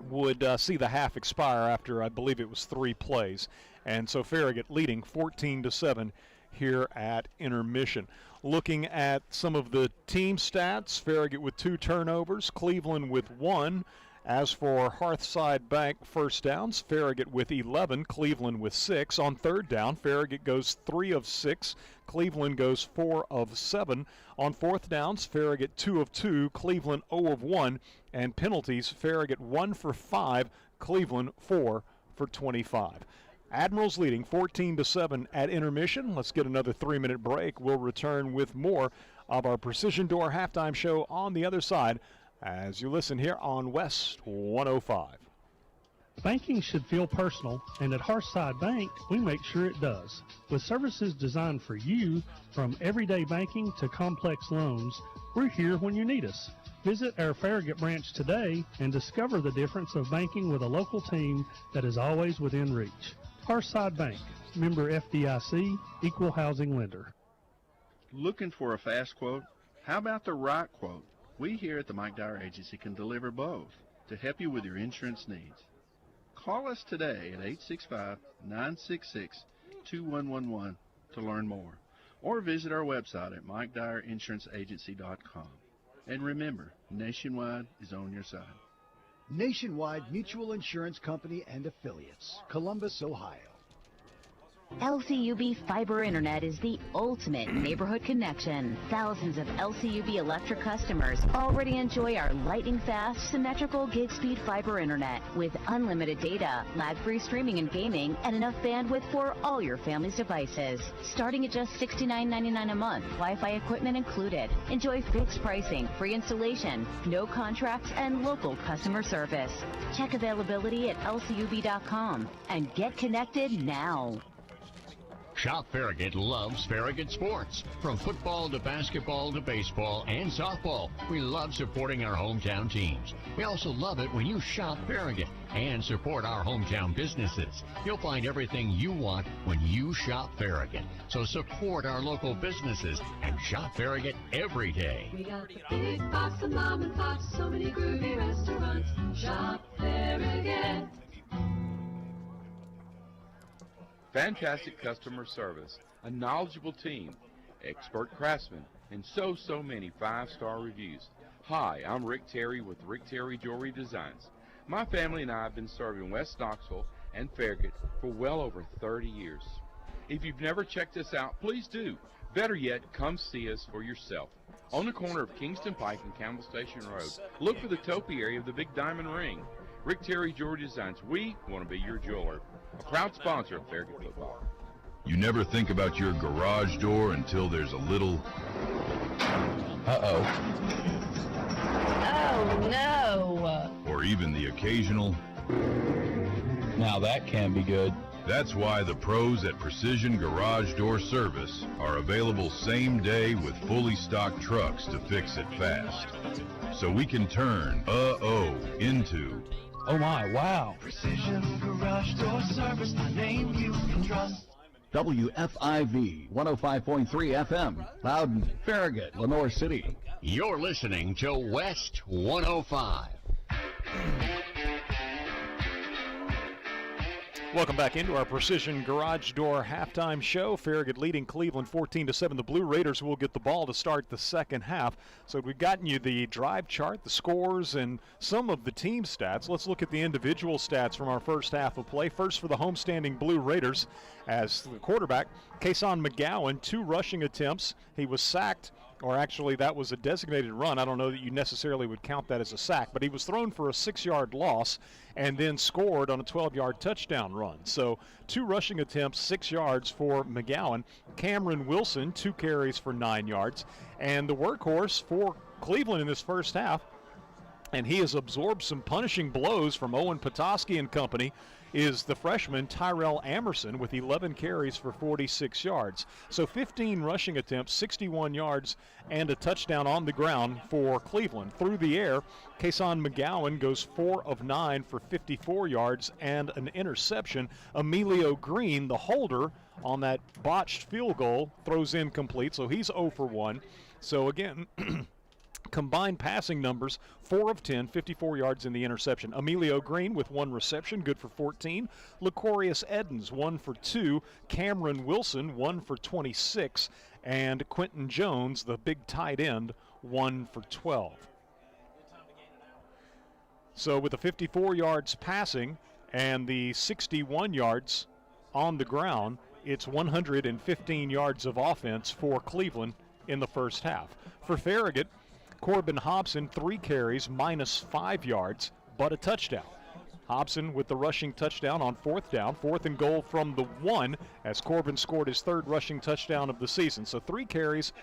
would see the half expire after, I believe it was 3 plays. And so Farragut leading 14-7 here at intermission. Looking at some of the team stats, Farragut with 2 turnovers, Cleveland with 1. As for Hearthside Bank first downs, Farragut with 11, Cleveland with 6. On 3rd down, Farragut goes 3 of 6, Cleveland goes 4 of 7. On 4th downs, Farragut 2 of 2, Cleveland 0 of 1. And penalties, Farragut 1 for 5, Cleveland 4 for 25. Admirals leading 14-7 at intermission. Let's get another 3-minute break. We'll return with more of our Precision Door halftime show on the other side as you listen here on West 105. Banking should feel personal, and at Hearthside Bank, we make sure it does. With services designed for you, from everyday banking to complex loans, we're here when you need us. Visit our Farragut branch today and discover the difference of banking with a local team that is always within reach. Hearthside Bank, member FDIC, equal housing lender. Looking for a fast quote? How about the right quote? We here at the Mike Dyer Agency can deliver both to help you with your insurance needs. Call us today at 865-966-2111 to learn more, or visit our website at MikeDyerInsuranceAgency.com. And remember, Nationwide is on your side. Nationwide Mutual Insurance Company and Affiliates, Columbus, Ohio. LCUB Fiber Internet is the ultimate neighborhood connection. Thousands of LCUB Electric customers already enjoy our lightning-fast, symmetrical gig-speed fiber internet with unlimited data, lag-free streaming and gaming, and enough bandwidth for all your family's devices. Starting at just $69.99 a month, Wi-Fi equipment included. Enjoy fixed pricing, free installation, no contracts, and local customer service. Check availability at lcub.com and get connected now. Shop Farragut loves Farragut sports. From football to basketball to baseball and softball, we love supporting our hometown teams. We also love it when you shop Farragut and support our hometown businesses. You'll find everything you want when you shop Farragut. So support our local businesses and shop Farragut every day. We got the big box of mom and pops, so many groovy restaurants. Shop Farragut. Fantastic customer service, a knowledgeable team, expert craftsmen, and so many 5-star reviews. Hi, I'm Rick Terry with Rick Terry Jewelry Designs. My family and I have been serving West Knoxville and Farragut for well over 30 years. If you've never checked us out, please do. Better yet, come see us for yourself. On the corner of Kingston Pike and Campbell Station Road, look for the topiary of the Big Diamond Ring. Rick Terry Jewelry Designs, we want to be your jeweler. A proud sponsor of Farragut football. You never think about your garage door until there's a little... Uh-oh. Oh, no. Or even the occasional... Now that can be good. That's why the pros at Precision Garage Door Service are available same day with fully stocked trucks to fix it fast. So we can turn into... Oh my, wow. Precision Garage Door Service, the name you can trust. WFIV 105.3 FM, Loudon, Farragut, Lenore City. You're listening to West 105. Welcome back into our Precision Garage Door halftime show. Farragut leading Cleveland 14-7. The Blue Raiders will get the ball to start the second half. So we've gotten you the drive chart, the scores, and some of the team stats. Let's look at the individual stats from our first half of play. First for the homestanding Blue Raiders, as the quarterback, Kason McGowan, 2 rushing attempts. He was sacked, or actually that was a designated run. I don't know that you necessarily would count that as a sack, but he was thrown for a 6-yard loss and then scored on a 12-yard touchdown run. So 2 rushing attempts, 6 yards for McGowan. Cameron Wilson, 2 carries for 9 yards. And the workhorse for Cleveland in this first half, and he has absorbed some punishing blows from Owen Petoskey and company, is the freshman Tyrell Amerson with 11 carries for 46 yards. So 15 rushing attempts, 61 yards, and a touchdown on the ground for Cleveland. Through the air, Kason McGowan goes 4 of 9 for 54 yards and an interception. Emilio Green, the holder on that botched field goal, throws incomplete, so he's 0 for 1. So again, combined passing numbers, 4 of 10, 54 yards in the interception. Emilio Green with 1 reception, good for 14. Lecorius Edens, 1 for 2. Cameron Wilson, 1 for 26. And Quentin Jones, the big tight end, 1 for 12. So with the 54 yards passing and the 61 yards on the ground, it's 115 yards of offense for Cleveland in the first half. For Farragut, Corbin Hobson, 3 carries, -5 yards, but a touchdown. Hobson with the rushing touchdown on 4th down, 4th and goal from the 1, as Corbin scored his 3rd rushing touchdown of the season. So 3 carries,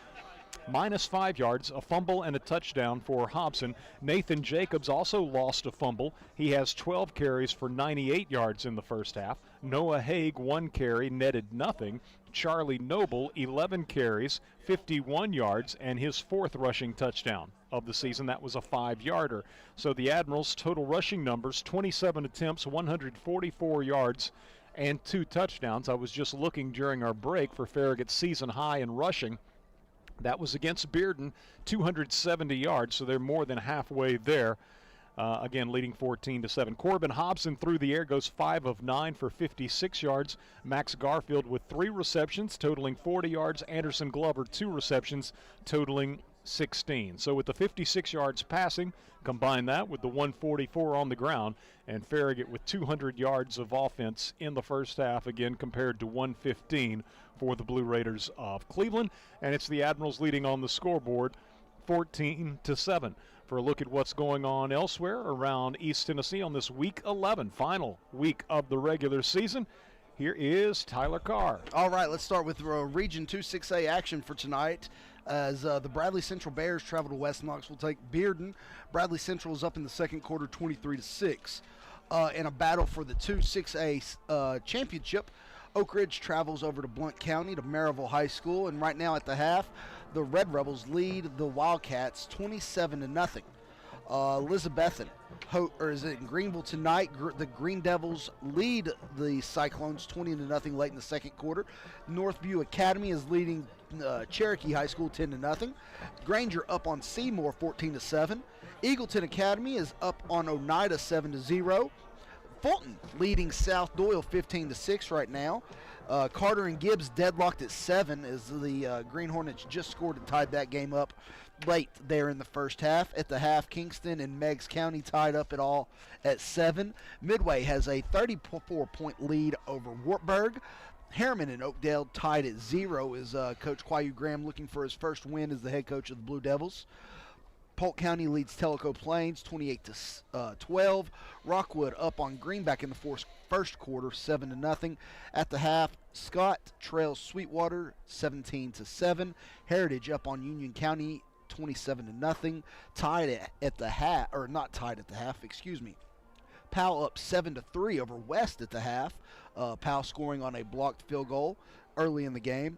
-5 yards, a fumble and a touchdown for Hobson. Nathan Jacobs also lost a fumble. He has 12 carries for 98 yards in the first half. Noah Haig, 1 carry, netted nothing. Charlie Noble, 11 carries, 51 yards, and his 4th rushing touchdown of the season. That was a 5-yarder. So the Admirals' total rushing numbers, 27 attempts, 144 yards, and 2 touchdowns. I was just looking during our break for Farragut's season high in rushing. That was against Bearden, 270 yards, so they're more than halfway there. Again, leading 14-7. Corbin Hobson through the air goes 5 of 9 for 56 yards. Max Garfield with 3 receptions, totaling 40 yards. Anderson Glover, 2 receptions, totaling 16. So with the 56 yards passing, combine that with the 144 on the ground, and Farragut with 200 yards of offense in the first half, again compared to 115 for the Blue Raiders of Cleveland. And it's the Admirals leading on the scoreboard 14-7. For a look at what's going on elsewhere around East Tennessee on this Week 11, final week of the regular season, here is Tyler Carr. All right, let's start with Region 2 6A action for tonight. As the Bradley Central Bears travel to West Knoxville, take Bearden. Bradley Central is up in the second quarter 23-6. In a battle for the 2 6A championship, Oak Ridge travels over to Blount County to Maryville High School, and right now at the half, the Red Rebels lead the Wildcats 27-0. Elizabethan, is it in Greenville tonight? The Green Devils lead the Cyclones 20-0 late in the second quarter. Northview Academy is leading Cherokee High School 10-0. Granger up on Seymour 14-7. Eagleton Academy is up on Oneida 7-0. Fulton leading South Doyle 15-6 right now. Carter and Gibbs deadlocked at 7 as the Green Hornets just scored and tied that game up late there in the first half. At the half, Kingston and Meigs County tied up it all at 7. Midway has a 34-point lead over Wartburg. Harriman and Oakdale tied at 0 as Coach Quayu Graham looking for his first win as the head coach of the Blue Devils. Polk County leads Tellico Plains 28-12. Rockwood up on Greenback in the first quarter 7-0. At the half, Scott trails Sweetwater 17-7. Heritage up on Union County 27-0. Tied at the half, or not tied at the half, excuse me. Powell up 7-3 over West at the half. Powell scoring on a blocked field goal early in the game.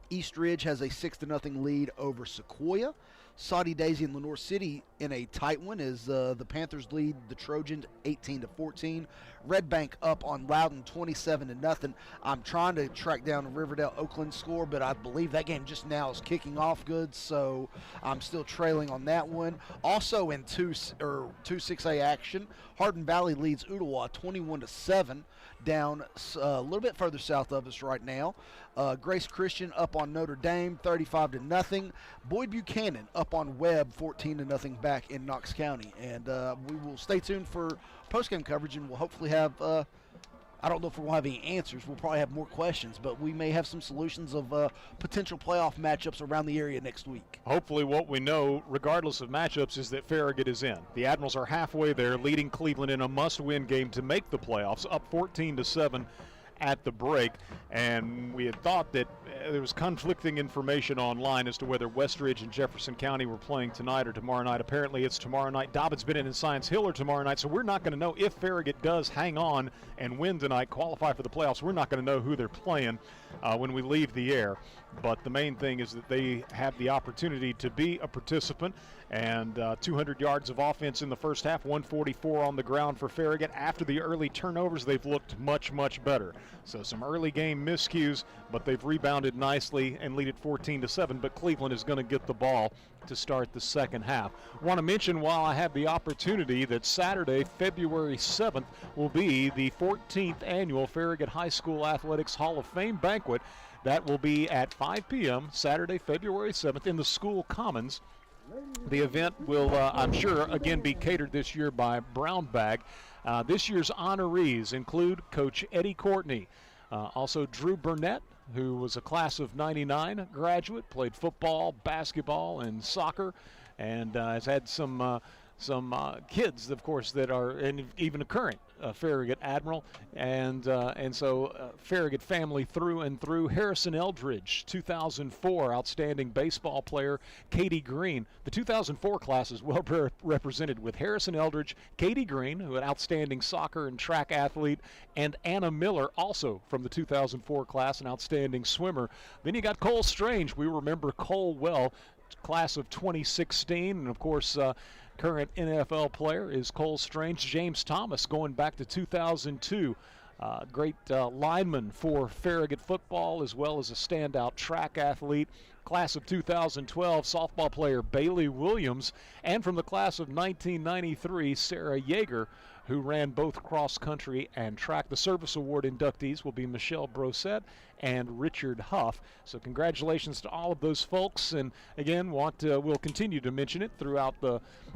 East Ridge has a 6-0 lead over Sequoia. Saudi Daisy and Lenore City in a tight one as the Panthers lead the Trojans 18-14. Red Bank up on Loudon 27-0. I'm trying to track down the Riverdale Oakland score, but I believe that game just now is kicking off good, so I'm still trailing on that one. Also in 2 6A action, Hardin Valley leads Ooltewah 21-7. Down a little bit further south of us right now. Grace Christian up on Notre Dame 35-0. Boyd Buchanan up on Webb 14-0 back in Knox County. And we will stay tuned for postgame coverage, and we'll hopefully have I don't know if we'll have any answers. We'll probably have more questions, but we may have some solutions of potential playoff matchups around the area next week. Hopefully what we know, regardless of matchups, is that Farragut is in. The Admirals are halfway there, leading Cleveland in a must-win game to make the playoffs, up 14-7 at the break. And we had thought that there was conflicting information online as to whether Westridge and Jefferson County were playing tonight or tomorrow night. Apparently it's tomorrow night. Dobbins, Bennett, and Science Hill are tomorrow night, so we're not going to know if Farragut does hang on and win tonight, qualify for the playoffs. We're not going to know who they're playing when we leave the air. But the main thing is that they have the opportunity to be a participant, and 200 yards of offense in the first half, 144 on the ground for Farragut. After the early turnovers, they've looked much, much better. So some early game miscues, but they've rebounded nicely and lead it 14-7, but Cleveland is going to get the ball to start the second half. Want to mention while I have the opportunity that Saturday, February 7th, will be the 14th annual Farragut High School Athletics Hall of Fame banquet. That will be at 5 p.m. Saturday, February 7th in the school commons. The event will, I'm sure, again be catered this year by Brown Bag. This year's honorees include Coach Eddie Courtney, also Drew Burnett, who was a class of '99 graduate, played football, basketball, and soccer, and has had some kids, of course, that are, and even a current Farragut Admiral, and so Farragut family through and through. Harrison Eldridge, 2004 outstanding baseball player. Katie Green, the 2004 class is well represented with Harrison Eldridge, Katie Green, who an outstanding soccer and track athlete, and Anna Miller, also from the 2004 class, an outstanding swimmer. Then you got Cole Strange. We remember Cole well, class of 2016, and of course current NFL player is Cole Strange. James Thomas going back to 2002. Great lineman for Farragut football, as well as a standout track athlete. class of 2012 softball player Bailey Williams, and from the class of 1993, Sarah Yeager, who ran both cross country and track. The service award inductees will be Michelle Brosette and Richard Huff. So congratulations to all of those folks. And again, we'll continue to mention it throughout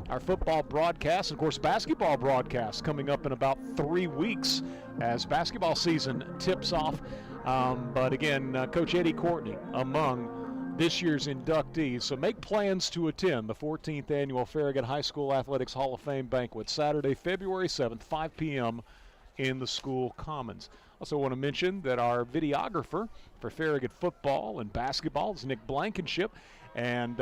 our football broadcast. Of course, basketball broadcast coming up in about 3 weeks as basketball season tips off. But again, Coach Eddie Courtney among this year's inductees. So make plans to attend the 14th Annual Farragut High School Athletics Hall of Fame Banquet, Saturday, February 7th, 5 p.m. in the school commons. Also want to mention that our videographer for Farragut football and basketball is Nick Blankenship. And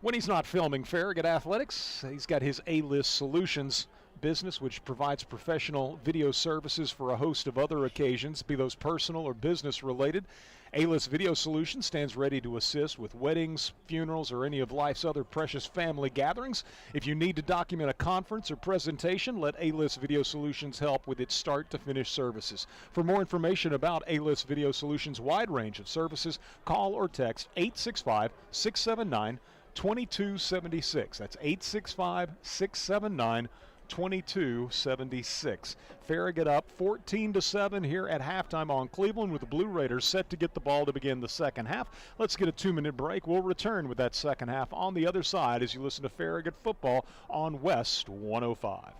when he's not filming Farragut athletics, he's got his A-List Solutions business, which provides professional video services for a host of other occasions, be those personal or business related. A-List Video Solutions stands ready to assist with weddings, funerals, or any of life's other precious family gatherings. If you need to document a conference or presentation, let A-List Video Solutions help with its start-to-finish services. For more information about A-List Video Solutions' wide range of services, call or text 865-679-2276. That's 865-679-2276. 22-76. Farragut up 14-7 here at halftime on Cleveland, with the Blue Raiders set to get the ball to begin the second half. Let's get a 2-minute break. We'll return with that second half on the other side as you listen to Farragut football on West 105.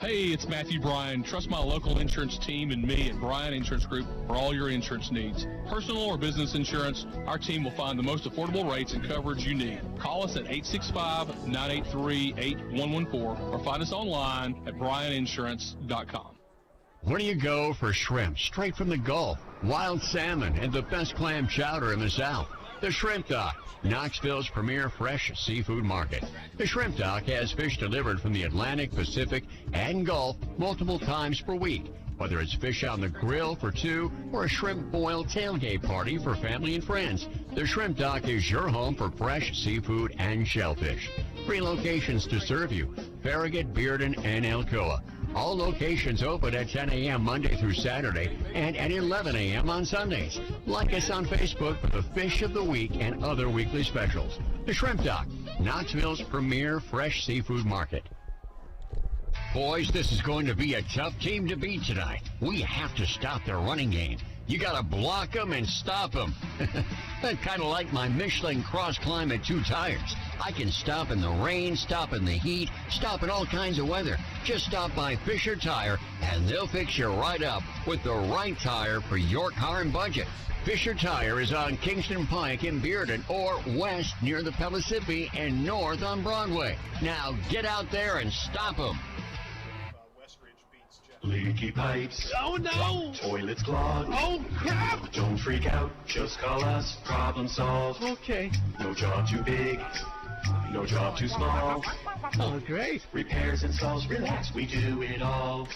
Hey, it's Matthew Bryan. Trust my local insurance team and me at Bryan Insurance Group for all your insurance needs. Personal or business insurance, our team will find the most affordable rates and coverage you need. Call us at 865-983-8114 or find us online at bryaninsurance.com. Where do you go for shrimp straight from the Gulf, wild salmon, and the best clam chowder in the South? The Shrimp Dock, Knoxville's premier fresh seafood market. The Shrimp Dock has fish delivered from the Atlantic, Pacific, and Gulf multiple times per week. Whether it's fish on the grill for two or a shrimp boil tailgate party for family and friends, the Shrimp Dock is your home for fresh seafood and shellfish. 3 locations to serve you: Farragut, Bearden, and Alcoa. All locations open at 10 a.m. Monday through Saturday and at 11 a.m. on Sundays. Like us on Facebook for the Fish of the Week and other weekly specials. The Shrimp Dock, Knoxville's premier fresh seafood market. Boys, this is going to be a tough team to beat tonight. We have to stop their running game. You got to block them and stop them. Kind of like my Michelin Cross Climb at 2 tires. I can stop in the rain, stop in the heat, stop in all kinds of weather. Just stop by Fisher Tire, and they'll fix you right up with the right tire for your car and budget. Fisher Tire is on Kingston Pike in Bearden, or west near the Pellissippi, and north on Broadway. Now get out there and stop them. Leaky pipes. Oh, no! Toilets clogged. Oh, crap! Don't freak out. Just call us. Problem solved. Okay. No job too big. No job too small. Oh, great. Repairs, installs, relax. We do it all.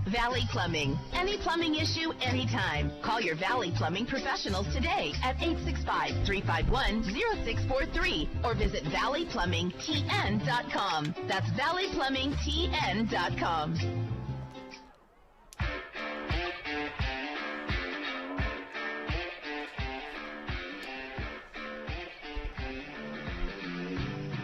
Valley Plumbing. Any plumbing issue, anytime. Call your Valley Plumbing professionals today at 865-351-0643 or visit valleyplumbingtn.com. That's valleyplumbingtn.com.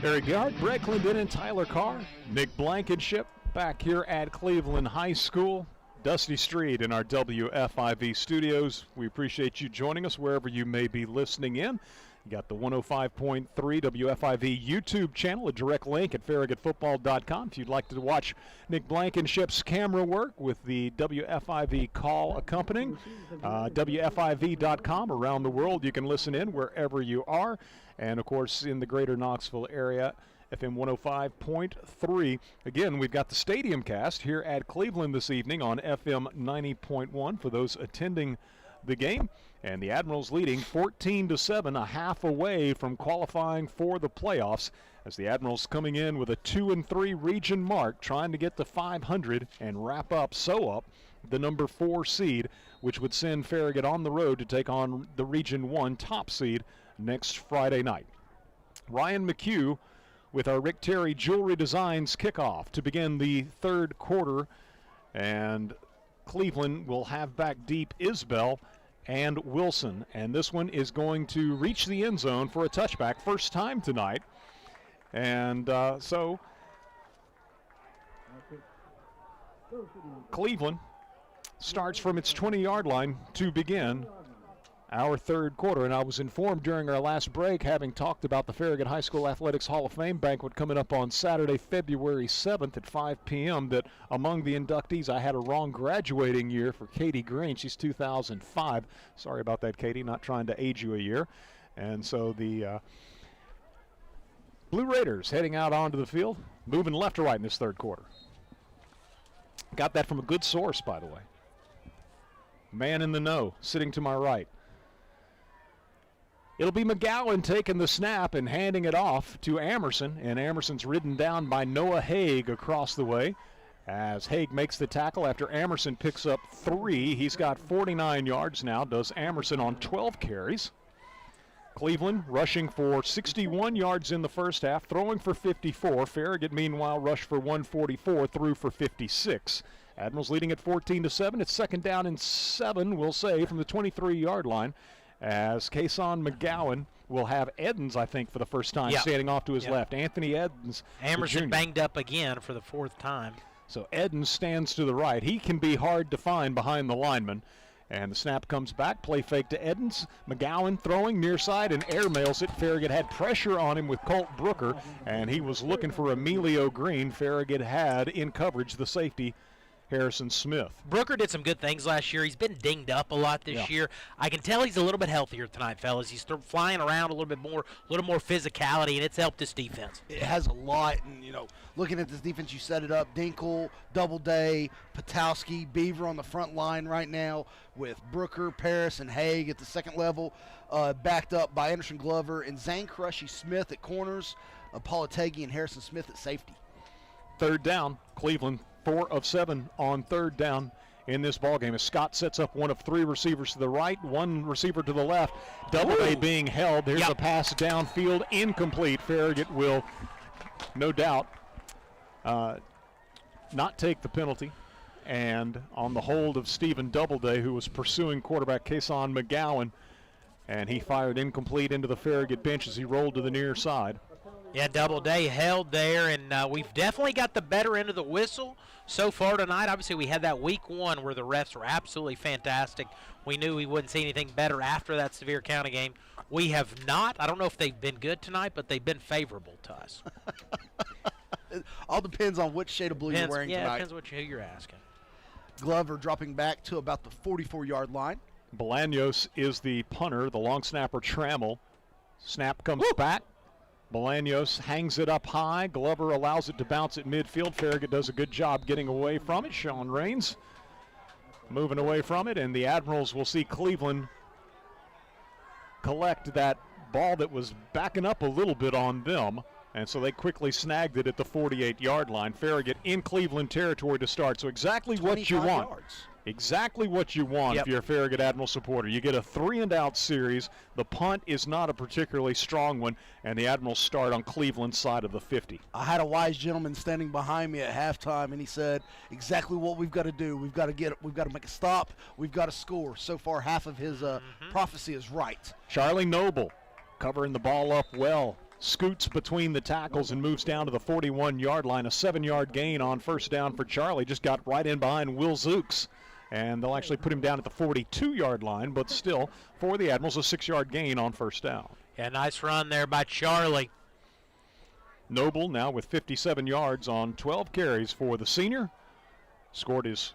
Eric Yard, Brett Clendon, and Tyler Carr. Nick Blankenship back here at Cleveland High School. Dusty Street in our WFIV studios. We appreciate you joining us wherever you may be listening in. You got the 105.3 WFIV YouTube channel, a direct link at farragutfootball.com if you'd like to watch Nick Blankenship's camera work with the WFIV call accompanying. WFIV.com around the world. You can listen in wherever you are. And, of course, in the greater Knoxville area, FM 105.3. Again, we've got the Stadium Cast here at Cleveland this evening on FM 90.1 for those attending the game. And the Admirals leading 14-7, a half away from qualifying for the playoffs, as the Admirals coming in with a 2-3 region mark, trying to get to 500 and wrap up the number 4 seed, which would send Farragut on the road to take on the Region 1 top seed next Friday night. Ryan McHugh with our Rick Terry Jewelry Designs kickoff to begin the third quarter, and Cleveland will have back deep Isbell and Wilson. And this one is going to reach the end zone for a touchback, first time tonight. And so Cleveland starts from its 20-yard line to begin our third quarter. And I was informed during our last break, having talked about the Farragut High School Athletics Hall of Fame banquet coming up on Saturday, February 7th at 5 p.m., that among the inductees I had a wrong graduating year for Katie Green. She's 2005. Sorry about that, Katie, not trying to age you a year. And so the Blue Raiders heading out onto the field, moving left to right in this third quarter. Got that from a good source, by the way. Man in the know, sitting to my right. It'll be McGowan taking the snap and handing it off to Amerson, and Amerson's ridden down by Noah Haig across the way as Haig makes the tackle after Amerson picks up 3. He's got 49 yards now, does Amerson on 12 carries. Cleveland rushing for 61 yards in the first half, throwing for 54. Farragut, meanwhile, rushed for 144, threw for 56. Admirals leading at 14-7. It's second down and 7, we'll say, from the 23-yard line, as Kason McGowan will have Edens, I think, for the first time, standing off to his left. Anthony Edens, Amerson banged up again for the 4th time. So Edens stands to the right. He can be hard to find behind the lineman. And the snap comes back, play fake to Edens. McGowan throwing near side and airmails it. Farragut had pressure on him with Colt Brooker, and he was looking for Emilio Green. Farragut had in coverage the safety, Harrison Smith. Brooker did some good things last year. He's been dinged up a lot this year. I can tell he's a little bit healthier tonight, fellas. He's flying around a little bit more, a little more physicality, and it's helped this defense. It has a lot, and, looking at this defense, you set it up. Dinkle, Doubleday, Patowski, Beaver on the front line right now with Brooker, Paris, and Haig at the second level, backed up by Anderson Glover and Zane Crushy Smith at corners, Palategi and Harrison Smith at safety. Third down, Cleveland 4 of 7 on third down in this ballgame as Scott sets up one of 3 receivers to the right, 1 receiver to the left. Doubleday being held. There's a pass downfield, incomplete. Farragut will, no doubt, not take the penalty. And on the hold of Stephen Doubleday, who was pursuing quarterback Kason McGowan, and he fired incomplete into the Farragut bench as he rolled to the near side. Yeah, Doubleday held there, and we've definitely got the better end of the whistle so far tonight. Obviously, we had that week 1 where the refs were absolutely fantastic. We knew we wouldn't see anything better after that Sevier County game. We have not. I don't know if they've been good tonight, but they've been favorable to us. It all depends on which shade of blue you're wearing tonight. Yeah, it depends who you're asking. Glover dropping back to about the 44-yard line. Bolaños is the punter, the long snapper Trammell. Snap comes back. Bolaños hangs it up high. Glover allows it to bounce at midfield. Farragut does a good job getting away from it. Sean Raines moving away from it, and the Admirals will see Cleveland collect that ball that was backing up a little bit on them, and so they quickly snagged it at the 48-yard line. Farragut in Cleveland territory to start, so exactly what you want. Yards. Exactly what you want if you're a Farragut Admiral supporter. You get a 3-and-out series. The punt is not a particularly strong one, and the Admirals start on Cleveland's side of the 50. I had a wise gentleman standing behind me at halftime, and he said exactly what we've got to do. We've got to make a stop. We've got to score. So far, half of his prophecy is right. Charlie Noble covering the ball up well. Scoots between the tackles and moves down to the 41-yard line. A 7-yard gain on first down for Charlie. Just got right in behind Will Zooks. And they'll actually put him down at the 42-yard line, but still, for the Admirals, a 6-yard gain on first down. Yeah, nice run there by Charlie. Noble now with 57 yards on 12 carries for the senior. Scored his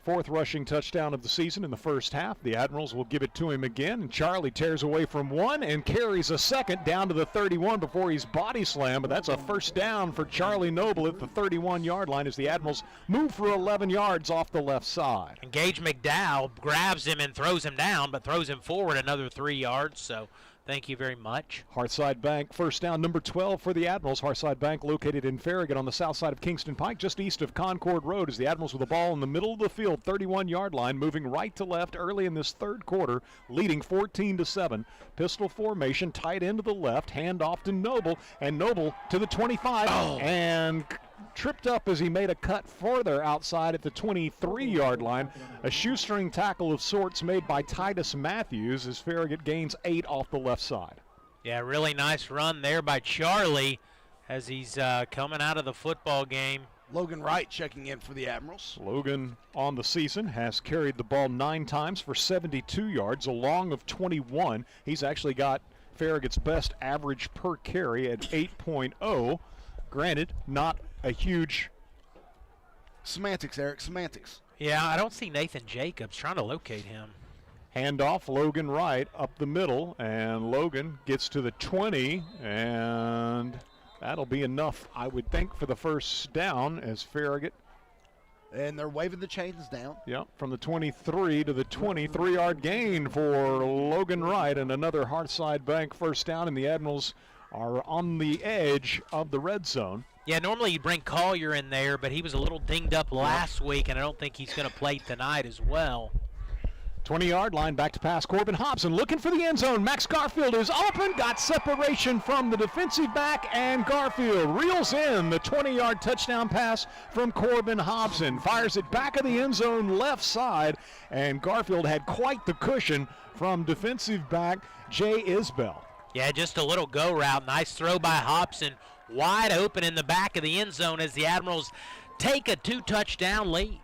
4th rushing touchdown of the season in the first half. The Admirals will give it to him again, and Charlie tears away from 1 and carries a second down to the 31 before he's body slammed, but that's a first down for Charlie Noble at the 31-yard line as the Admirals move for 11 yards off the left side. And Gage McDowell grabs him and throws him down, but throws him forward another 3 yards, so thank you very much. Hearthside Bank, first down, number 12 for the Admirals. Hearthside Bank located in Farragut on the south side of Kingston Pike, just east of Concord Road, as the Admirals with the ball in the middle of the field, 31-yard line, moving right to left early in this third quarter, leading 14-7. Pistol formation, tight end to the left, hand off to Noble, and Noble to the 25, and tripped up as he made a cut further outside at the 23-yard line. A shoestring tackle of sorts made by Titus Matthews as Farragut gains 8 off the left side. Yeah, really nice run there by Charlie as he's coming out of the football game. Logan Wright checking in for the Admirals. Logan on the season has carried the ball 9 times for 72 yards, a long of 21. He's actually got Farragut's best average per carry at 8.0. Granted, not a huge... Semantics, Eric, semantics. Yeah, I don't see Nathan Jacobs. Trying to locate him. Handoff, Logan Wright up the middle, and Logan gets to the 20, and that'll be enough, I would think, for the first down as Farragut. And they're waving the chains down. Yep, from the 23 to the 23-yard gain for Logan Wright, and another Hearthside Bank first down, and the Admirals are on the edge of the red zone. Yeah, normally you'd bring Collier in there, but he was a little dinged up last week, and I don't think he's going to play tonight as well. 20-yard line, back to pass. Corbin Hobson looking for the end zone. Max Garfield is open, got separation from the defensive back, and Garfield reels in the 20-yard touchdown pass from Corbin Hobson. Fires it back of the end zone left side, and Garfield had quite the cushion from defensive back Jay Isbell. Yeah, just a little go route. Nice throw by Hobson. Wide open in the back of the end zone as the Admirals take a 2-touchdown lead.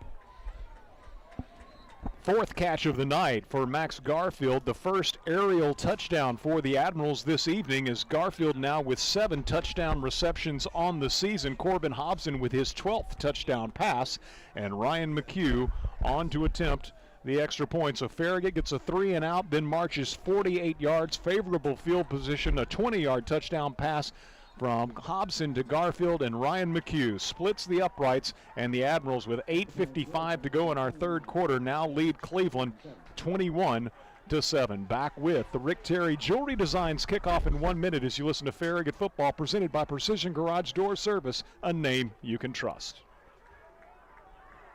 4th catch of the night for Max Garfield, the first aerial touchdown for the Admirals this evening, is Garfield now with 7 touchdown receptions on the season. Corbin Hobson with his 12th touchdown pass, and Ryan McHugh on to attempt the extra point. So Farragut gets a 3-and-out, then marches 48 yards, favorable field position, a 20-yard touchdown pass from Hobson to Garfield, and Ryan McHugh splits the uprights, and the Admirals with 8:55 to go in our third quarter now lead Cleveland 21-7. Back with the Rick Terry Jewelry Designs kickoff in 1 minute as you listen to Farragut Football presented by Precision Garage Door Service, a name you can trust.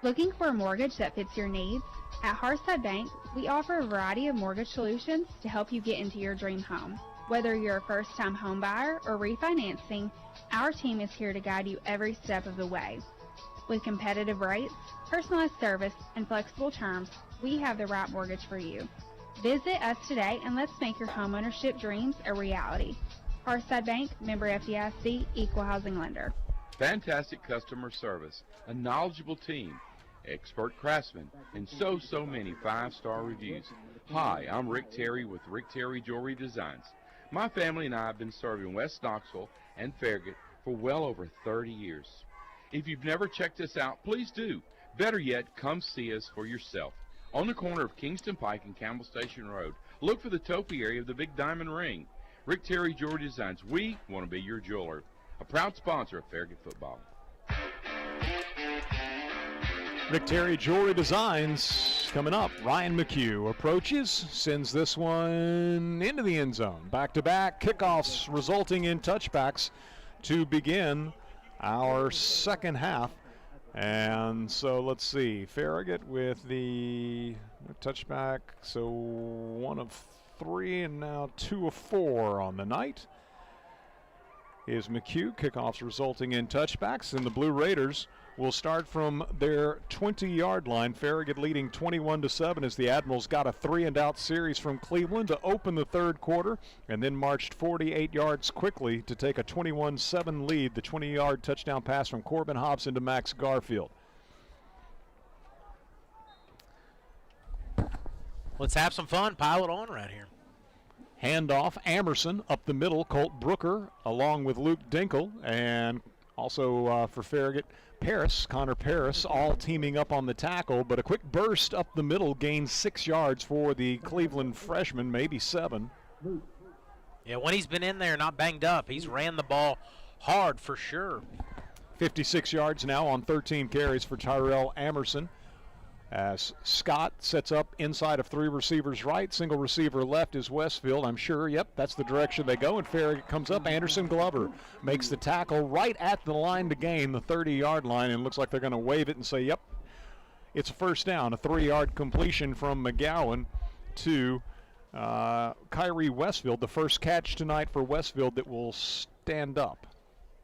Looking for a mortgage that fits your needs? At Hearthside Bank, we offer a variety of mortgage solutions to help you get into your dream home. Whether you're a first-time home buyer or refinancing, our team is here to guide you every step of the way. With competitive rates, personalized service, and flexible terms, we have the right mortgage for you. Visit us today and let's make your homeownership dreams a reality. Hearthside Bank, member FDIC, equal housing lender. Fantastic customer service, a knowledgeable team, expert craftsmen, and so many 5-star reviews. Hi, I'm Rick Terry with Rick Terry Jewelry Designs. My family and I have been serving West Knoxville and Farragut for well over 30 years. If you've never checked us out, please do. Better yet, come see us for yourself. On the corner of Kingston Pike and Campbell Station Road, look for the topiary of the Big Diamond Ring. Rick Terry Jewelry Designs, we want to be your jeweler. A proud sponsor of Farragut Football. Rick Terry Jewelry Designs coming up. Ryan McHugh approaches, sends this one into the end zone. Back-to-back kickoffs resulting in touchbacks to begin our second half. And so let's see, Farragut with the touchback. So 1 of 3 and now 2 of 4 on the night is McHugh. Kickoffs resulting in touchbacks, and the Blue Raiders will start from their 20-yard line. Farragut leading 21-7 as the Admirals got a 3-and-out series from Cleveland to open the third quarter and then marched 48 yards quickly to take a 21-7 lead. The 20-yard touchdown pass from Corbin Hobson to Max Garfield. Let's have some fun. Pile it on right here. Handoff, Amerson up the middle. Colt Brooker along with Luke Dinkle, and also for Farragut, Connor Paris, all teaming up on the tackle, but a quick burst up the middle gains 6 yards for the Cleveland freshman, maybe 7. Yeah, when he's been in there not banged up, he's ran the ball hard for sure. 56 yards now on 13 carries for Tyrell Amerson. As Scott sets up inside of 3 receivers right, single receiver left is Westfield. I'm sure, yep, that's the direction they go. And Farragut comes up. Anderson Glover makes the tackle right at the line to gain, the 30-yard line, and looks like they're going to wave it and say, yep, it's a first down. A 3-yard completion from McGowan to Kyrie Westfield, the first catch tonight for Westfield that will stand up.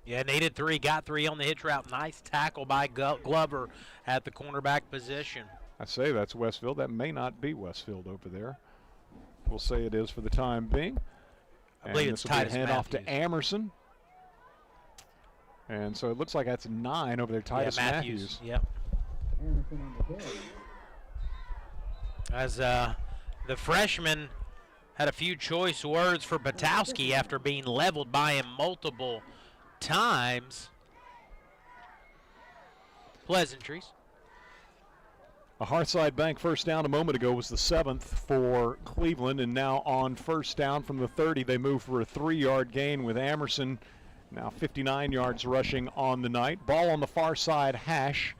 Yeah, needed 3, got 3 on the hitch route. Nice tackle by Glover at the cornerback position. I say that's Westfield. That may not be Westfield over there. We'll say it is for the time being. I believe it's Titus hand Matthews. Off to Amerson. And so it looks like that's 9 over there, Titus Matthews. Yep. As the freshman had a few choice words for Batowski after being leveled by him multiple times. Pleasantries. A Hearthside Bank first down a moment ago was the 7th for Cleveland, and now on first down from the 30, they move for a 3-yard gain with Amerson now 59 yards rushing on the night. Ball on the far side hash.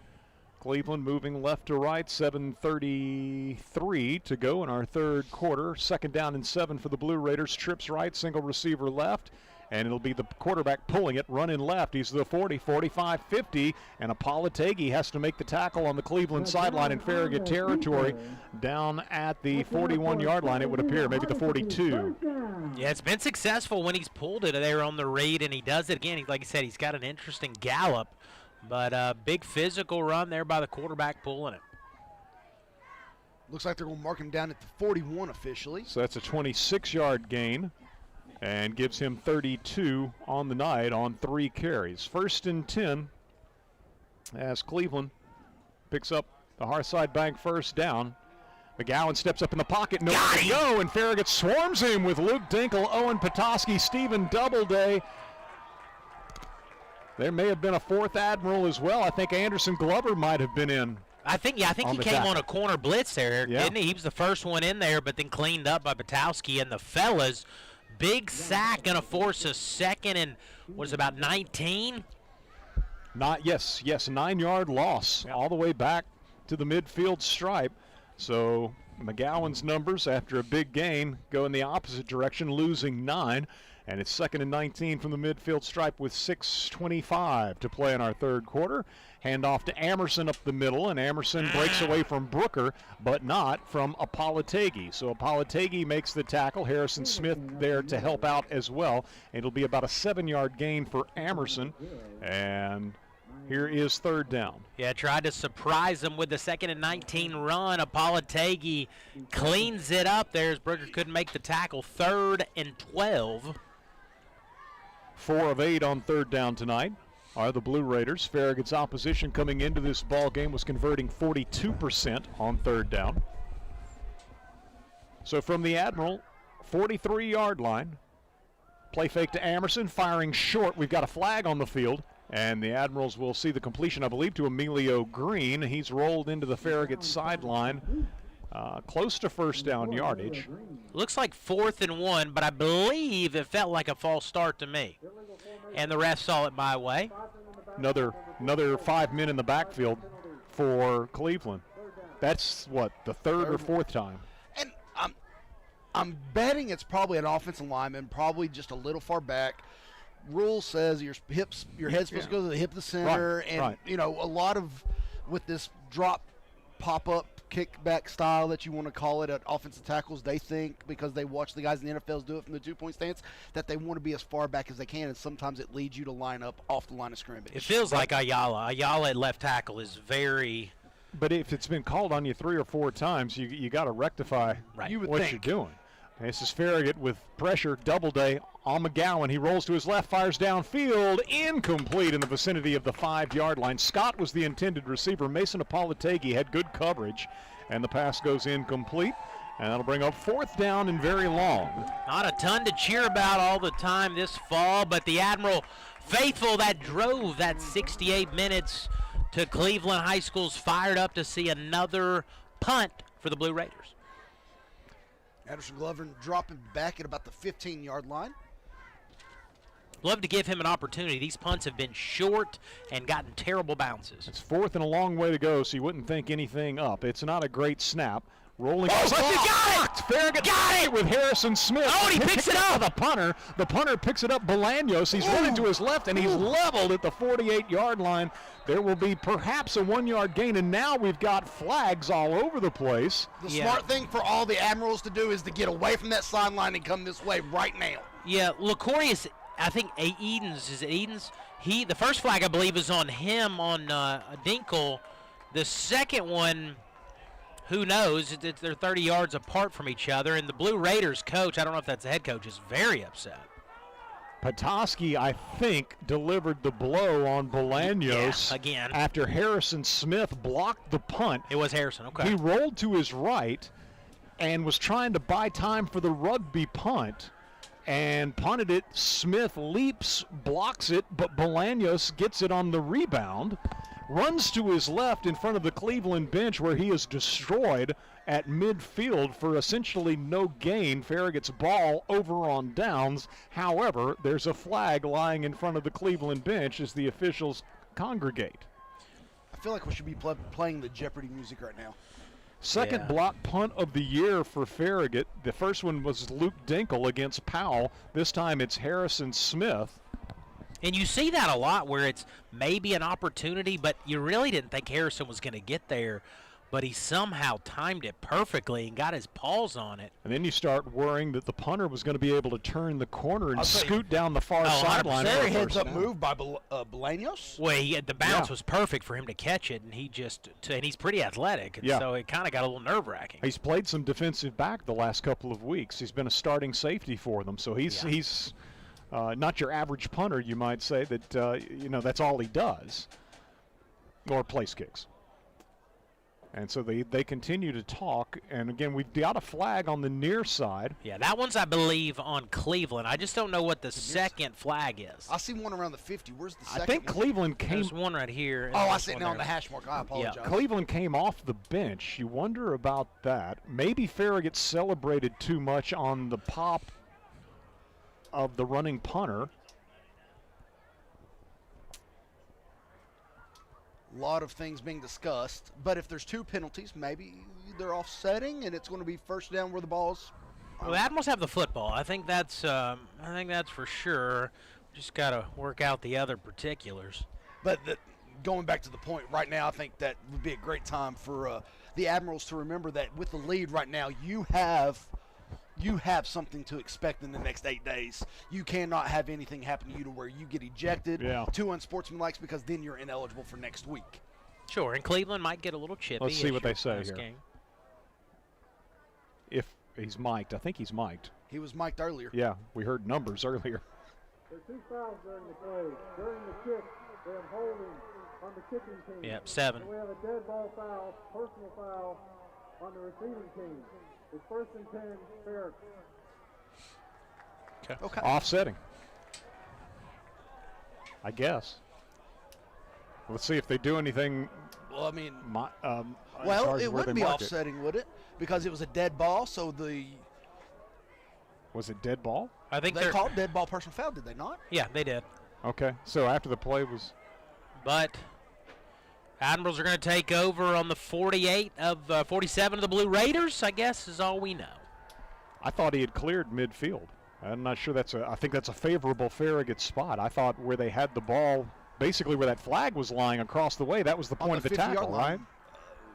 Cleveland moving left to right, 7:33 to go in our third quarter. 2nd down and 7 for the Blue Raiders. Trips right, single receiver left. And it'll be the quarterback pulling it, running left. He's the 40, 45, 50, and Apolategi has to make the tackle on the Cleveland sideline in Farragut territory down at the 41-yard line, it would appear, maybe the 42. Yeah, it's been successful when he's pulled it there on the read, and he does it again. Like I said, he's got an interesting gallop, but a big physical run there by the quarterback pulling it. Looks like they're going to mark him down at the 41 officially. So that's a 26-yard gain. And gives him 32 on the night on 3 carries. 1st and 10 as Cleveland picks up the Hearthside Bank first down. McGowan steps up in the pocket, nowhere to go, and Farragut swarms him with Luke Dinkle, Owen Petoskey, Stephen Doubleday. There may have been a 4th Admiral as well. I think Anderson Glover might have been in. I think he came on a corner blitz there, didn't he? He was the first one in there, but then cleaned up by Batowski and the fellas. Big sack, going to force a 2nd and, what is it, about 19? Yes, 9-yard loss all the way back to the midfield stripe. So McGowan's numbers after a big gain go in the opposite direction, losing 9. And it's 2nd and 19 from the midfield stripe with 6:25 to play in our third quarter. Hand off to Amerson up the middle, and Amerson breaks away from Brooker, but not from Apolategi. So Apolategi makes the tackle. Harrison Smith there to help out as well. It'll be about a 7-yard gain for Amerson. And here is 3rd down. Yeah, tried to surprise him with the 2nd and 19 run. Apolategi cleans it up there as Brooker couldn't make the tackle. 3rd and 12. 4 of 8 on 3rd down tonight are the Blue Raiders. Farragut's opposition coming into this ball game was converting 42% on 3rd down. So from the Admiral, 43-yard line, play fake to Amerson, firing short. We've got a flag on the field, and the Admirals will see the completion, I believe, to Emilio Green. He's rolled into the Farragut sideline, close to first down yardage. Looks like 4th and 1, but I believe it felt like a false start to me. And the ref saw it my way. Another 5 men in the backfield for Cleveland. That's what, the 3rd or 4th time. And I'm betting it's probably an offensive lineman, probably just a little far back. Rule says your head's supposed to go to the hip of the center, you know, a lot of with this drop pop-up kickback style that you want to call it at offensive tackles, they think because they watch the guys in the NFLs do it from the 2-point stance that they want to be as far back as they can, and sometimes it leads you to line up off the line of scrimmage. It feels like Ayala. Ayala at left tackle is very. But if it's been called on you 3 or 4 times, you got to rectify what you're doing. This is Farragut with pressure, Doubleday on McGowan. He rolls to his left, fires downfield, incomplete in the vicinity of the 5-yard line. Scott was the intended receiver. Mason Apolategi had good coverage, and the pass goes incomplete. And that'll bring up 4th down and very long. Not a ton to cheer about all the time this fall, but the Admiral faithful that drove that 68 minutes to Cleveland High School's fired up to see another punt for the Blue Raiders. Anderson Glover dropping back at about the 15-yard line. Love to give him an opportunity. These punts have been short and gotten terrible bounces. It's 4th and a long way to go, so you wouldn't think anything up. It's not a great snap. Rolling. Oh, got it! Farragut got it with Harrison Smith. Oh, and he picks it up. The punter picks it up. Bolaños. He's running to his left, and he's leveled at the 48-yard line. There will be perhaps a 1-yard gain, and now we've got flags all over the place. The smart thing for all the Admirals to do is to get away from that sideline and come this way right now. Yeah, Lacorius I think Edens, is it Edens? The first flag, I believe, is on him, on Dinkle. The second one, who knows? They're 30 yards apart from each other. And the Blue Raiders coach, I don't know if that's the head coach, is very upset. Petoskey, I think, delivered the blow on Bolaños again after Harrison Smith blocked the punt. It was Harrison, okay. He rolled to his right and was trying to buy time for the rugby punt and punted it. Smith leaps, blocks it, but Bolaños gets it on the rebound, runs to his left in front of the Cleveland bench where he is destroyed at midfield for essentially no gain. Farragut's ball over on downs. However, there's a flag lying in front of the Cleveland bench as the officials congregate. I feel like we should be playing the Jeopardy music right now. Second block punt of the year for Farragut. The first one was Luke Dinkle against Powell. This time it's Harrison Smith. And you see that a lot where it's maybe an opportunity, but you really didn't think Harrison was going to get there. But he somehow timed it perfectly and got his paws on it. And then you start worrying that the punter was going to be able to turn the corner and scoot down the far sideline. Very heads-up move by Bolaños. Well, the bounce was perfect for him to catch it, and he's pretty athletic, and so it kind of got a little nerve-wracking. He's played some defensive back the last couple of weeks. He's been a starting safety for them, so he's not your average punter, you might say. That that's all he does, or place kicks. And so they continue to talk. And, again, we've got a flag on the near side. Yeah, that one's, I believe, on Cleveland. I just don't know what the second flag is. I see one around the 50. Where's the second I think Cleveland came. There's one right here. Oh, I see it now on the hash mark. I apologize. Yeah. Cleveland came off the bench. You wonder about that. Maybe Farragut celebrated too much on the pop of the running punter. A lot of things being discussed, but if there's two penalties, maybe they're offsetting, and it's going to be first down where the ball's. Well, the Admirals have the football. I think that's for sure. Just got to work out the other particulars. But going back to the point right now, I think that would be a great time for the Admirals to remember that with the lead right now, you have something to expect in the next 8 days. You cannot have anything happen to you to where you get ejected, too unsportsmanlike, because then you're ineligible for next week. Sure, and Cleveland might get a little chippy. Let's see what they say here. Game. If he's mic'd. I think he's mic'd. He was mic'd earlier. Yeah, we heard numbers earlier. There are two fouls during the play. During the kick, they have holding on the kicking team. Yep, 7. And we have a dead ball foul, personal foul on the receiving team. It's 1st and 10, fair. Okay. Offsetting, I guess. Let's see if they do anything. Well, I mean, it wouldn't be offsetting, would it? Because it was a dead ball, so Was it dead ball? I think they called dead ball personal foul, did they not? Yeah, they did. Okay, so after the play was. But Admirals are going to take over on the 47 of the Blue Raiders, I guess, is all we know. I thought he had cleared midfield. I'm not sure I think that's a favorable Farragut spot. I thought where they had the ball, basically where that flag was lying across the way, that was the point of the tackle, right?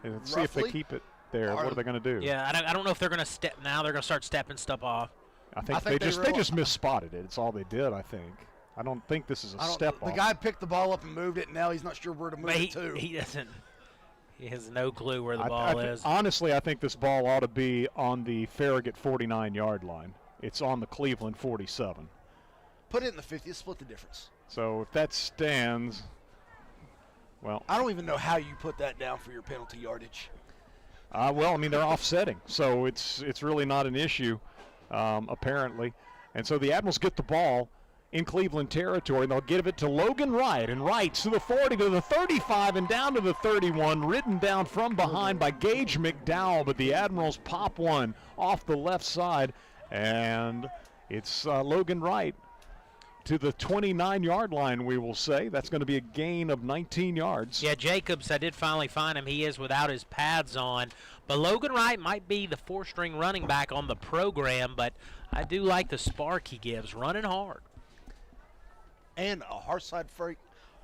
Let's see if they keep it there. What are they going to do? Yeah, I don't know if they're going to step now. They're going to start stepping stuff off. I think they just misspotted it. It's all they did, I think. I don't think this is a step off. The guy picked the ball up and moved it, and now he's not sure where to move it to. He doesn't. He has no clue where the ball is. Honestly, I think this ball ought to be on the Farragut 49-yard line. It's on the Cleveland 47. Put it in the 50. Split the difference. So if that stands, well. I don't even know how you put that down for your penalty yardage. Well, I mean, they're offsetting, so it's really not an issue, apparently. And so the Admirals get the ball in Cleveland territory, and they'll give it to Logan Wright, and Wright to the 40, to the 35, and down to the 31, ridden down from behind by Gage McDowell, but the Admirals pop one off the left side, and it's Logan Wright to the 29-yard line, we will say. That's going to be a gain of 19 yards. Yeah, Jacobs, I did finally find him. He is without his pads on. But Logan Wright might be the 4th-string running back on the program, but I do like the spark he gives, running hard. And a hard side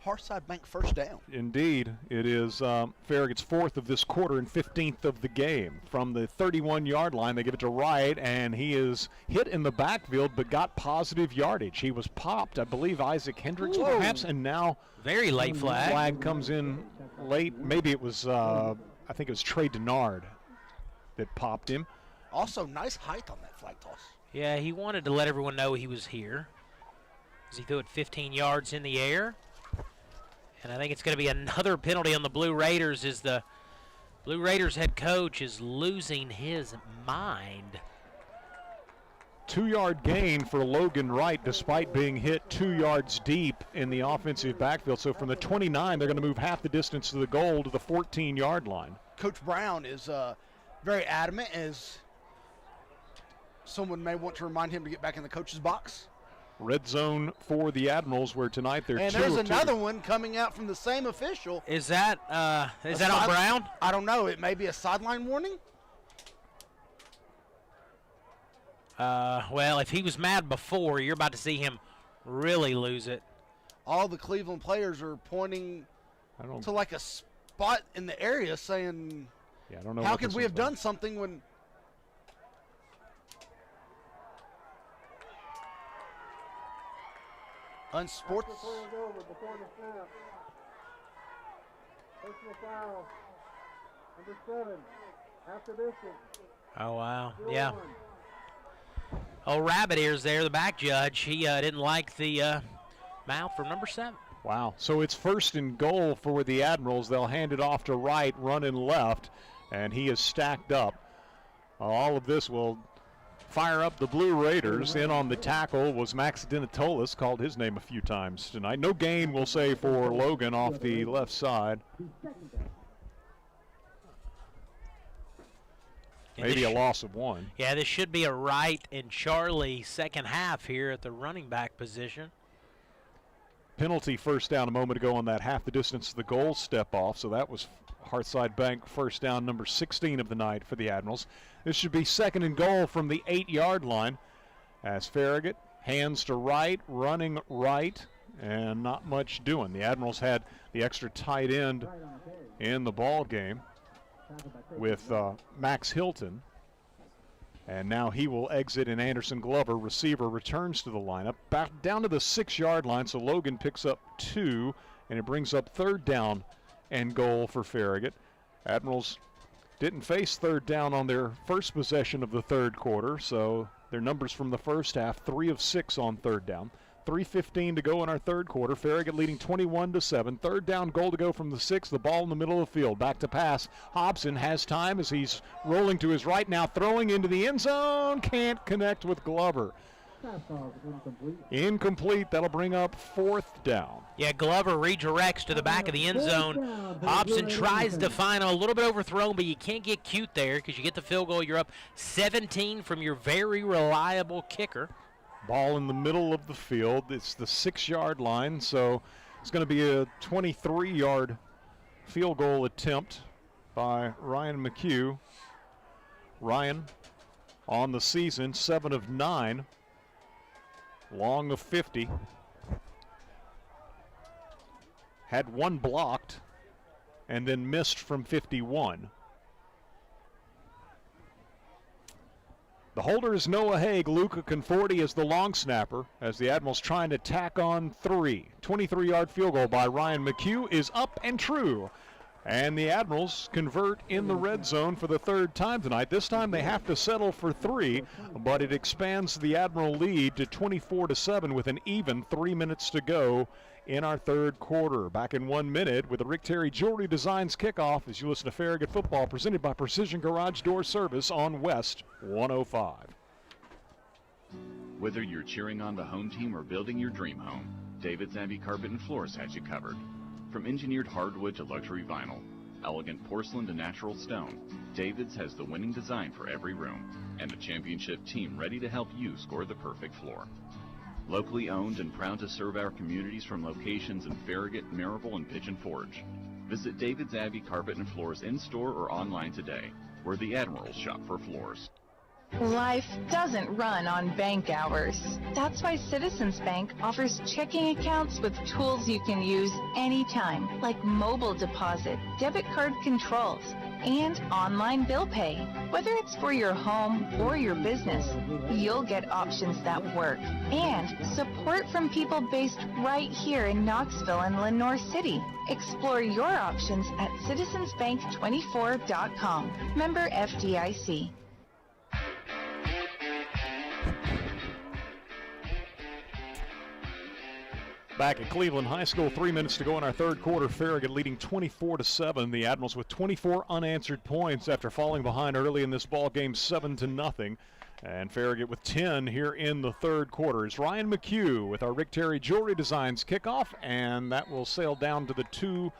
Hearthside Bank first down. Indeed, it is Farragut's 4th of this quarter and 15th of the game. From the 31-yard line, they give it to Wright, and he is hit in the backfield but got positive yardage. He was popped, I believe, Isaac Hendricks perhaps, and now very late flag. Flag comes in late. Maybe it was, I think it was Trey Denard that popped him. Also, nice height on that flag toss. Yeah, he wanted to let everyone know he was here, as he threw it 15 yards in the air. And I think it's going to be another penalty on the Blue Raiders, as the Blue Raiders head coach is losing his mind. 2-yard gain for Logan Wright, despite being hit 2 yards deep in the offensive backfield. So from the 29, they're going to move half the distance to the goal to the 14-yard line. Coach Brown is very adamant, as someone may want to remind him to get back in the coach's box. Red zone for the Admirals, where tonight they're 2 of 2. And there's another one coming out from the same official. Is that on Brown? I don't know. It may be a sideline warning. Well, if he was mad before, you're about to see him really lose it. All the Cleveland players are pointing to like a spot in the area, saying, I don't know. How could we have done something when... Unsports. Personal foul. Number 7. After distance. Oh, wow. Yeah. Oh, Rabbit Ears there, the back judge. He didn't like the mouth from number 7. Wow. So it's 1st and goal for the Admirals. They'll hand it off to Wright, running left, and he is stacked up. All of this will fire up the Blue Raiders. In on the tackle was Max Denatolis, called his name a few times tonight. No gain, we'll say, for Logan off the left side. Maybe a loss of 1. Yeah, this should be a Wright and Charlie second half here at the running back position. Penalty first down a moment ago on that half the distance to the goal step off, so that was Hearthside Bank first down number 16 of the night for the Admirals. This should be 2nd and goal from the 8-yard line, as Farragut hands to Wright, running right, and not much doing. The Admirals had the extra tight end in the ball game with Max Hilton, and now he will exit, and Anderson Glover, receiver, returns to the lineup. Back down to the 6-yard line, so Logan picks up 2, and it brings up 3rd down and goal for Farragut. Admirals didn't face 3rd down on their first possession of the 3rd quarter, so their numbers from the first half, 3 of 6 on 3rd down. 3:15 to go in our 3rd quarter. Farragut leading 21-7. 3rd down, goal to go from the 6. The ball in the middle of the field. Back to pass. Hobson has time as he's rolling to his right now, throwing into the end zone. Can't connect with Glover. Incomplete. That'll bring up 4th down. Yeah, Glover redirects to the back of the end zone. Hobson tries to find a little bit overthrown, but you can't get cute there because you get the field goal. You're up 17 from your very reliable kicker. Ball in the middle of the field. It's the 6-yard line, so it's going to be a 23-yard field goal attempt by Ryan McHugh. Ryan on the season, 7 of 9, long of 50. Had 1 blocked and then missed from 51. The holder is Noah Haig. Luca Conforti is the long snapper as the Admirals trying to tack on 3. 23-yard field goal by Ryan McHugh is up and true. And the Admirals convert in the red zone for the 3rd time tonight. This time they have to settle for 3, but it expands the Admiral lead to 24-7 with an even 3 minutes to go in our 3rd quarter. Back in 1 minute with the Rick Terry Jewelry Designs kickoff as you listen to Farragut Football, presented by Precision Garage Door Service on West 105. Whether you're cheering on the home team or building your dream home, David's Abbey Carpet and Floors has you covered. From engineered hardwood to luxury vinyl, elegant porcelain to natural stone, David's has the winning design for every room and a championship team ready to help you score the perfect floor. Locally owned and proud to serve our communities from locations in Farragut, Maryville, and Pigeon Forge. Visit David's Abbey Carpet and Floors in-store or online today, where the Admirals shop for floors. Life doesn't run on bank hours. That's why Citizens Bank offers checking accounts with tools you can use anytime, like mobile deposit, debit card controls, and online bill pay. Whether it's for your home or your business, you'll get options that work. And support from people based right here in Knoxville and Lenoir City. Explore your options at citizensbank24.com. Member FDIC. Back at Cleveland High School, 3 minutes to go in our third quarter. Farragut leading 24-7. The Admirals with 24 unanswered points after falling behind early in this ball game, 7-0. And Farragut with 10 here in the third quarter. It's Ryan McHugh with our Rick Terry Jewelry Designs kickoff, and that will sail down to the 2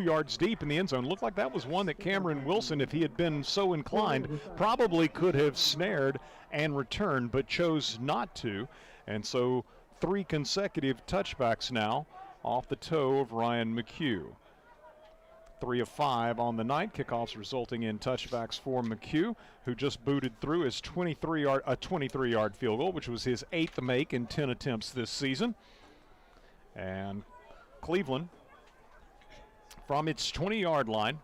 yards deep in the end zone. Looked like that was one that Cameron Wilson, if he had been so inclined, probably could have snared and returned, but chose not to. And so 3 consecutive touchbacks now off the toe of Ryan McHugh. 3 of 5 on the night. Kickoffs resulting in touchbacks for McHugh, who just booted through his 23-yard field goal, which was his 8th make in 10 attempts this season. And Cleveland, from its 20-yard line,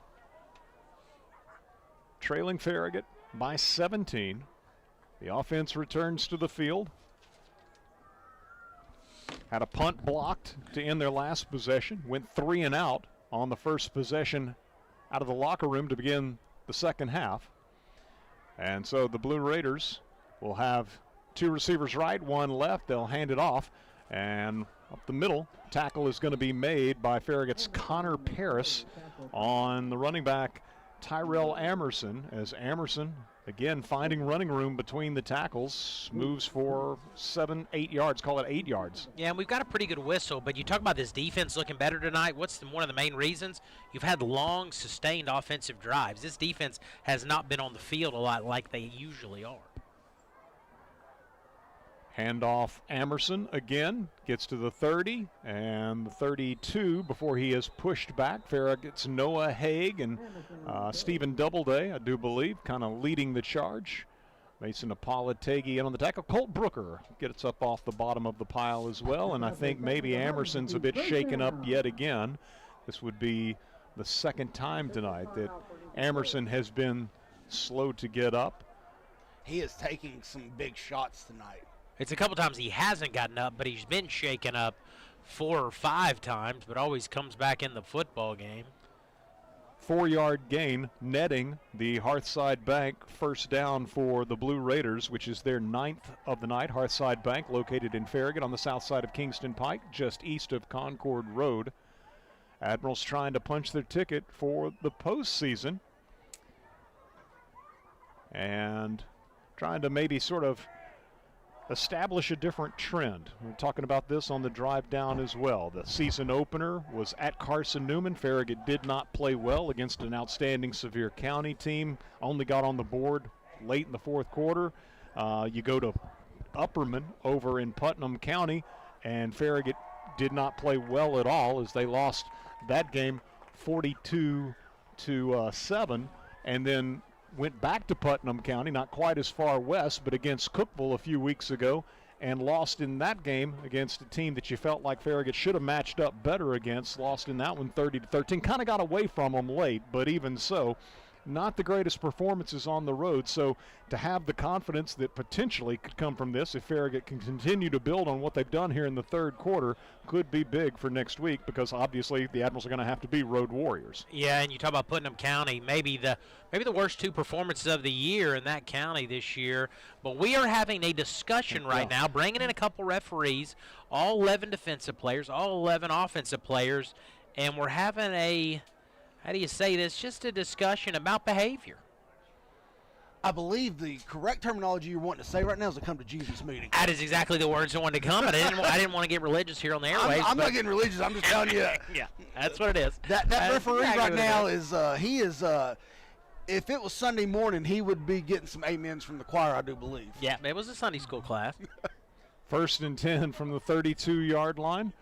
trailing Farragut by 17. The offense returns to the field. Had a punt blocked to end their last possession. Went 3 and out on the first possession out of the locker room to begin the second half. And so the Blue Raiders will have 2 receivers right, 1 left. They'll hand it off. And up the middle, tackle is going to be made by Farragut's Connor Paris on the running back Tyrell Amerson, as Amerson, again, finding running room between the tackles, moves for 7-8 yards, call it 8 yards. Yeah, and we've got a pretty good whistle, but you talk about this defense looking better tonight. What's one of the main reasons? You've had long, sustained offensive drives. This defense has not been on the field a lot like they usually are. Handoff Amerson again, gets to the 30 and the 32 before he is pushed back. Farragut's Noah Haig and Stephen Doubleday, I do believe, kind of leading the charge. Mason Apolategi in on the tackle. Colt Brooker gets up off the bottom of the pile as well, and I think maybe Amerson's a bit shaken up yet again. This would be the second time tonight that Amerson has been slow to get up. He is taking some big shots tonight. It's a couple times he hasn't gotten up, but he's been shaken up 4 or 5 times, but always comes back in the football game. 4-yard gain, netting the Hearthside Bank first down for the Blue Raiders, which is their 9th of the night. Hearthside Bank located in Farragut on the south side of Kingston Pike, just east of Concord Road. Admirals trying to punch their ticket for the postseason and trying to maybe sort of establish a different trend. We're talking about this on the drive down as well. The season opener was at Carson Newman. Farragut did not play well against an outstanding Sevier County team. Only got on the board late in the fourth quarter. You go to Upperman over in Putnam County, and Farragut did not play well at all as they lost that game 42-7, and then went back to Putnam County, not quite as far west, but against Cookeville a few weeks ago, and lost in that game against a team that you felt like Farragut should have matched up better against. Lost in that one 30-13. Kind of got away from them late, but even so, not the greatest performances on the road. So to have the confidence that potentially could come from this, if Farragut can continue to build on what they've done here in the third quarter, could be big for next week, because obviously the Admirals are going to have to be road warriors. Yeah, and you talk about Putnam County, maybe the worst 2 performances of the year in that county this year. But we are having a discussion right now, bringing in a couple referees, all 11 defensive players, all 11 offensive players, and we're having a, how do you say this, just a discussion about behavior. I believe the correct terminology you're wanting to say right now is a come to Jesus meeting. That is exactly the words I wanted to come. I didn't want to get religious here on the airwaves. I'm not getting religious. I'm just telling you. Yeah, that's what it is. That referee exactly right now is he is. If it was Sunday morning, he would be getting some amens from the choir, I do believe. Yeah, it was a Sunday school class. 1st and 10 from the 32-yard line.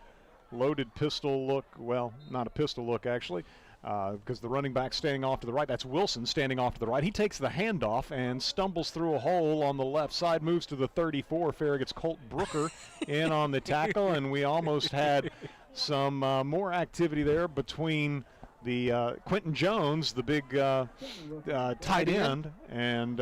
Loaded pistol look. Well, not a pistol look, actually. because the running back standing off to the right, that's Wilson standing off to the right. He takes the handoff and stumbles through a hole on the left side, moves to the 34. Farragut's Colt Brooker in on the tackle, and we almost had some more activity there between the Quentin Jones, the big tight end, and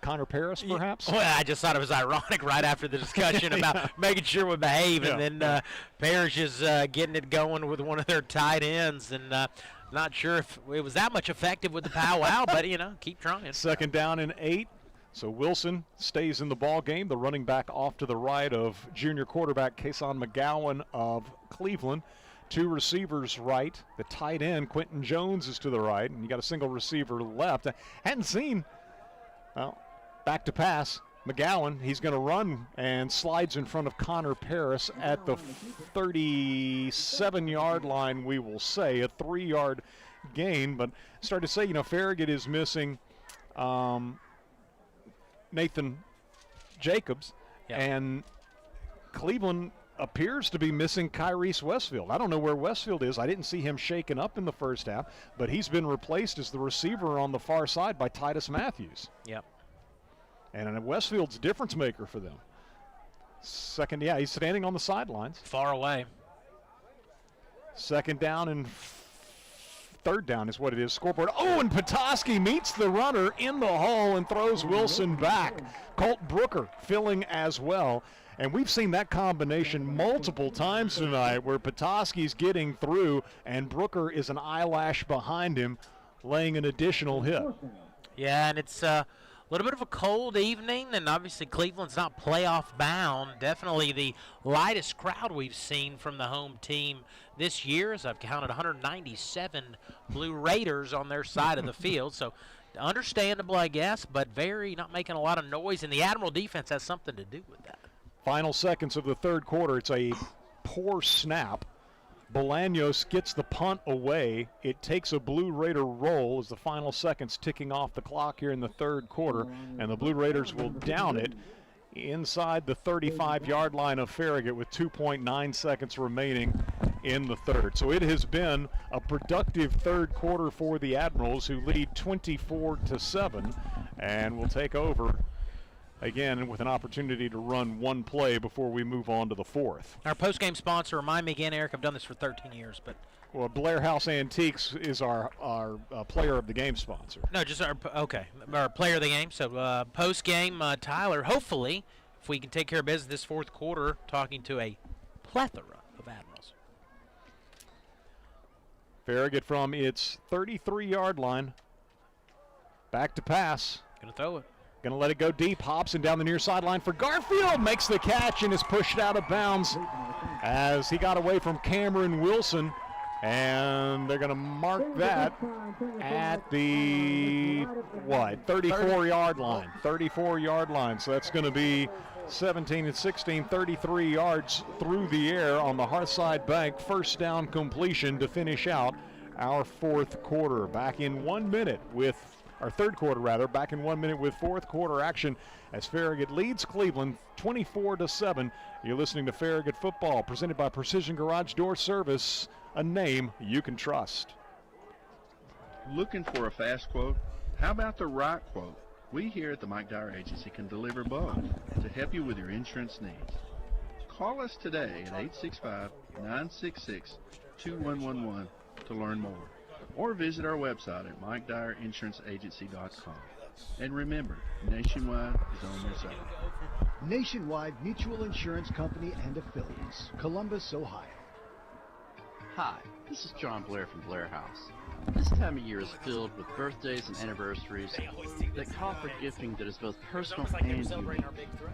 Connor Paris, perhaps? Well, I just thought it was ironic right after the discussion about making sure we behave, and then Parrish is getting it going with one of their tight ends, and not sure if it was that much effective with the powwow, but, keep trying. 2nd down and 8. So Wilson stays in the ball game. The running back off to the right of junior quarterback Kason McGowan of Cleveland. 2 receivers right. The tight end, Quentin Jones, is to the right, and you got a single receiver left. I hadn't seen, back to pass. McGowan, he's going to run and slides in front of Connor Paris at the 37-yard line, we will say. A 3-yard gain, but start to say, Farragut is missing Nathan Jacobs, and Cleveland appears to be missing Kyrese Westfield. I don't know where Westfield is. I didn't see him shaken up in the first half, but he's been replaced as the receiver on the far side by Titus Matthews. Yep. And Westfield's difference maker for them. He's standing on the sidelines. Far away. 2nd down and 3rd down is what it is. Scoreboard. Oh, and Petoskey meets the runner in the hole and throws Wilson back. Colt Brooker filling as well. And we've seen that combination multiple times tonight where Petoskey's getting through and Brooker is an eyelash behind him, laying an additional hit. Yeah, and it's a little bit of a cold evening, and obviously Cleveland's not playoff bound. Definitely the lightest crowd we've seen from the home team this year, as I've counted 197 Blue Raiders on their side of the field. So understandable, I guess, but not making a lot of noise, and the Admiral defense has something to do with that. Final seconds of the 3rd quarter. It's a poor snap. Bolaños gets the punt away. It takes a Blue Raider roll as the final seconds ticking off the clock here in the 3rd quarter, and the Blue Raiders will down it inside the 35-yard line of Farragut with 2.9 seconds remaining in the 3rd. So it has been a productive 3rd quarter for the Admirals, who lead 24-7 and will take over again with an opportunity to run one play before we move on to the 4th. Our post-game sponsor, remind me again, Eric, I've done this for 13 years, but... Well, Blair House Antiques is our player of the game sponsor. No, just our player of the game. So post-game, Tyler, hopefully, if we can take care of business this 4th quarter, talking to a plethora of Admirals. Farragut from its 33-yard line. Back to pass. Going to throw it. Going to let it go deep. Hobson down the near sideline for Garfield. Makes the catch and is pushed out of bounds as he got away from Cameron Wilson. And they're going to mark that at the, 34-yard line. 34-yard line. So that's going to be 17 and 16, 33 yards through the air on the Hearthside Bank. 1st down completion to finish out our 4th quarter. Back in 1 minute with our 3rd quarter, back in 1 minute with 4th quarter action as Farragut leads Cleveland 24-7. You're listening to Farragut Football, presented by Precision Garage Door Service, a name you can trust. Looking for a fast quote? How about the right quote? We here at the Mike Dyer Agency can deliver both to help you with your insurance needs. Call us today at 865-966-2111 to learn more, or visit our website at MikeDyerInsuranceAgency.com. And remember, Nationwide is on your side. Nationwide Mutual Insurance Company and Affiliates, Columbus, Ohio. Hi, this is John Blair from Blair House. This time of year is filled with birthdays and anniversaries that call for gifting that is both personal and unique.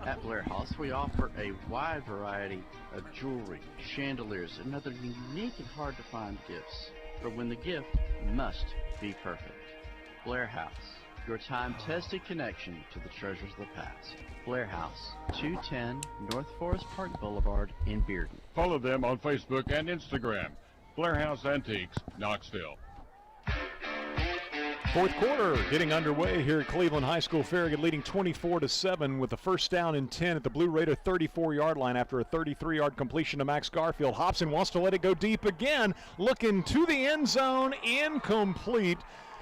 At Blair House, we offer a wide variety of jewelry, chandeliers, and other unique and hard-to-find gifts for when the gift must be perfect. Blair House, your time-tested connection to the treasures of the past. Blair House, 210 North Forest Park Boulevard in Bearden. Follow them on Facebook and Instagram. Blair House Antiques, Knoxville. Fourth quarter getting underway here at Cleveland High School. Farragut leading 24-7 with a first down and 10 at the Blue Raider 34-yard line after a 33-yard completion to Max Garfield. Hobson wants to let it go deep again, looking to the end zone, incomplete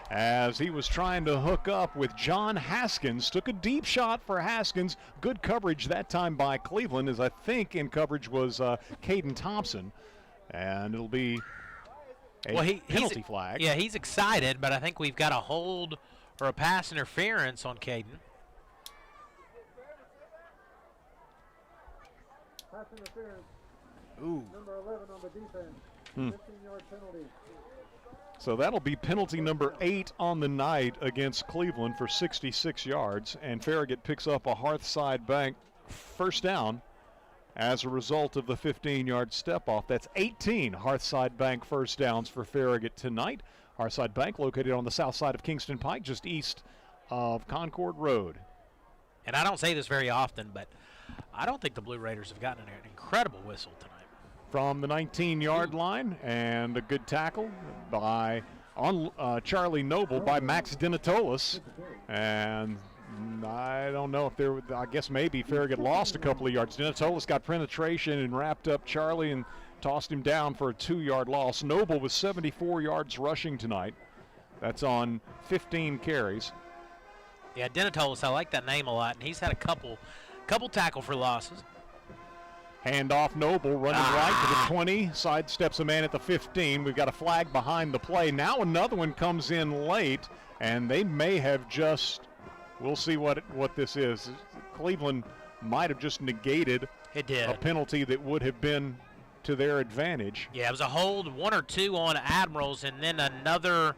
as he was trying to hook up with John Haskins. Took a deep shot for Haskins. Good coverage that time by Cleveland, as I think in coverage was Caden Thompson. And it'll be a penalty flag. Yeah, he's excited, but I think we've got a hold or a pass interference on Caden. Pass interference. Ooh. Number 11 on the defense. 15-yard penalty. So that'll be penalty number 8 on the night against Cleveland for 66 yards. And Farragut picks up a Hearthside Bank first down as a result of the 15-yard step-off. That's 18 Hearthside Bank first downs for Farragut tonight. Hearthside Bank located on the south side of Kingston Pike, just east of Concord Road. And I don't say this very often, but I don't think the Blue Raiders have gotten an incredible whistle tonight. From the 19-yard line, and a good tackle by Charlie Noble by Max Denatolis. And I don't know if I guess maybe Farragut lost a couple of yards. Denatolis got penetration and wrapped up Charlie and tossed him down for a 2-yard loss. Noble was 74 yards rushing tonight. That's on 15 carries. Yeah, Denatolis, I like that name a lot, and he's had a couple tackle for losses. Handoff Noble running right to the 20, sidesteps a man at the 15. We've got a flag behind the play. Now another one comes in late, and they may have just, we'll see what this is. Cleveland might have just negated a penalty that would have been to their advantage. Yeah, it was a hold, 1 or 2 on Admirals, and then another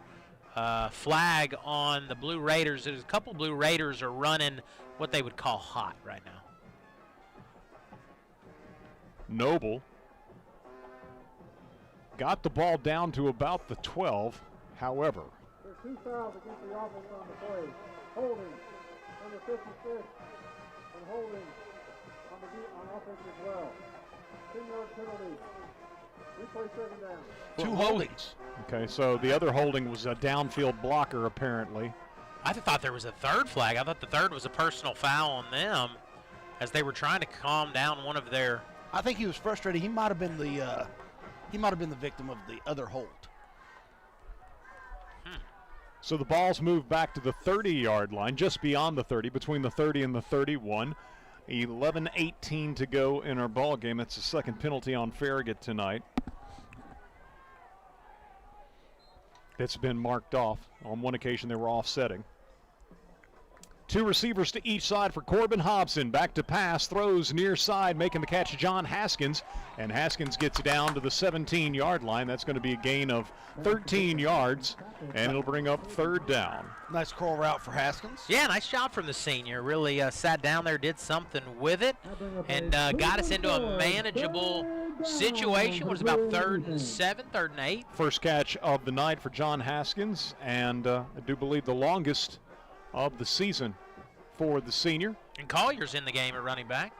flag on the Blue Raiders. There's a couple Blue Raiders are running what they would call hot right now. Noble got the ball down to about the 12. However, there's 2 fouls against the offense on the play. Holding number 56 and holding on offense as well. 10-yard penalty. Replay 7 down. 2 holdings. Okay, so the other holding was a downfield blocker apparently. I thought there was a third flag. I thought the third was a personal foul on them as they were trying to calm down one of their. I think he was frustrated. He might have been the victim of the other hold. So the ball's moved back to the 30-yard line, just beyond the 30, between the 30 and the 31. 11:18 to go in our ball game. That's the second penalty on Farragut tonight. It's been marked off. On one occasion, they were offsetting. 2 receivers to each side for Corbin Hobson. Back to pass, throws near side, making the catch John Haskins. And Haskins gets down to the 17-yard line. That's going to be a gain of 13 yards, and it'll bring up 3rd down. Nice curl route for Haskins. Yeah, nice shot from the senior. Really sat down there, did something with it, and got us into a manageable situation. It was about 3rd and 7, 3rd and 8. First catch of the night for John Haskins, and I do believe the longest of the season for the senior. And Collier's in the game at running back.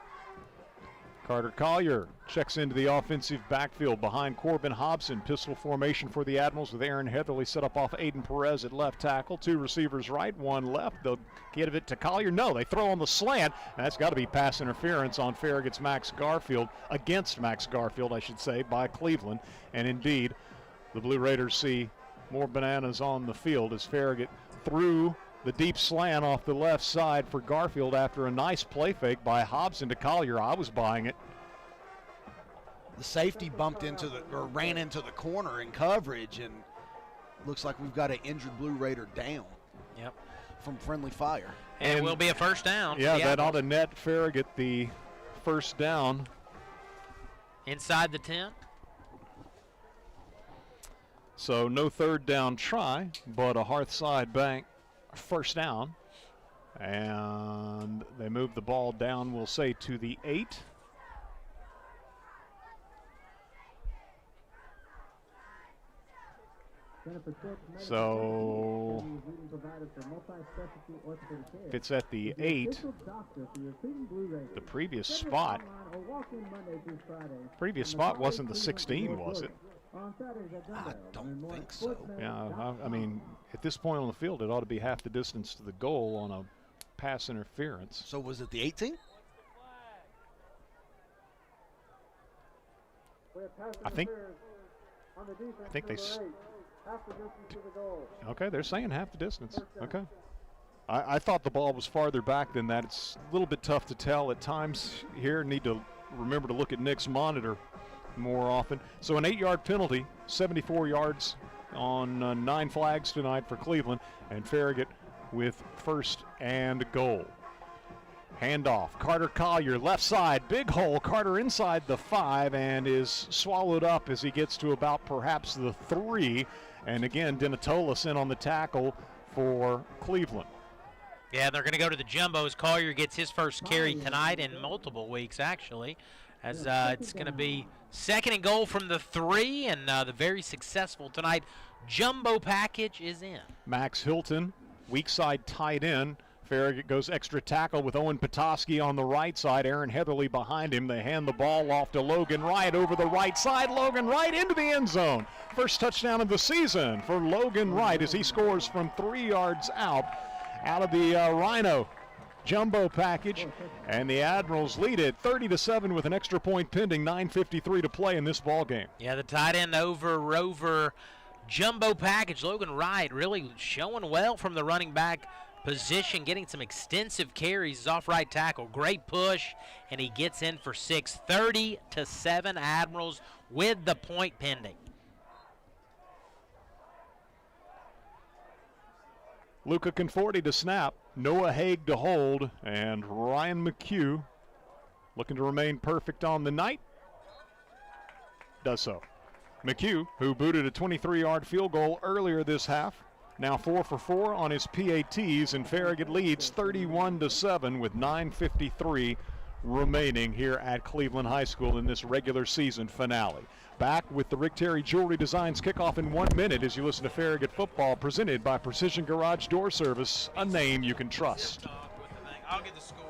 Carter Collier checks into the offensive backfield behind Corbin Hobson. Pistol formation for the Admirals with Aaron Heatherly set up off Aiden Perez at left tackle. 2 receivers right, 1 left. They'll get it to Collier. No, they throw on the slant. And that's got to be pass interference on Farragut's Max Garfield, against Max Garfield, I should say, by Cleveland. And indeed, the Blue Raiders see more bananas on the field as Farragut threw the deep slant off the left side for Garfield after a nice play fake by Hobson to Collier. I was buying it. The safety ran into the corner in coverage, and looks like we've got an injured Blue Raider down. Yep. From friendly fire. And it will be a first down. Yeah, that ought to net Farragut the first down. Inside the 10. So no 3rd down try, but a Hearthside Bank first down. And they move the ball down, we'll say, to the 8. So if it's at the 8, the previous spot wasn't the 16, was it? I don't think so. Yeah, I mean, at this point on the field, it ought to be half the distance to the goal on a pass interference. So was it the 18? I think they. Okay, they're saying half the distance. Okay. I thought the ball was farther back than that. It's a little bit tough to tell at times here. Need to remember to look at Nick's monitor more often. So an 8-yard penalty, 74 yards on 9 flags tonight for Cleveland, and Farragut with first and goal. Handoff, Carter Collier, left side, big hole. Carter inside the 5 and is swallowed up as he gets to about perhaps the 3. And again, Denatolis in on the tackle for Cleveland. Yeah, they're going to go to the jumbos. Collier gets his first carry tonight in multiple weeks, actually, as it's going to be second and goal from the 3, and the very successful tonight jumbo package is in. Max Hilton, weak side tight end. Farragut goes extra tackle with Owen Petoskey on the right side. Aaron Heatherly behind him. They hand the ball off to Logan Wright over the right side. Logan Wright into the end zone. First touchdown of the season for Logan Wright as he scores from 3 yards out of the Rhino jumbo package. And the Admirals lead it 30-7 with an extra point pending. 9:53 to play in this ball game. Yeah, the tight end over Rover jumbo package. Logan Wright really showing well from the running back position, getting some extensive carries. He's off right tackle. Great push, and he gets in for 6. 30-7 Admirals with the point pending. Luca Conforti to snap. Noah Haig to hold. And Ryan McHugh looking to remain perfect on the night. Does so. McHugh, who booted a 23-yard field goal earlier this half, now 4 for 4 on his PATs, and Farragut leads 31-7 with 9:53 remaining here at Cleveland High School in this regular season finale. Back with the Rick Terry Jewelry Designs kickoff in 1 minute as you listen to Farragut football, presented by Precision Garage Door Service, a name you can trust. I'll get the scores.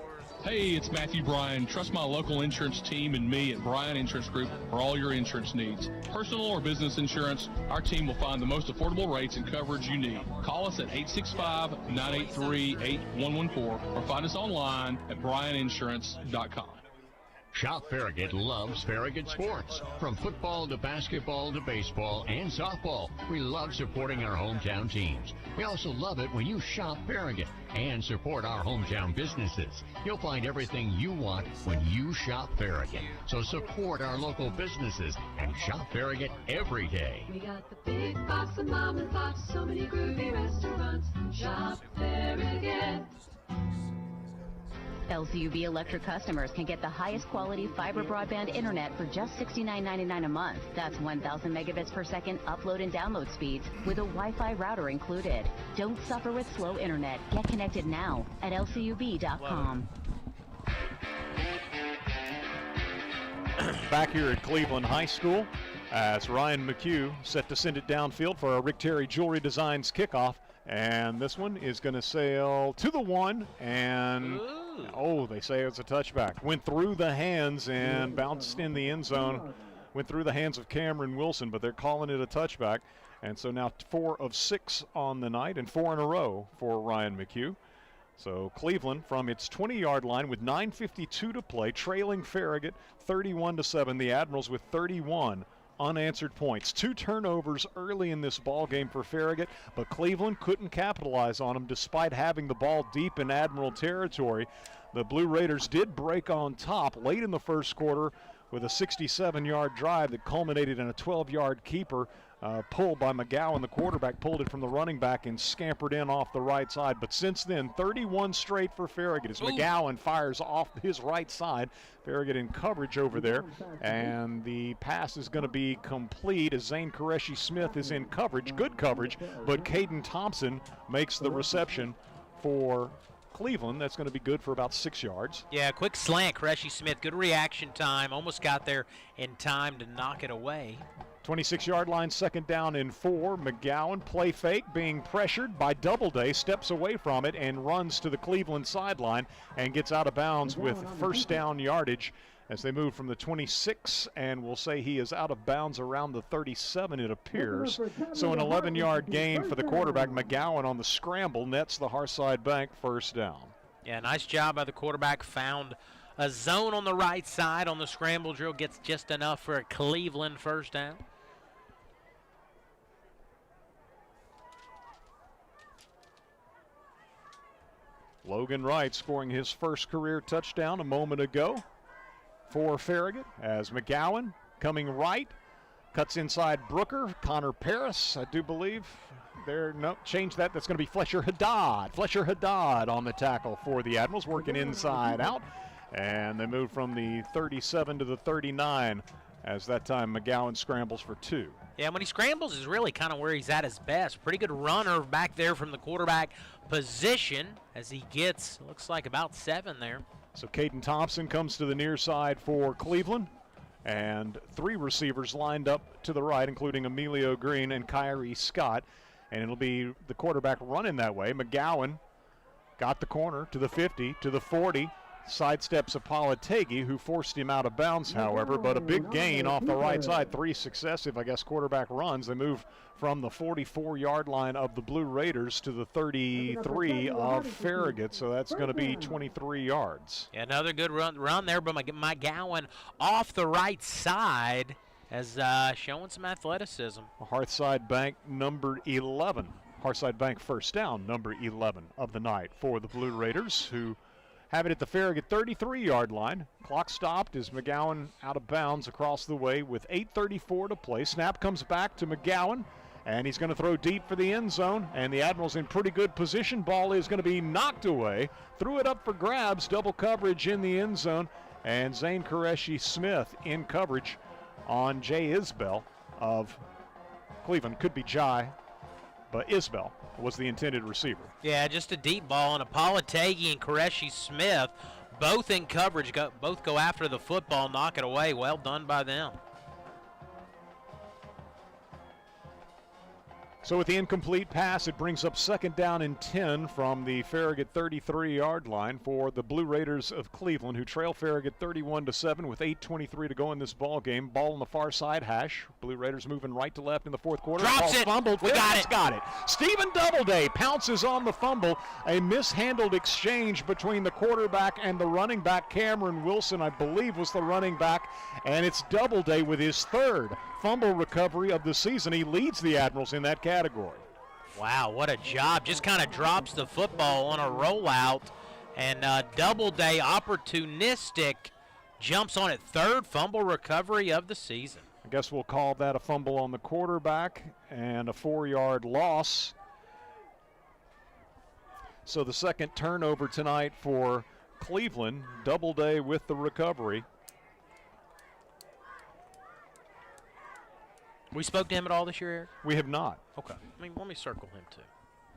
Hey, it's Matthew Bryan. Trust my local insurance team and me at Bryan Insurance Group for all your insurance needs. Personal or business insurance, our team will find the most affordable rates and coverage you need. Call us at 865-983-8114 or find us online at bryaninsurance.com. Shop Farragut loves Farragut sports. From football to basketball to baseball and softball, we love supporting our hometown teams. We also love it when you shop Farragut and support our hometown businesses. You'll find everything you want when you shop Farragut. So support our local businesses and shop Farragut every day. We got the big box of mom and pop, so many groovy restaurants. Shop Farragut. LCUB Electric customers can get the highest quality fiber broadband internet for just $69.99 a month. That's 1,000 megabits per second upload and download speeds with a Wi-Fi router included. Don't suffer with slow internet. Get connected now at lcub.com. Back here at Cleveland High School as Ryan McHugh set to send it downfield for our Rick Terry Jewelry Designs kickoff. And this one is going to sail to the 1, and they say it's a touchback. Went through the hands and bounced in the end zone. Went through the hands of Cameron Wilson, but they're calling it a touchback. And so now 4 of 6 on the night and 4 in a row for Ryan McHugh. So Cleveland from its 20-yard line with 9:52 to play, trailing Farragut 31-7. The Admirals with 31 unanswered points. 2 turnovers early in this ball game for Farragut, but Cleveland couldn't capitalize on them despite having the ball deep in Admiral territory. The Blue Raiders did break on top late in the first quarter with a 67-yard drive that culminated in a 12-yard keeper pulled by McGowan. The quarterback pulled it from the running back and scampered in off the right side. But since then, 31 straight for Farragut as McGowan fires off his right side. Farragut in coverage over there, and the pass is going to be complete as Zane Qureshi-Smith is in coverage, good coverage, but Caden Thompson makes the reception for Cleveland. That's going to be good for about 6 yards. Yeah, quick slant, Qureshi-Smith, good reaction time, almost got there in time to knock it away. 26-yard line, second down and 4. McGowan, play fake, being pressured by Doubleday, steps away from it and runs to the Cleveland sideline and gets out of bounds with first down yardage as they move from the 26, and we'll say he is out of bounds around the 37, it appears. So an 11-yard gain for the quarterback. McGowan on the scramble nets the Hearthside Bank first down. Yeah, nice job by the quarterback. Found a zone on the right side on the scramble drill. Gets just enough for a Cleveland first down. Logan Wright scoring his first career touchdown a moment ago for Farragut, as McGowan coming right, cuts inside Brooker. Connor Paris, I do believe. There, no, change that. That's going to be Fletcher Haddad. Fletcher Haddad on the tackle for the Admirals, working inside out. And they move from the 37 to the 39, as that time McGowan scrambles for 2. Yeah, when he scrambles is really kind of where he's at his best. Pretty good runner back there from the quarterback position as he gets, looks like about 7 there. So Caden Thompson comes to the near side for Cleveland, and 3 receivers lined up to the right, including Emilio Green and Kyrie Scott. And it'll be the quarterback running that way. McGowan got the corner to the 50, to the 40. Sidesteps Apolategi, who forced him out of bounds, however, but a big gain off the right side. 3 successive, quarterback runs. They move from the 44-yard line of the Blue Raiders to the 33 of Farragut, so that's going to be 23 yards. Yeah, another good run there, but McGowan off the right side as showing some athleticism. Hearthside Bank number 11. Hearthside Bank first down, number 11 of the night for the Blue Raiders, who have it at the Farragut 33-yard line. Clock stopped as McGowan out of bounds across the way with 8:34 to play. Snap comes back to McGowan, and he's going to throw deep for the end zone, and the Admirals in pretty good position. Ball is going to be knocked away. Threw it up for grabs, double coverage in the end zone, and Zane Qureshi-Smith in coverage on Jay Isbell of Cleveland. Could be Jai, but Isbell was the intended receiver. Yeah, just a deep ball, and Apolategi and Qureshi-Smith both in coverage, both go after the football, knock it away. Well done by them. So with the incomplete pass, it brings up 2nd down and 10 from the Farragut 33-yard line for the Blue Raiders of Cleveland, who trail Farragut 31-7 with 8:23 to go in this ball game. Ball on the far side hash. Blue Raiders moving right to left in the 4th quarter. Drops it. Fumbled. We got it. Got it. Stephen Doubleday pounces on the fumble. A mishandled exchange between the quarterback and the running back. Cameron Wilson, I believe, was the running back, and it's Doubleday with his 3rd fumble recovery of the season. He leads the Admirals in that category. Wow, what a job. Just kind of drops the football on a rollout, and Doubleday, opportunistic, jumps on it. 3rd fumble recovery of the season. I guess we'll call that a fumble on the quarterback and a 4-yard loss. So the 2nd turnover tonight for Cleveland. Doubleday with the recovery. We spoke to him at all this year, Eric? We have not. Okay. Let me circle him, too.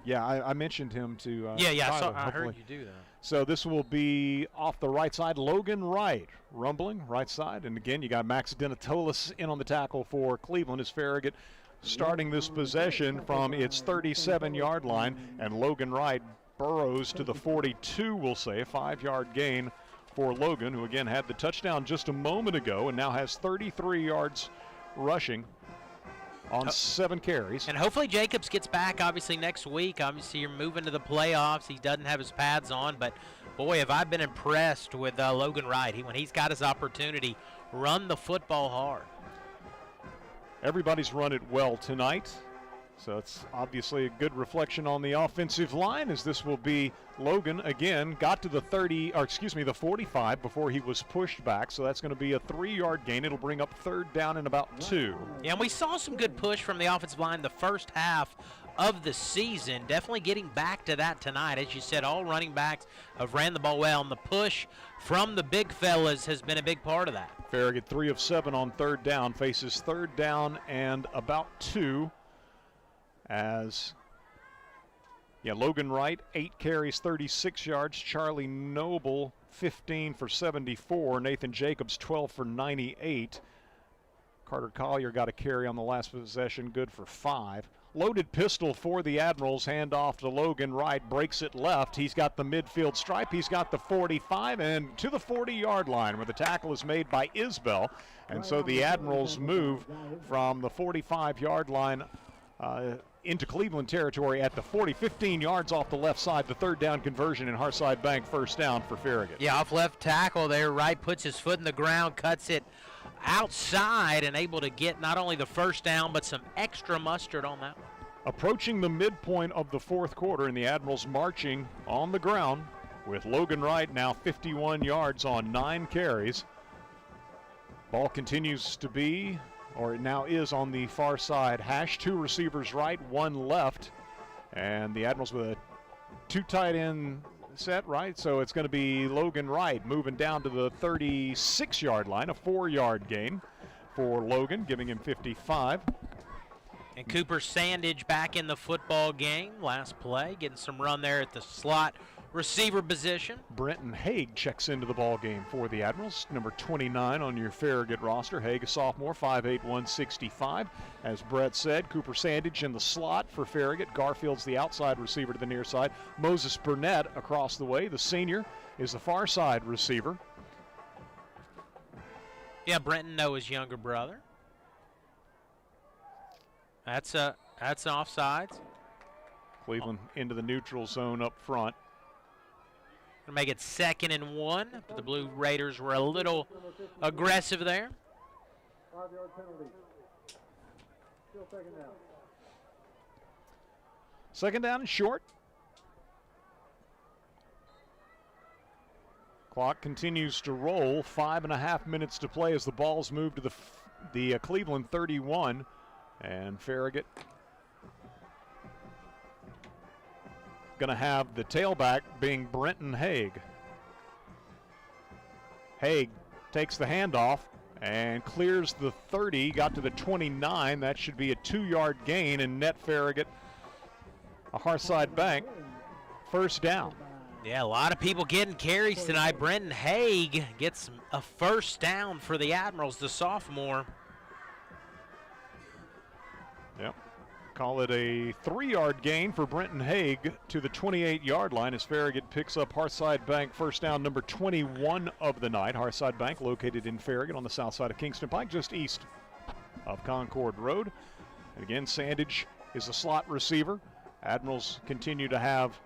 Yeah, I mentioned him to Tyler, I heard you do that. So this will be off the right side. Logan Wright rumbling right side. And again, you got Max Denatolis in on the tackle for Cleveland as Farragut starting this possession from its 37-yard line. And Logan Wright burrows to the 42, we'll say. A 5-yard gain for Logan, who again had the touchdown just a moment ago and now has 33 yards rushing on 7 carries. And hopefully Jacobs gets back, obviously, next week. Obviously, you're moving to the playoffs. He doesn't have his pads on, but, boy, have I been impressed with Logan Wright. When he's got his opportunity, run the football hard. Everybody's run it well tonight. So it's obviously a good reflection on the offensive line, as this will be Logan again. Got to the 45 before he was pushed back. So that's going to be a 3-yard gain. It'll bring up 3rd down and about 2. Yeah, and we saw some good push from the offensive line the first half of the season. Definitely getting back to that tonight. As you said, all running backs have ran the ball well, and the push from the big fellas has been a big part of that. Farragut 3 of 7 on 3rd down. Faces 3rd down and about 2. Logan Wright, 8 carries, 36 yards. Charlie Noble, 15 for 74. Nathan Jacobs, 12 for 98. Carter Collier got a carry on the last possession, good for 5. Loaded pistol for the Admirals. Hand off to Logan Wright. Breaks it left. He's got the midfield stripe. He's got the 45 and to the 40-yard line where the tackle is made by Isbell. And so the Admirals move from the 45-yard line into Cleveland territory at the 40, 15 yards off the left side. The third down conversion in Hearthside Bank, first down for Farragut. Yeah, off left tackle there. Wright puts his foot in the ground, cuts it outside, and able to get not only the first down but some extra mustard on that one. Approaching the midpoint of the fourth quarter, and the Admirals marching on the ground with Logan Wright now 51 yards on 9 carries. Ball continues to be, or it now is, on the far side hash. 2 receivers right, 1 left, and the Admirals with a 2 tight end set, right? So it's going to be Logan Wright moving down to the 36-yard line, a 4-yard gain for Logan, giving him 55. And Cooper Sandage back in the football game. Last play, getting some run there at the slot receiver position. Brenton Haig checks into the ball game for the Admirals, number 29 on your Farragut roster. Haig, a sophomore, 5'8", 165. As Brett said, Cooper Sandage in the slot for Farragut. Garfield's the outside receiver to the near side. Moses Burnett across the way. The senior is the far side receiver. Yeah, Brenton Noah's younger brother. That's offsides. Cleveland into the neutral zone up front. Gonna make it 2nd and 1. But the Blue Raiders were a little aggressive there. 5-yard penalty. Still second down. Second down and short. Clock continues to roll. 5.5 minutes to play as the balls move to the Cleveland 31. And Farragut going to have the tailback being Brenton Haig. Haig takes the handoff and clears the 30, got to the 29. That should be a 2-yard gain and net Farragut a Hearthside Bank first down. Yeah, a lot of people getting carries tonight. Brenton Haig gets a first down for the Admirals, the sophomore. Yep. Call it a 3-yard gain for Brenton Haig to the 28-yard line as Farragut picks up Hearthside Bank first down number 21 of the night. Hearthside Bank located in Farragut on the south side of Kingston Pike, just east of Concord Road. And again, Sandage is a slot receiver. Admirals continue to have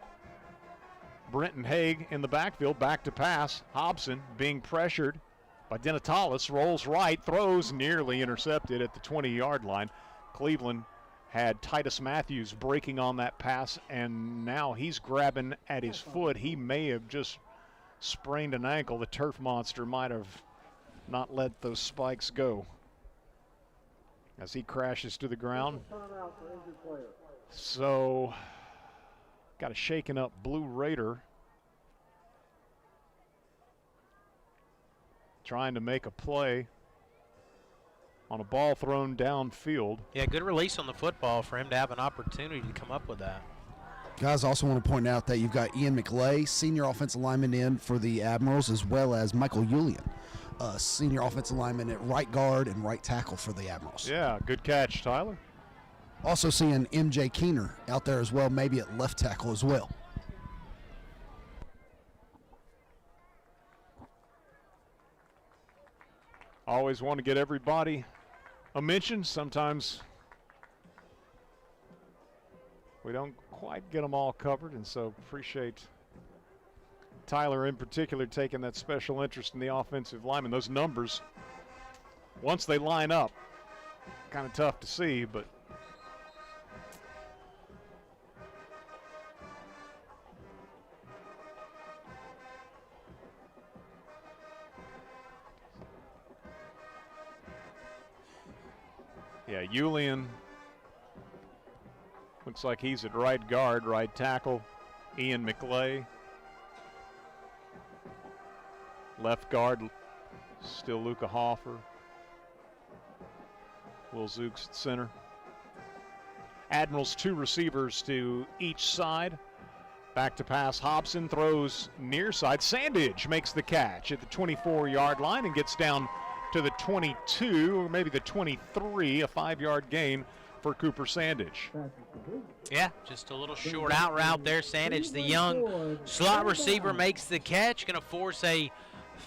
Brenton Haig in the backfield, back to pass. Hobson being pressured by Denatalis, rolls right, throws, nearly intercepted at the 20-yard line. Cleveland had Titus Matthews breaking on that pass, and now he's grabbing at his foot. He may have just sprained an ankle. The turf monster might have not let those spikes go as he crashes to the ground. So, got a shaken up Blue Raider trying to make a play on a ball thrown downfield. Yeah, good release on the football for him to have an opportunity to come up with that. Guys, also want to point out that you've got Ian McLay, senior offensive lineman in for the Admirals, as well as Michael Yulian, senior offensive lineman at right guard and right tackle for the Admirals. Yeah, good catch, Tyler. Also seeing MJ Keener out there as well, maybe at left tackle as well. Always want to get everybody a mention. Sometimes we don't quite get them all covered, and so appreciate Tyler in particular taking that special interest in the offensive lineman. Those numbers, once they line up, kind of tough to see, but yeah, Yulian looks like he's at right guard, right tackle. Ian McLay. Left guard, still Luca Hoffer. Will Zooks at center. Admirals 2 receivers to each side. Back to pass, Hobson throws near side. Sandage makes the catch at the 24-yard line and gets down to the 22, or maybe the 23, a 5-yard gain for Cooper Sandage. Yeah, just a little short out route there. Sandage, the young slot receiver, makes the catch. Going to force a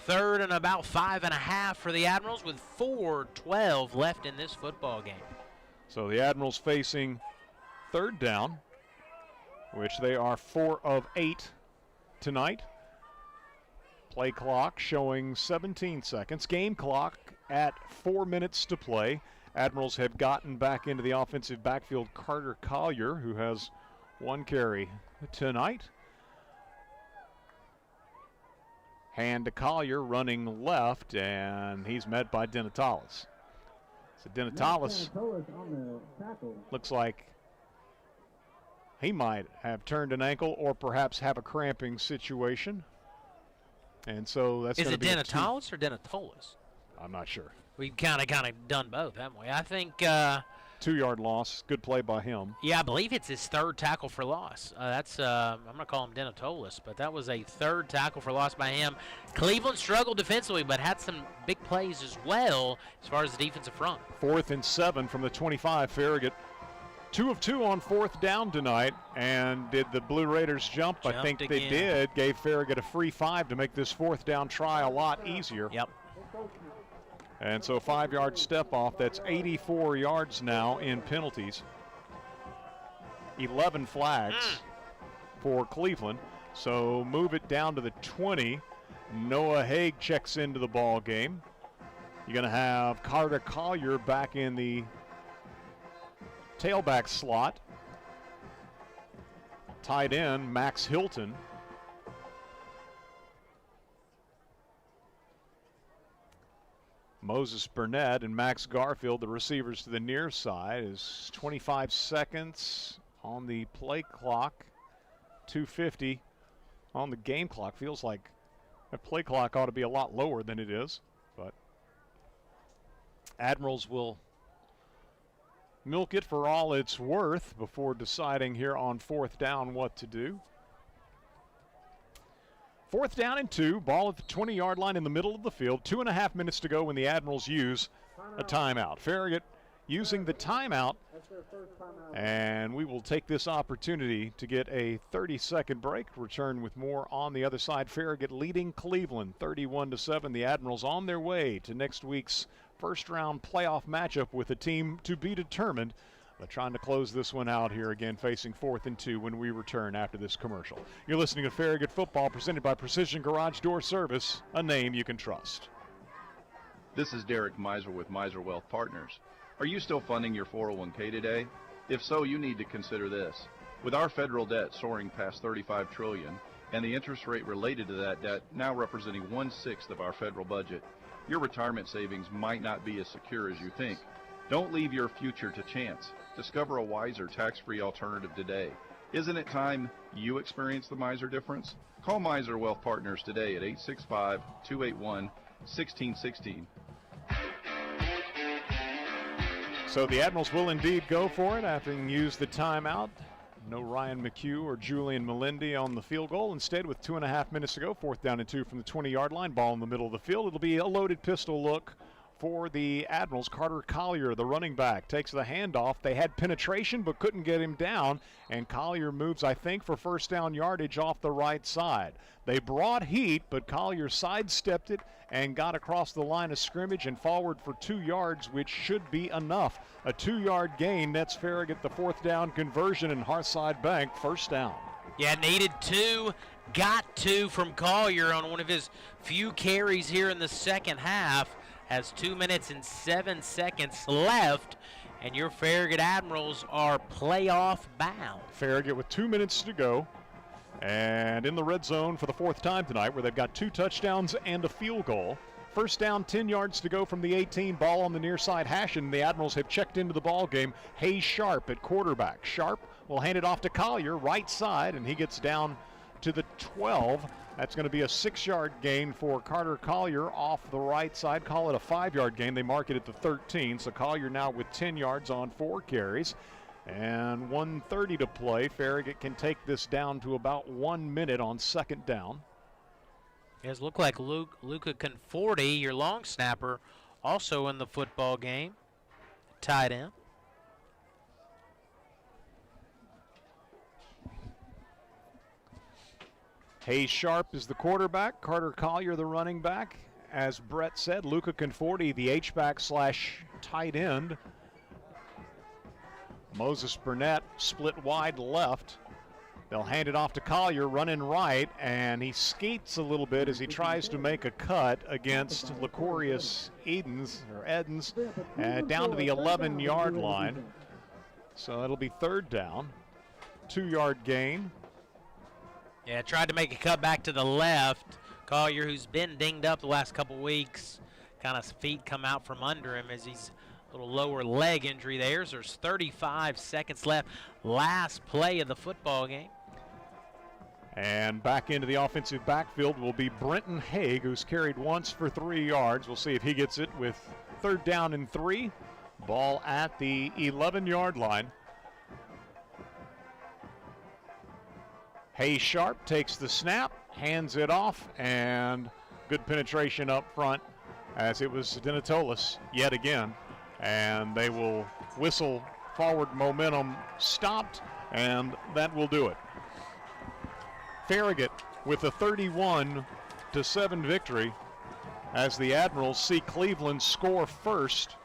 3rd and about 5.5 for the Admirals with 4:12 left in this football game. So the Admirals facing 3rd down, which they are 4 of 8 tonight. Play clock showing 17 seconds. Game clock at 4 minutes to play. Admirals have gotten back into the offensive backfield Carter Collier, who has 1 carry tonight. Hand to Collier running left, and he's met by Denatalis. So Denatalis looks like he might have turned an ankle or perhaps have a cramping situation. And so that's going to be. Is it Denatalis or Denatolis? I'm not sure. We've kind of done both, haven't we? I think 2-yard loss. Good play by him. Yeah, I believe it's his 3rd tackle for loss. I'm going to call him Denatolis, but that was a 3rd tackle for loss by him. Cleveland struggled defensively, but had some big plays as well as far as the defensive front. 4th and 7 from the 25. Farragut 2 of 2 on 4th down tonight. And did the Blue Raiders jump? I think again. They did. Gave Farragut a free 5 to make this 4th down try a lot easier. Yep. And so 5-yard step off. That's 84 yards now in penalties. 11 flags for Cleveland. So move it down to the 20. Noah Haig checks into the ball game. You're going to have Carter Collier back in the tailback slot. Tight end, Max Hilton. Moses Burnett and Max Garfield, the receivers to the near side, is 25 seconds on the play clock, 2:50 on the game clock. Feels like the play clock ought to be a lot lower than it is, but Admirals will milk it for all it's worth before deciding here on 4th down what to do. 4th down and 2, ball at the 20-yard line in the middle of the field. 2.5 minutes to go when the Admirals use a timeout. Farragut using the timeout, and we will take this opportunity to get a 30-second break. Return with more on the other side. Farragut leading Cleveland 31-7. The Admirals on their way to next week's first-round playoff matchup with a team to be determined. But trying to close this one out here again, facing 4th and 2 when we return after this commercial. You're listening to Farragut Football, presented by Precision Garage Door Service, a name you can trust. This is Derek Miser with Miser Wealth Partners. Are you still funding your 401k today? If so, you need to consider this. With our federal debt soaring past $35 trillion and the interest rate related to that debt now representing 1/6 of our federal budget, your retirement savings might not be as secure as you think. Don't leave your future to chance. Discover a wiser, tax-free alternative today. Isn't it time you experience the Miser difference? Call Miser Wealth Partners today at 865-281-1616. So the Admirals will indeed go for it after having used the timeout. No Ryan McHugh or Julian Melendi on the field goal. Instead, with 2.5 minutes to go, 4th down and 2 from the 20-yard line. Ball in the middle of the field. It'll be a loaded pistol look for the Admirals. Carter Collier, the running back, takes the handoff. They had penetration but couldn't get him down, and Collier moves, I think, for 1st down yardage off the right side. They brought heat, but Collier sidestepped it and got across the line of scrimmage and forward for 2 yards, which should be enough. A 2-yard gain nets Farragut the 4th down conversion, and Hearthside Bank 1st down. Yeah, needed 2, got 2 from Collier on one of his few carries here in the second half. Has 2 minutes and 7 seconds left, and your Farragut Admirals are playoff bound. Farragut with 2 minutes to go, and in the red zone for the 4th time tonight, where they've got 2 touchdowns and a field goal. 1st down, 10 yards to go from the 18. Ball on the near side hash, and the Admirals have checked into the ball game. Hayes Sharp at quarterback. Sharp will hand it off to Collier, right side, and he gets down to the 12. That's going to be a 6-yard gain for Carter Collier off the right side. Call it a 5-yard gain. They mark it at the 13. So Collier now with 10 yards on 4 carries. And 1:30 to play. Farragut can take this down to about 1 minute on 2nd down. It does look like Luca Conforti, your long snapper, also in the football game. Tight end. Hayes Sharp is the quarterback, Carter Collier the running back. As Brett said, Luca Conforti the H-back / tight end. Moses Burnett split wide left. They'll hand it off to Collier, running right, and he skates a little bit as he tries to make a cut against Licorius Edens, down to the 11-yard line. So it'll be third down, 2-yard gain. Yeah, tried to make a cut back to the left. Collier, who's been dinged up the last couple weeks, kind of feet come out from under him as he's a little lower leg injury there. There's 35 seconds left. Last play of the football game. And back into the offensive backfield will be Brenton Haig, who's carried once for 3 yards. We'll see if he gets it with third down and 3. Ball at the 11-yard line. Hayes Sharp takes the snap, hands it off, and good penetration up front as it was Denatolis yet again. And they will whistle forward momentum stopped, and that will do it. Farragut with a 31-7 victory as the Admirals see Cleveland score first.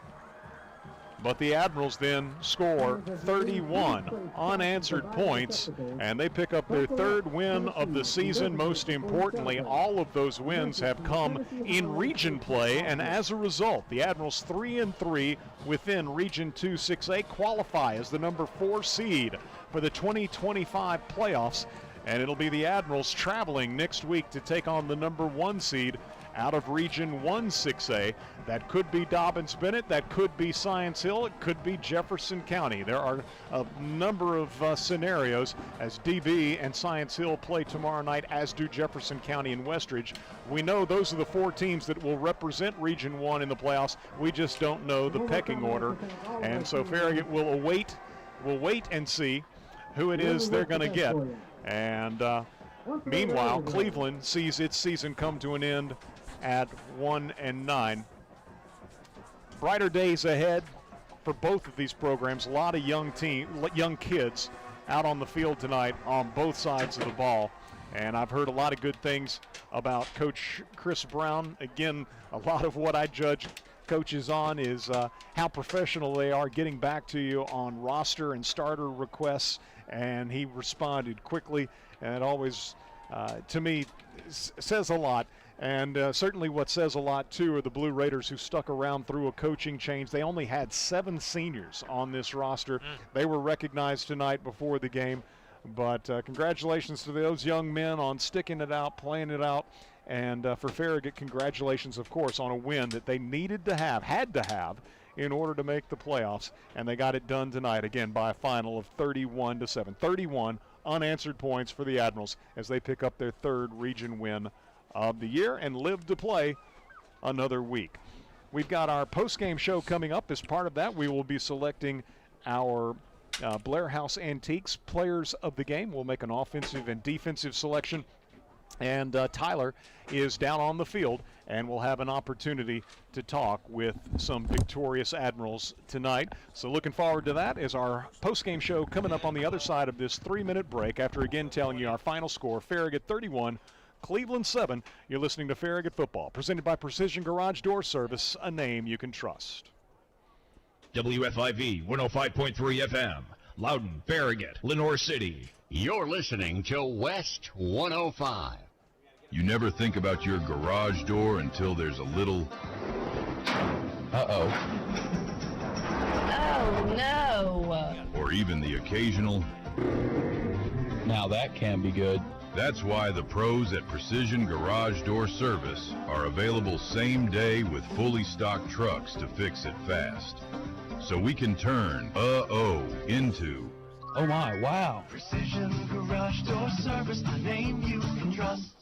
But the Admirals then score 31 unanswered points, and they pick up their third win of the season. Most importantly, all of those wins have come in region play, and as a result, the Admirals 3-3 within Region 2 6A qualify as the number 4 seed for the 2025 playoffs, and it'll be the Admirals traveling next week to take on the number 1 seed out of Region 1 6A. That could be Dobbins-Bennett, that could be Science Hill, it could be Jefferson County. There are a number of scenarios as DB and Science Hill play tomorrow night, as do Jefferson County and Westridge. We know those are the 4 teams that will represent Region 1 in the playoffs. We just don't know the pecking order. And so Farragut will wait and see who it is they're going to get. And meanwhile, Cleveland sees its season come to an end at 1-9. Brighter days ahead for both of these programs. A lot of young kids out on the field tonight on both sides of the ball. And I've heard a lot of good things about Coach Chris Brown. Again, a lot of what I judge coaches on is how professional they are getting back to you on roster and starter requests. And he responded quickly, and it always, to me, says a lot. And certainly what says a lot, too, are the Blue Raiders who stuck around through a coaching change. They only had 7 seniors on this roster. They were recognized tonight before the game. But congratulations to those young men on sticking it out, playing it out. And for Farragut, congratulations, of course, on a win that they needed to have, had to have, in order to make the playoffs. And they got it done tonight, again, by a final of 31-7. 31 unanswered points for the Admirals as they pick up their 3rd region win of the year and live to play another week. We've got our post-game show coming up. As part of that, we will be selecting our Blair House Antiques players of the game. We'll make an offensive and defensive selection. And Tyler is down on the field, and we'll have an opportunity to talk with some victorious Admirals tonight. So looking forward to that as our post-game show coming up on the other side of this 3-minute break after again telling you our final score, Farragut 31, Cleveland 7. You're listening to Farragut Football, presented by Precision Garage Door Service, a name you can trust. WFIV 105.3 FM, Loudon, Farragut, Lenore City. You're listening to West 105. You never think about your garage door until there's a little... Oh, no. Or even the occasional... Now that can be good. That's why the pros at Precision Garage Door Service are available same day with fully stocked trucks to fix it fast. So we can turn into... Oh my, wow. Precision Garage Door Service, a name you can trust.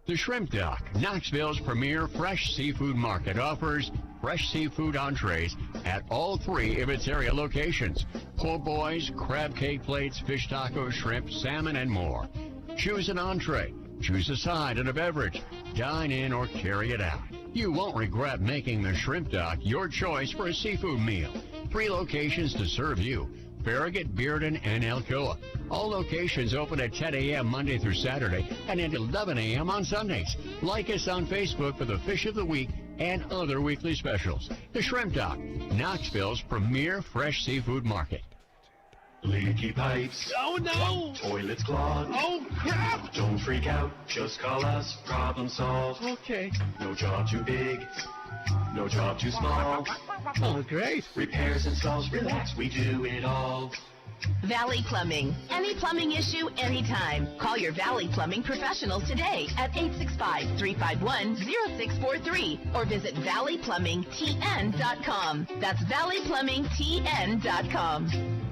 The Shrimp Dock, Knoxville's premier fresh seafood market, offers fresh seafood entrees at all 3 of its area locations. Po' boys, crab cake plates, fish tacos, shrimp, salmon, and more. Choose an entree, choose a side and a beverage, dine in or carry it out. You won't regret making the Shrimp Dock your choice for a seafood meal. 3 locations to serve you. Farragut, Bearden, and Alcoa. All locations open at 10 a.m. Monday through Saturday and at 11 a.m. on Sundays. Like us on Facebook for the Fish of the Week and other weekly specials. The Shrimp Dock, Knoxville's premier fresh seafood market. Leaky pipes. Oh no! Toilets clogged. Oh crap! Don't freak out, just call us, problem solved. Okay. No job too big, no job too small. Oh, great. Repairs, installs, relax, we do it all. Valley Plumbing. Any plumbing issue, anytime. Call your Valley Plumbing professionals today at 865-351-0643 or visit valleyplumbingtn.com. That's valleyplumbingtn.com.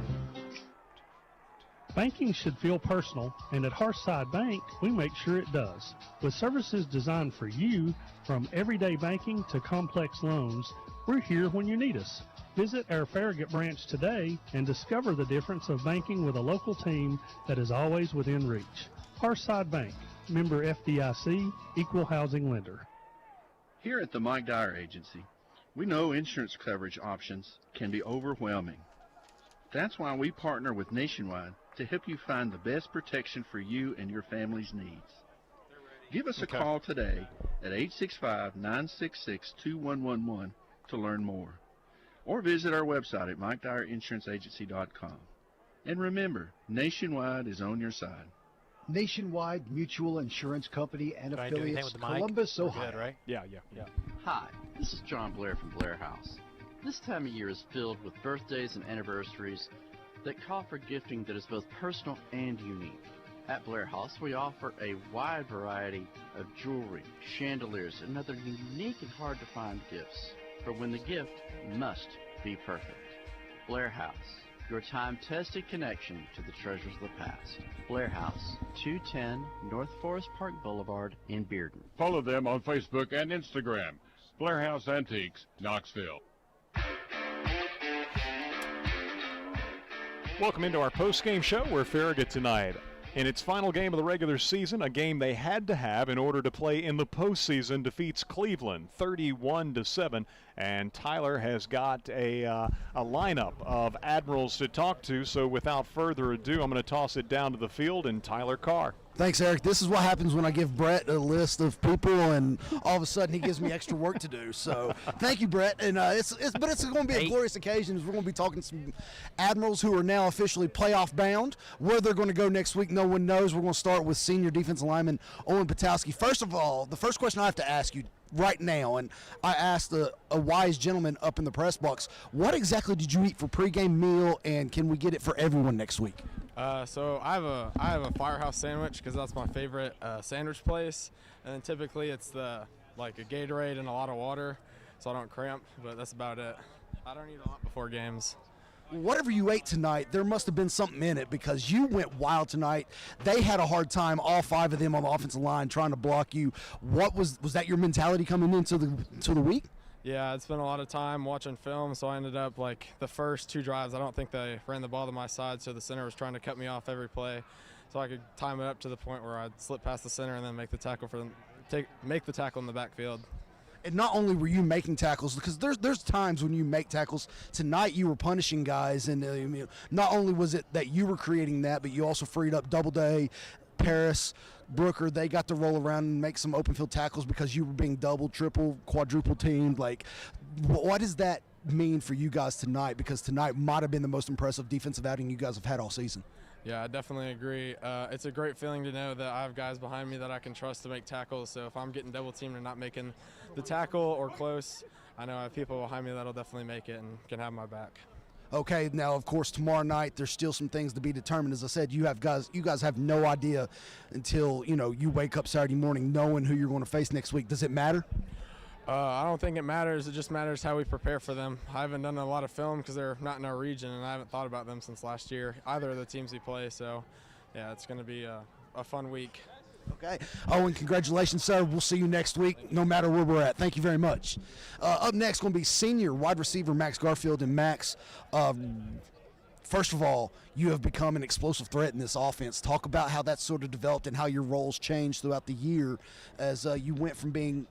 Banking should feel personal, and at Hearthside Bank, we make sure it does. With services designed for you, from everyday banking to complex loans, we're here when you need us. Visit our Farragut branch today and discover the difference of banking with a local team that is always within reach. Hearthside Bank, member FDIC, equal housing lender. Here at the Mike Dyer Agency, we know insurance coverage options can be overwhelming. That's why we partner with Nationwide to help you find the best protection for you and your family's needs. Give us a call today at 865-966-2111 to learn more, or visit our website at MikeDyerInsuranceAgency.com. And remember, Nationwide is on your side. Nationwide Mutual Insurance Company and affiliates, Columbus, Ohio. Good, right? Yeah. Hi, this is John Blair from Blair House. This time of year is filled with birthdays and anniversaries that call for gifting that is both personal and unique. At Blair House, we offer a wide variety of jewelry, chandeliers, and other unique and hard-to-find gifts for when the gift must be perfect. Blair House, your time-tested connection to the treasures of the past. Blair House, 210 North Forest Park Boulevard in Bearden. Follow them on Facebook and Instagram. Blair House Antiques, Knoxville. Welcome into our post-game show. We're Farragut tonight. In its final game of the regular season, a game they had to have in order to play in the postseason, defeats Cleveland 31-7. And Tyler has got a lineup of Admirals to talk to. So without further ado, I'm going to toss it down to the field and Tyler Carr. Thanks, Eric. This is what happens when I give Brett a list of people, and all of a sudden he gives me extra work to do. So thank you, Brett. And it's going to be a glorious occasion. We're going to be talking to some Admirals who are now officially playoff bound. Where they're going to go next week, no one knows. We're going to start with senior defensive lineman Owen Patowski. First of all, the first question I have to ask you right now, and I asked a wise gentleman up in the press box, what exactly did you eat for pregame meal, and can we get it for everyone next week? So I have a Firehouse sandwich because that's my favorite sandwich place, and then typically it's like a Gatorade and a lot of water, so I don't cramp. But that's about it. I don't eat a lot before games. Whatever you ate tonight, there must have been something in it because you went wild tonight. They had a hard time, all five of them on the offensive line, trying to block you. What was that your mentality coming into the week? Yeah, it's been a lot of time watching film, so I ended up like the first two drives, I don't think they ran the ball to my side, so the center was trying to cut me off every play, so I could time it up to the point where I'd slip past the center and then make the tackle make the tackle in the backfield. And not only were you making tackles, because there's times when you make tackles. Tonight you were punishing guys, and not only was it that you were creating that, but you also freed up Doubleday, Paris, Brooker. They got to roll around and make some open field tackles because you were being double, triple, quadruple teamed. Like, what does that mean for you guys tonight? Because tonight might have been the most impressive defensive outing you guys have had all season. Yeah, I definitely agree. It's a great feeling to know that I have guys behind me that I can trust to make tackles. So if I'm getting double teamed and not making the tackle or close, I know I have people behind me that'll definitely make it and can have my back. Okay, now of course tomorrow night there's still some things to be determined. As I said, you guys have no idea until you wake up Saturday morning knowing who you're going to face next week. Does it matter? I don't think it matters. It just matters how we prepare for them. I haven't done a lot of film because they're not in our region, and I haven't thought about them since last year, either of the teams we play. So, yeah, it's going to be a fun week. Okay. Owen, congratulations, sir. We'll see you next week, no matter where we're at. Thank you very much. Up next going to be senior wide receiver Max Garfield. And Max, First of all, you have become an explosive threat in this offense. Talk about how that sort of developed and how your roles changed throughout the year as you went from being,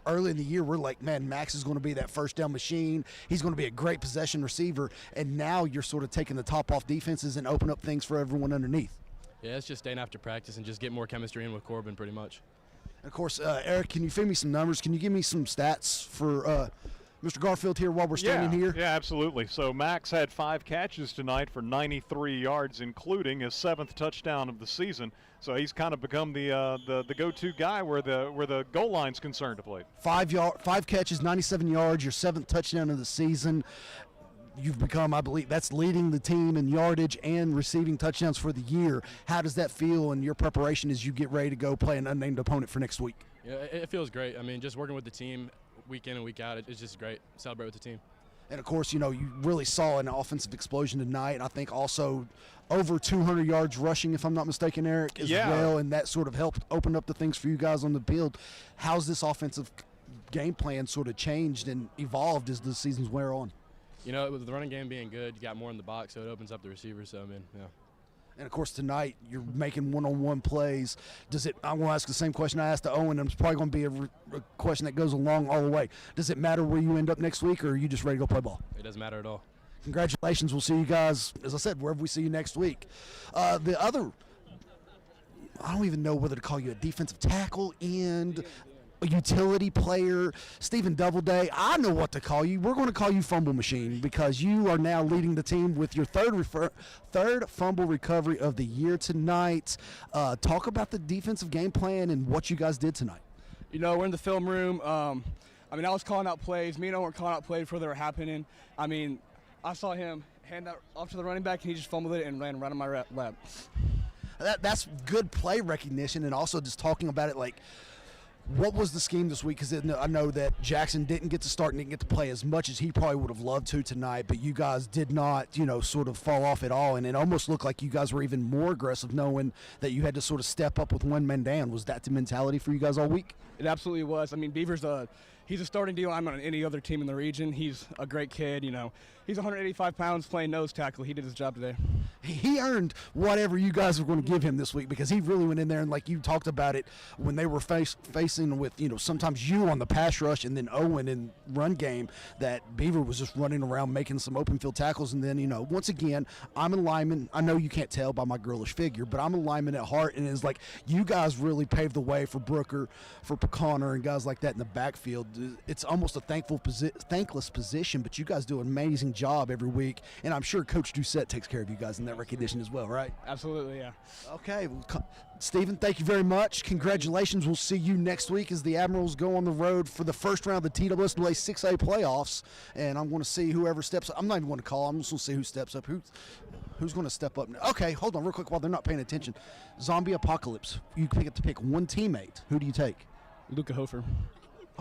early in the year, we're like, man, Max is going to be that first down machine. He's going to be a great possession receiver. And now you're sort of taking the top off defenses and open up things for everyone underneath. Yeah, it's just staying after practice and just get more chemistry in with Corbin pretty much. And of course, Eric, can you feed me some numbers? Can you give me some stats for Mr. Garfield here while we're standing here? Yeah, absolutely. So Max had 5 catches tonight for 93 yards, including his 7th touchdown of the season. So he's kind of become the go-to guy where the goal line's concerned to play. 5 catches, 97 yards, your 7th touchdown of the season. You've become, I believe, that's leading the team in yardage and receiving touchdowns for the year. How does that feel in your preparation as you get ready to go play an unnamed opponent for next week? Yeah, it feels great. I mean, just working with the team week in and week out, it's just great. Celebrate with the team. And, of course, you really saw an offensive explosion tonight. And I think also over 200 yards rushing, if I'm not mistaken, Eric, as well. And that sort of helped open up the things for you guys on the field. How's this offensive game plan sort of changed and evolved as the seasons wear on? With the running game being good, you got more in the box, so it opens up the receivers. So, yeah. And, of course, tonight you're making one-on-one plays. I'm going to ask the same question I asked to Owen, and it's probably going to be a question that goes along all the way. Does it matter where you end up next week, or are you just ready to go play ball? It doesn't matter at all. Congratulations. We'll see you guys, as I said, wherever we see you next week. The other, I don't even know whether to call you a defensive tackle end, a utility player, Stephen Doubleday. I know what to call you. We're going to call you Fumble Machine because you are now leading the team with your third fumble recovery of the year tonight. Talk about the defensive game plan and what you guys did tonight. We're in the film room. I was calling out plays. Me and Owen were calling out plays before they were happening. I saw him hand that off to the running back, and he just fumbled it and ran right on my lap. That's good play recognition, and also just talking about it like, what was the scheme this week? Because I know that Jackson didn't get to start and didn't get to play as much as he probably would have loved to tonight, but you guys did not, sort of fall off at all, and it almost looked like you guys were even more aggressive knowing that you had to sort of step up with one man down. Was that the mentality for you guys all week? It absolutely was. Beaver's he's a starting deal. I'm on any other team in the region. He's a great kid, He's 185 pounds playing nose tackle. He did his job today. He earned whatever you guys were going to give him this week because he really went in there and, like you talked about it, when they were facing with, sometimes you on the pass rush and then Owen in run game, that Beaver was just running around making some open field tackles. And then, once again, I'm a lineman. I know you can't tell by my girlish figure, but I'm a lineman at heart. And it's like you guys really paved the way for Brooker, for Connor, and guys like that in the backfield. It's almost a thankless position, but you guys do an amazing job every week, and I'm sure Coach Doucette takes care of you guys in that recognition as well, right? Absolutely, yeah. Okay, well, Stephen, thank you very much. Congratulations. We'll see you next week as the Admirals go on the road for the first round of the TWSA 6A playoffs, and I'm going to see whoever steps up. I'm not even going to call. I'm just going to see who steps up. Who's going to step up? Okay, hold on real quick while they're not paying attention. Zombie Apocalypse. You get to pick one teammate. Who do you take? Luca Hofer.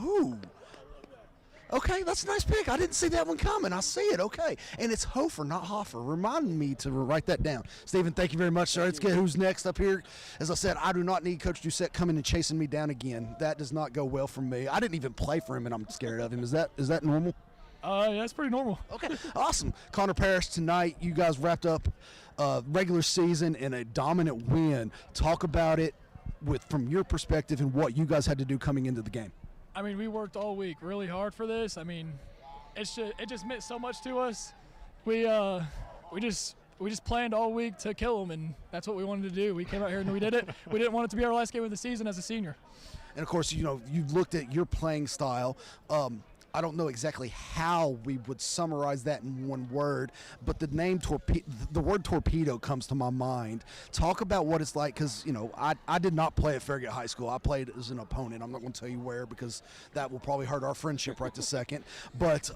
Ooh. Okay, that's a nice pick. I didn't see that one coming. I see it. Okay. And it's Hofer, not Hoffer. Remind me to write that down. Stephen, thank you very much, sir. Let's get who's next up here. As I said, I do not need Coach Doucette coming and chasing me down again. That does not go well for me. I didn't even play for him, and I'm scared of him. Is that normal? Yeah, it's pretty normal. Okay, awesome. Connor Parrish, tonight you guys wrapped up regular season in a dominant win. Talk about it from your perspective and what you guys had to do coming into the game. We worked all week really hard for this. It just meant so much to us. We just planned all week to kill them, and that's what we wanted to do. We came out here and we did it. We didn't want it to be our last game of the season as a senior. And of course, you looked at your playing style. I don't know exactly how we would summarize that in one word, but the word torpedo comes to my mind. Talk about what it's like, because I did not play at Farragut High School. I played as an opponent. I'm not going to tell you where because that will probably hurt our friendship right this second. But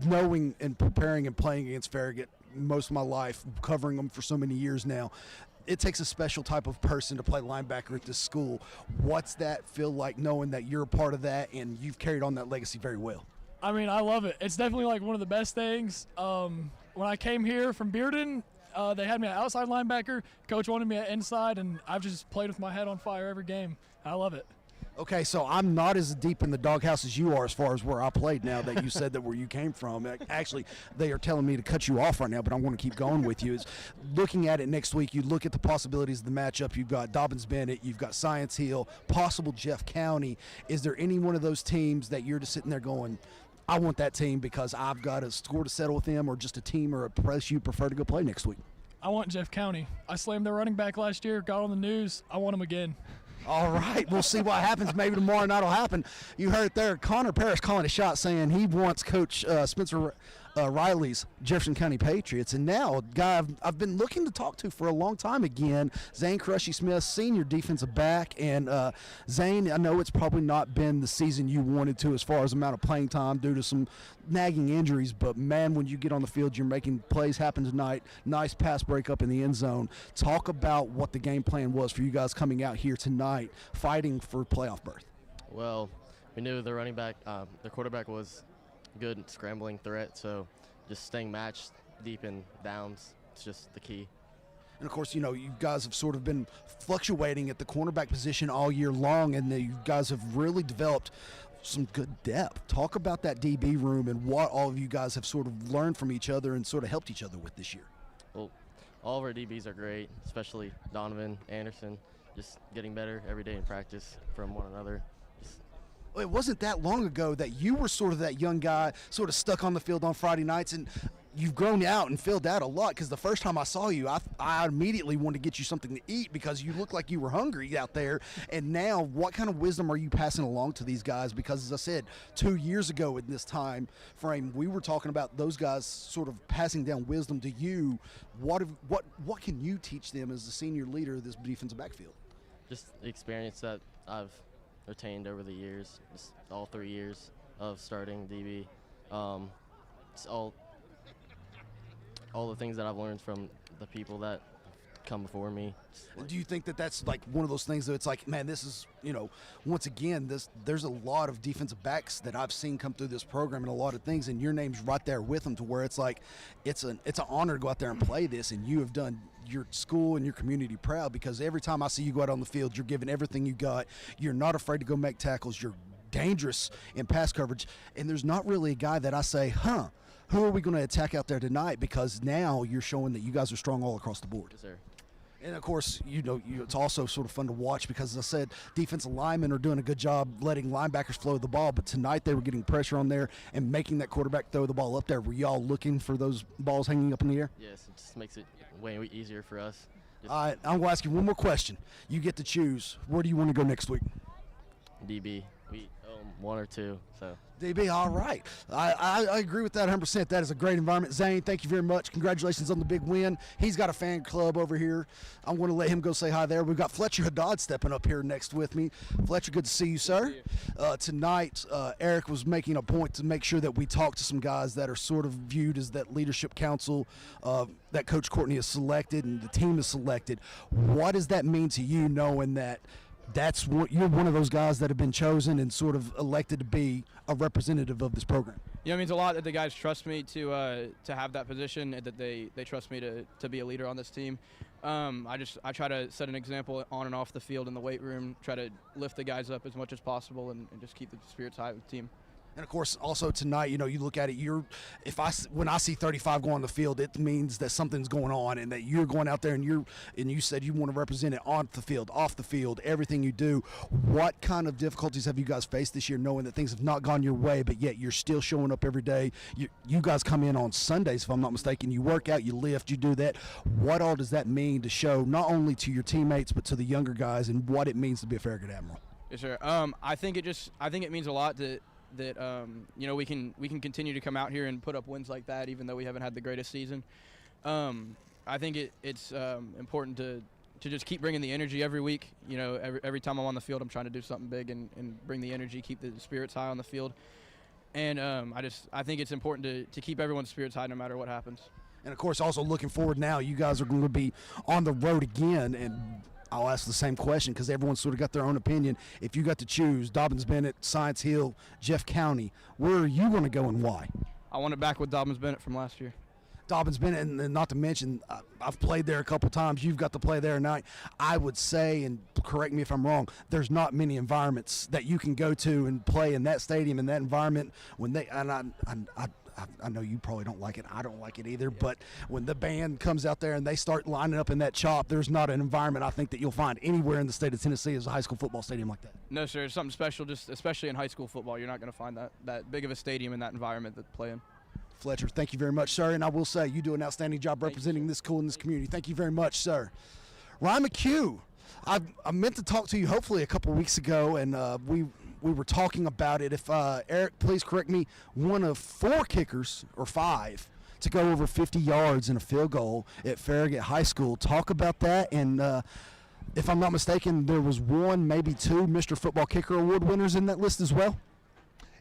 knowing and preparing and playing against Farragut most of my life, covering them for so many years now, it takes a special type of person to play linebacker at this school. What's that feel like, knowing that you're a part of that and you've carried on that legacy very well? I love it. It's definitely like one of the best things. When I came here from Bearden, they had me at outside linebacker. Coach wanted me at inside, and I've just played with my head on fire every game. I love it. Okay, so I'm not as deep in the doghouse as you are as far as where I played now that you said that where you came from. Actually, they are telling me to cut you off right now, but I want to keep going with you. Is looking at it next week, you look at the possibilities of the matchup. You've got Dobbins-Bennett, you've got Science Hill, possible Jeff County. Is there any one of those teams that you're just sitting there going, I want that team because I've got a score to settle with them, or just a team or a place you prefer to go play next week? I want Jeff County. I slammed their running back last year, got on the news. I want him again. All right, we'll see what happens. Maybe tomorrow night will happen. You heard it there. Connor Parrish calling a shot saying he wants Coach Spencer Riley's Jefferson County Patriots. And now, a guy I've been looking to talk to for a long time again, Zane Crushy-Smith, senior defensive back. And Zane, I know it's probably not been the season you wanted to as far as amount of playing time due to some nagging injuries, but man, when you get on the field, you're making plays happen tonight. Nice pass breakup in the end zone. Talk about what the game plan was for you guys coming out here tonight, fighting for playoff berth. Well, we knew the running back, the quarterback was good scrambling threat, so just staying matched deep in downs, it's just the key. And, of course, you know, you guys have sort of been fluctuating at the cornerback position all year long, and you guys have really developed some good depth. Talk about that DB room and what all of you guys have sort of learned from each other and sort of helped each other with this year. Well, all of our DBs are great, especially Donovan, Anderson, just getting better every day in practice from one another. It wasn't that long ago that you were sort of that young guy sort of stuck on the field on Friday nights, and you've grown out and filled out a lot, because the first time I saw you, I immediately wanted to get you something to eat because you looked like you were hungry out there. And now, what kind of wisdom are you passing along to these guys? Because, as I said, 2 years ago in this time frame, we were talking about those guys sort of passing down wisdom to you. What can you teach them as the senior leader of this defensive backfield? Just the experience that I've retained over the years, just all 3 years of starting DB. It's all the things that I've learned from the people that come before me. Do you think that that's like one of those things that it's like, man, this is, you know, once again, there's a lot of defensive backs that I've seen come through this program and a lot of things, and your name's right there with them, to where it's like it's an honor to go out there and play this, and you have done your school and your community proud, because every time I see you go out on the field, you're giving everything you got. You're not afraid to go make tackles. You're dangerous in pass coverage, and there's not really a guy that I say, who are we going to attack out there tonight? Because now you're showing that you guys are strong all across the board. Yes, sir. And, of course, you know, it's also sort of fun to watch because, as I said, defensive linemen are doing a good job letting linebackers flow the ball. But tonight they were getting pressure on there and making that quarterback throw the ball up there. Were y'all looking for those balls hanging up in the air? Yes, it just makes it way easier for us. All right, I'm going to ask you one more question. You get to choose. Where do you want to go next week? DB. We own 1 or 2, so. DB, all right. I agree with that 100%. That is a great environment. Zane, thank you very much. Congratulations on the big win. He's got a fan club over here. I'm going to let him go say hi there. We've got Fletcher Haddad stepping up here next with me. Fletcher, good to see you, sir. Tonight, Eric was making a point to make sure that we talk to some guys that are sort of viewed as that leadership council that Coach Courtney has selected and the team has selected. What does that mean to you, knowing that you're one of those guys that have been chosen and sort of elected to be a representative of this program? Yeah, it means a lot that the guys trust me to have that position, and that they trust me to be a leader on this team. I try to set an example on and off the field in the weight room, try to lift the guys up as much as possible, and just keep the spirits high with the team. And, of course, also tonight, you know, you look at it, when I see 35 go on the field, it means that something's going on and that you're going out there and you said you want to represent it on the field, off the field, everything you do. What kind of difficulties have you guys faced this year, knowing that things have not gone your way, but yet you're still showing up every day? You guys come in on Sundays, if I'm not mistaken. You work out, you lift, you do that. What all does that mean to show not only to your teammates but to the younger guys, and what it means to be a Farragut Admiral? Yes, sir. I think it means a lot that you know, we can continue to come out here and put up wins like that, even though we haven't had the greatest season. I think it's important to just keep bringing the energy every week. You know, every time I'm on the field, I'm trying to do something big and bring the energy, keep the spirits high on the field. And I think it's important to keep everyone's spirits high no matter what happens. And, of course, also looking forward now, you guys are going to be on the road again, and I'll ask the same question because everyone's sort of got their own opinion. If you got to choose Dobbins-Bennett, Science Hill, Jeff County, where are you going to go and why? I want it back with Dobbins-Bennett from last year. Dobbins Bennett, and not to mention, I've played there a couple times. You've got to play there, and I would say, and correct me if I'm wrong, there's not many environments that you can go to and play in that stadium, in that environment. When they, and I know you probably don't like it. I don't like it either. Yeah. But when the band comes out there and they start lining up in that chop, there's not an environment I think that you'll find anywhere in the state of Tennessee as a high school football stadium like that. No, sir. It's something special, just especially in high school football. You're not going to find that big of a stadium in that environment that play in. Fletcher, thank you very much, sir. And I will say you do an outstanding job representing this school and this community. Thank you very much, sir. Ryan McHugh, I meant to talk to you hopefully a couple weeks ago, and we were talking about it. If Eric, please correct me, one of 4 kickers, or 5, to go over 50 yards in a field goal at Farragut High School. Talk about that. And if I'm not mistaken, there was 1, maybe 2 Mr. Football Kicker Award winners in that list as well.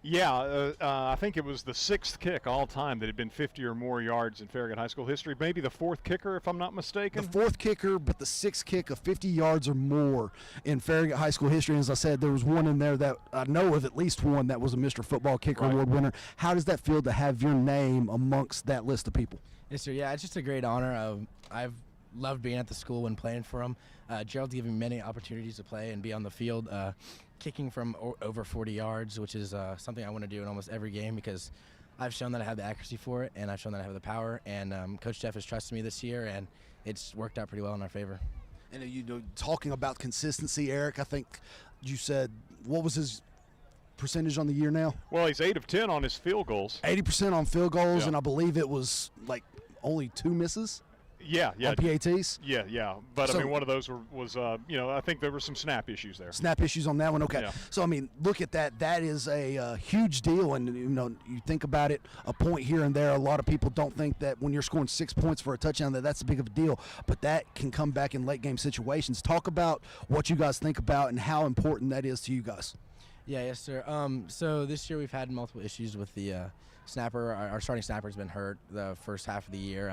Yeah, I think it was the 6th kick all time that had been 50 or more yards in Farragut High School history. Maybe the 4th kicker, if I'm not mistaken. The 4th kicker, but the 6th kick of 50 yards or more in Farragut High School history. And as I said, there was 1 in there that I know of, at least 1 that was a Mr. Football Kicker Award winner. How does that feel to have your name amongst that list of people? Yes, sir. Yeah, it's just a great honor. I've loved being at the school and playing for him. Gerald's given me many opportunities to play and be on the field. Kicking from over 40 yards, which is something I want to do in almost every game because I've shown that I have the accuracy for it, and I've shown that I have the power. And Coach Jeff has trusted me this year, and it's worked out pretty well in our favor. And talking about consistency, Eric, I think you said, what was his percentage on the year now? Well, he's 8 of 10 on his field goals. 80% on field goals, and I believe it was like only 2 misses. Yeah. On PATs? Yeah. But, so, I mean, one of those was I think there were some snap issues there. Snap issues on that one? Okay. Yeah. So, I mean, look at that. That is a huge deal. And, you think about it, a point here and there. A lot of people don't think that when you're scoring 6 points for a touchdown that's a big of a deal. But that can come back in late-game situations. Talk about what you guys think about and how important that is to you guys. Yeah, yes, sir. So this year we've had multiple issues with the snapper. Our starting snapper's been hurt the first half of the year.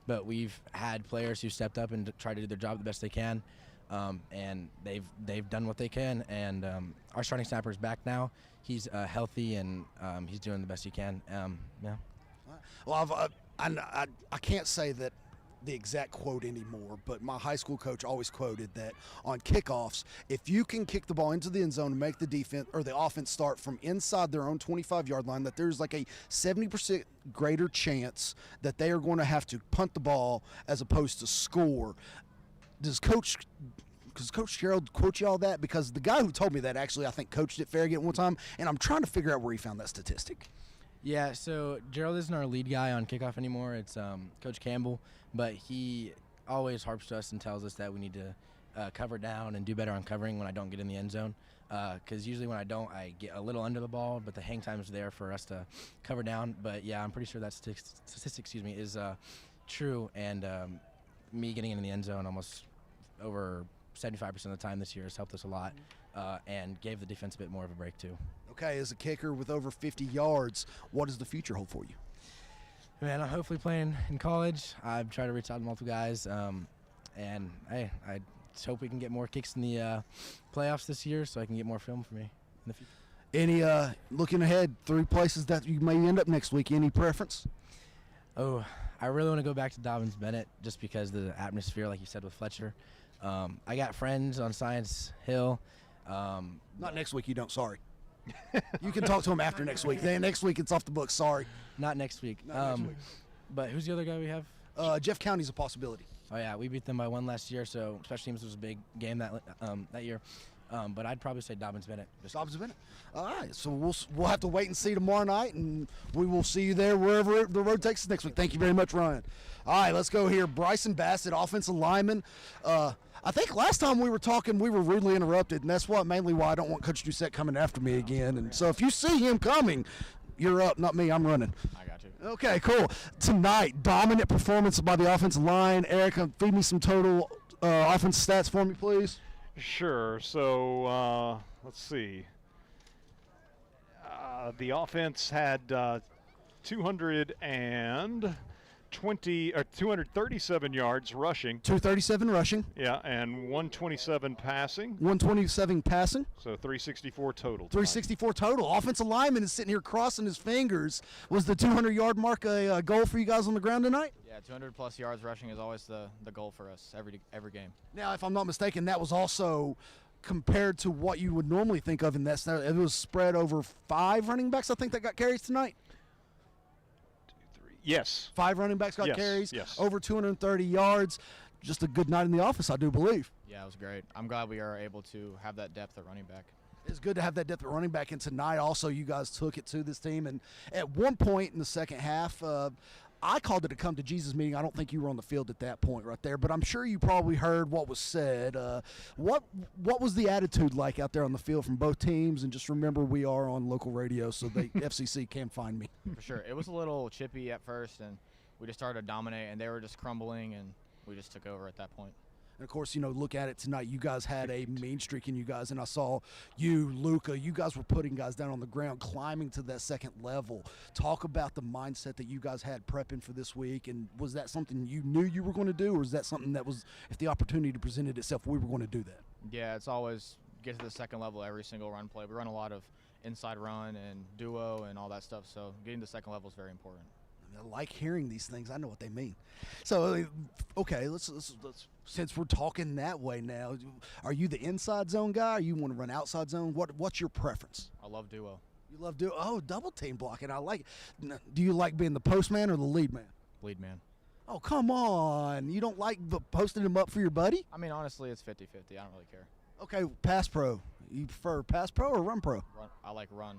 But we've had players who stepped up and tried to do their job the best they can, and they've done what they can. And our starting snapper is back now. He's healthy and he's doing the best he can. Yeah. Well, I can't say that the exact quote anymore, but my high school coach always quoted that on kickoffs, if you can kick the ball into the end zone and make the defense or the offense start from inside their own 25-yard line, that there's like a 70% greater chance that they are going to have to punt the ball as opposed to score. Does Coach Gerald quote you all that? Because the guy who told me that actually I think coached at Farragut one time, and I'm trying to figure out where he found that statistic. Yeah, so Gerald isn't our lead guy on kickoff anymore. It's Coach Campbell, but he always harps to us and tells us that we need to cover down and do better on covering when I don't get in the end zone. Because usually when I don't, I get a little under the ball, but the hang time is there for us to cover down. But yeah, I'm pretty sure that statistic, is true. And me getting in the end zone almost over 75% of the time this year has helped us a lot and gave the defense a bit more of a break too. Okay, as a kicker with over 50 yards, what does the future hold for you? Man, I'm hopefully playing in college. I've tried to reach out to multiple guys, and hey, I just hope we can get more kicks in the playoffs this year so I can get more film for me in the future. Any, looking ahead, 3 places that you may end up next week, any preference? Oh, I really want to go back to Dobbins Bennett just because of the atmosphere, like you said, with Fletcher. I got friends on Science Hill. Not next week, you don't, sorry. You can talk to him after next week. Then next week it's off the books. Sorry. Not next week. Next week. But who's the other guy we have? Jeff County's a possibility. Oh yeah, we beat them by 1 last year. So special teams was a big game that year. But I'd probably say Dobbins Bennett. Dobbins Bennett. All right. So we'll have to wait and see tomorrow night, and we will see you there wherever the road takes us next week. Thank you very much, Ryan. All right, let's go here. Bryson Bassett, offensive lineman. I think last time we were talking, we were rudely interrupted, and that's mainly why I don't want Coach Doucette coming after me again. And so if you see him coming, you're up, not me. I'm running. I got you. Okay, cool. Tonight, dominant performance by the offensive line. Eric, feed me some total offensive stats for me, please. Sure. So let's see. The offense had 200 and 237 yards rushing. 237 rushing. Yeah, and 127 passing. 127 passing. So 364 total. 364 total. Offensive lineman is sitting here crossing his fingers. Was the 200-yard mark a goal for you guys on the ground tonight? Yeah, 200-plus yards rushing is always the goal for us every game. Now, if I'm not mistaken, that was also compared to what you would normally think of in that. It was spread over 5 running backs, I think, that got carries tonight. Yes. 5 running backs got carries. Yes. Over 230 yards. Just a good night in the office, I do believe. Yeah, it was great. I'm glad we are able to have that depth at running back. It's good to have that depth at running back, and tonight also you guys took it to this team. And at one point in the second half, I called it a come to Jesus meeting. I don't think you were on the field at that point right there, but I'm sure you probably heard what was said. What was the attitude like out there on the field from both teams? And just remember, we are on local radio, so the FCC can find me. For sure. It was a little chippy at first, and we just started to dominate, and they were just crumbling, and we just took over at that point. And, of course, look at it tonight. You guys had a mean streak in you guys, and I saw you, Luca, you guys were putting guys down on the ground, climbing to that second level. Talk about the mindset that you guys had prepping for this week, and was that something you knew you were going to do, or is that something that was, if the opportunity presented itself, we were going to do that? Yeah, it's always get to the second level every single run play. We run a lot of inside run and duo and all that stuff, so getting to the second level is very important. I like hearing these things. I know what they mean. So, okay, let's since we're talking that way now, are you the inside zone guy, or you want to run outside zone? What's your preference? I love duo. You love duo? Oh, double team blocking. I like it. Do you like being the postman or the lead man? Lead man. Oh, come on. You don't like posting him up for your buddy? I mean, honestly, it's 50-50. I don't really care. Okay, pass pro. You prefer pass pro or run pro? Run. I like run.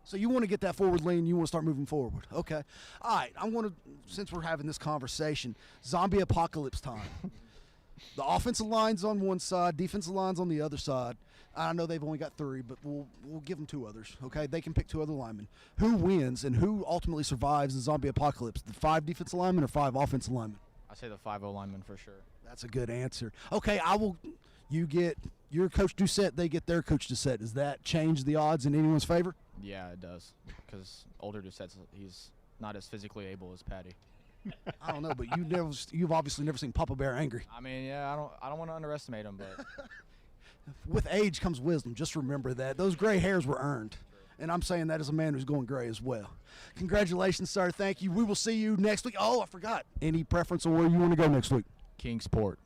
So you want to get that forward lean, you want to start moving forward. Okay. All right, I want to, since we're having this conversation, zombie apocalypse time. The offensive line's on one side, defensive line's on the other side. I know they've only got 3, but we'll give them 2 others, okay? They can pick 2 other linemen. Who wins and who ultimately survives the zombie apocalypse, the 5 defensive linemen or 5 offensive linemen? I say the 5-0 lineman for sure. That's a good answer. Okay, you get your Coach Doucette, they get their Coach Doucette. Does that change the odds in anyone's favor? Yeah, it does, because older Doucette's, he's not as physically able as Patty. I don't know, but you've obviously never seen Papa Bear angry. I mean, yeah, I don't want to underestimate him, but with age comes wisdom. Just remember that those gray hairs were earned, and I'm saying that as a man who's going gray as well. Congratulations, sir. Thank you. We will see you next week. Oh, I forgot. Any preference on where you want to go next week? Kingsport.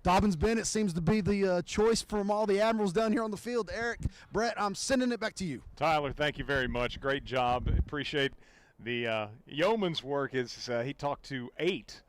Dobbins Bennett seems to be the choice from all the Admirals down here on the field. Eric, Brett, I'm sending it back to you. Tyler, thank you very much. Great job. Appreciate the yeoman's work. He talked to eight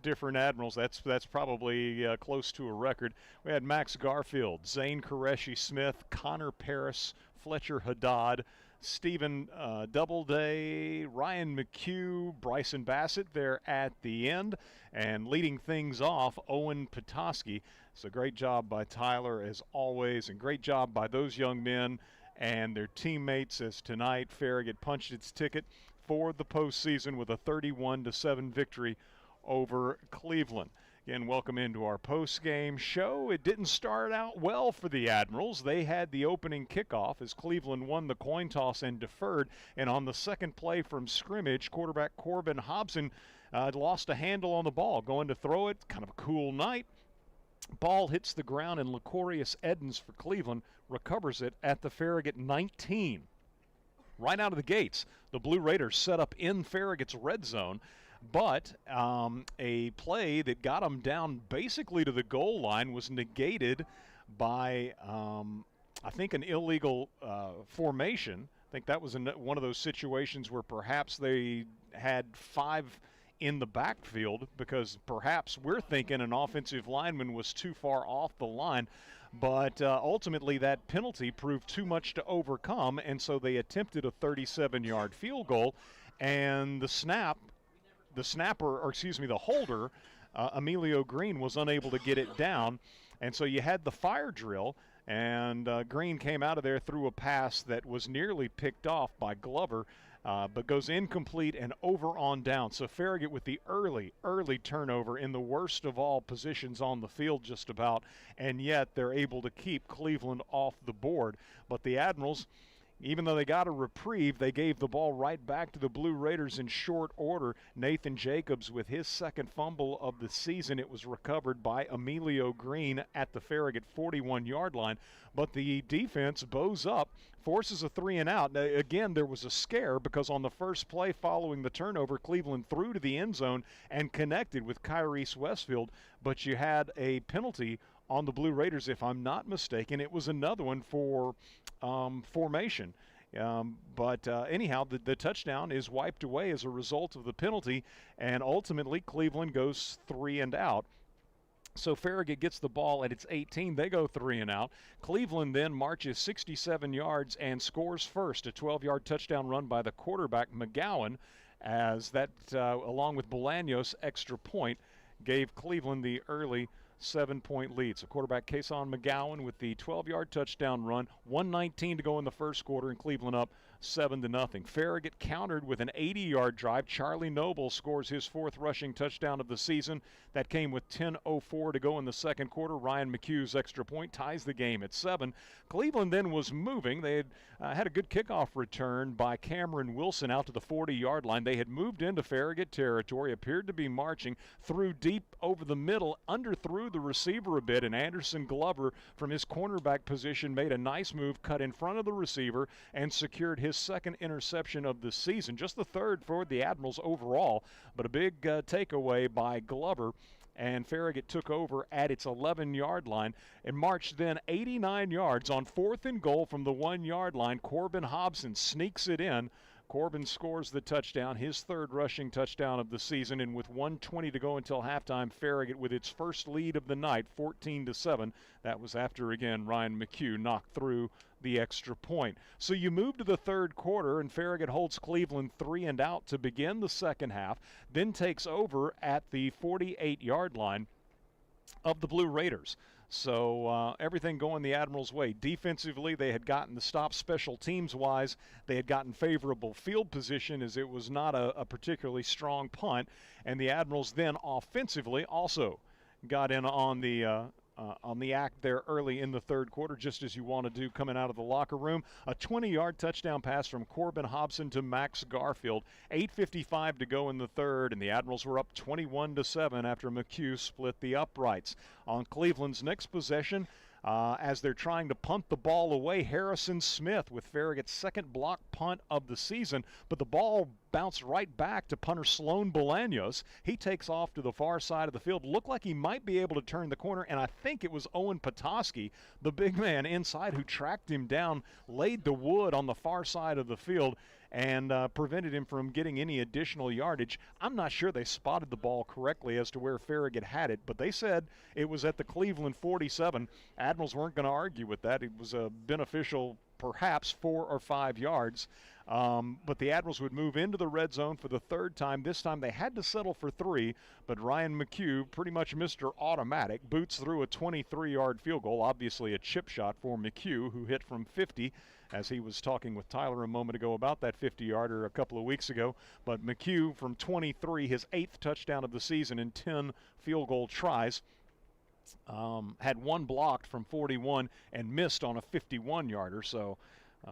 different Admirals. That's probably close to a record. We had Max Garfield, Zane Qureshi-Smith, Connor Paris, Fletcher Haddad, Stephen Doubleday, Ryan McHugh, Bryson Bassett there at the end, and leading things off, Owen Petoskey. So great job by Tyler as always, and great job by those young men and their teammates as tonight Farragut punched its ticket for the postseason with a 31-7 victory over Cleveland. Again, welcome into our post-game show. It didn't start out well for the Admirals. They had the opening kickoff as Cleveland won the coin toss and deferred. And on the second play from scrimmage, quarterback Corbin Hobson lost a handle on the ball, going to throw it. Kind of a cool night. Ball hits the ground, and Lecorius Edens for Cleveland recovers it at the Farragut 19. Right out of the gates, the Blue Raiders set up in Farragut's red zone. But a play that got them down basically to the goal line was negated by, I think, an illegal formation. I think that was one of those situations where perhaps they had 5 in the backfield because perhaps we're thinking an offensive lineman was too far off the line. But ultimately that penalty proved too much to overcome, and so they attempted a 37-yard field goal. And the holder, Emilio Green, was unable to get it down. And so you had the fire drill, and Green came out of there through a pass that was nearly picked off by Glover, but goes incomplete and over on down. So Farragut with the early turnover in the worst of all positions on the field just about, and yet they're able to keep Cleveland off the board. But the Admirals even though they got a reprieve, they gave the ball right back to the Blue Raiders in short order. Nathan Jacobs with his second fumble of the season. It was recovered by Emilio Green at the Farragut 41-yard line. But the defense bows up, forces a 3-and-out. Now, again, there was a scare because on the first play following the turnover, Cleveland threw to the end zone and connected with Kyrese Westfield. But you had a penalty on the Blue Raiders, if I'm not mistaken. It was another one for formation. But anyhow, the touchdown is wiped away as a result of the penalty, and ultimately Cleveland goes 3-and-out. So Farragut gets the ball at its 18. They go 3-and-out. Cleveland then marches 67 yards and scores first, a 12-yard touchdown run by the quarterback McGowan, as that, along with Bolaños' extra point, gave Cleveland the early 7-point lead. So quarterback Kason McGowan with the 12-yard touchdown run, 1:19 to go in the first quarter, and Cleveland up 7-0. Farragut countered with an 80-yard drive. Charlie Noble scores his fourth rushing touchdown of the season. That came with 10:04 to go in the second quarter. Ryan McHugh's extra point ties the game at 7. Cleveland then was moving. They had a good kickoff return by Cameron Wilson out to the 40-yard line. They had moved into Farragut territory, appeared to be marching, threw deep over the middle, underthrew the receiver a bit, and Anderson Glover from his cornerback position made a nice move, cut in front of the receiver, and secured his second interception of the season, just the third for the Admirals overall, but a big takeaway by Glover. And Farragut took over at its 11-yard line and marched then 89 yards on 4th and goal from the 1-yard line. Corbin Hobson sneaks it in. Corbin scores the touchdown, his third rushing touchdown of the season, and with 1:20 to go until halftime, Farragut with its first lead of the night, 14-7. That was after, again, Ryan McHugh knocked through the extra point. So you move to the third quarter, and Farragut holds Cleveland 3-and-out to begin the second half, then takes over at the 48-yard line of the Blue Raiders. So everything going the Admirals' way. Defensively, they had gotten the stop. Special teams-wise, they had gotten favorable field position as it was not a particularly strong punt. And the Admirals then offensively also got in on the act there early in the third quarter, just as you want to do coming out of the locker room. A 20-yard touchdown pass from Corbin Hobson to Max Garfield. 8:55 to go in the third, and the Admirals were up 21-7 after McHugh split the uprights. On Cleveland's next possession, as they're trying to punt the ball away, Harrison Smith with Farragut's second block punt of the season, but the ball bounced right back to punter Sloan Bolaños. He takes off to the far side of the field. Looked like he might be able to turn the corner, and I think it was Owen Petoskey, the big man inside, who tracked him down, laid the wood on the far side of the field, and prevented him from getting any additional yardage. I'm not sure they spotted the ball correctly as to where Farragut had it, but they said it was at the Cleveland 47. Admirals weren't going to argue with that. It was a beneficial, perhaps 4 or 5 yards. But the Admirals would move into the red zone for the third time. This time they had to settle for 3, but Ryan McHugh, pretty much Mr. Automatic, boots through a 23-yard field goal, obviously a chip shot for McHugh, who hit from 50, as he was talking with Tyler a moment ago about that 50-yarder a couple of weeks ago. But McHugh from 23, his 8th touchdown of the season in 10 field goal tries. Had one blocked from 41 and missed on a 51-yarder, so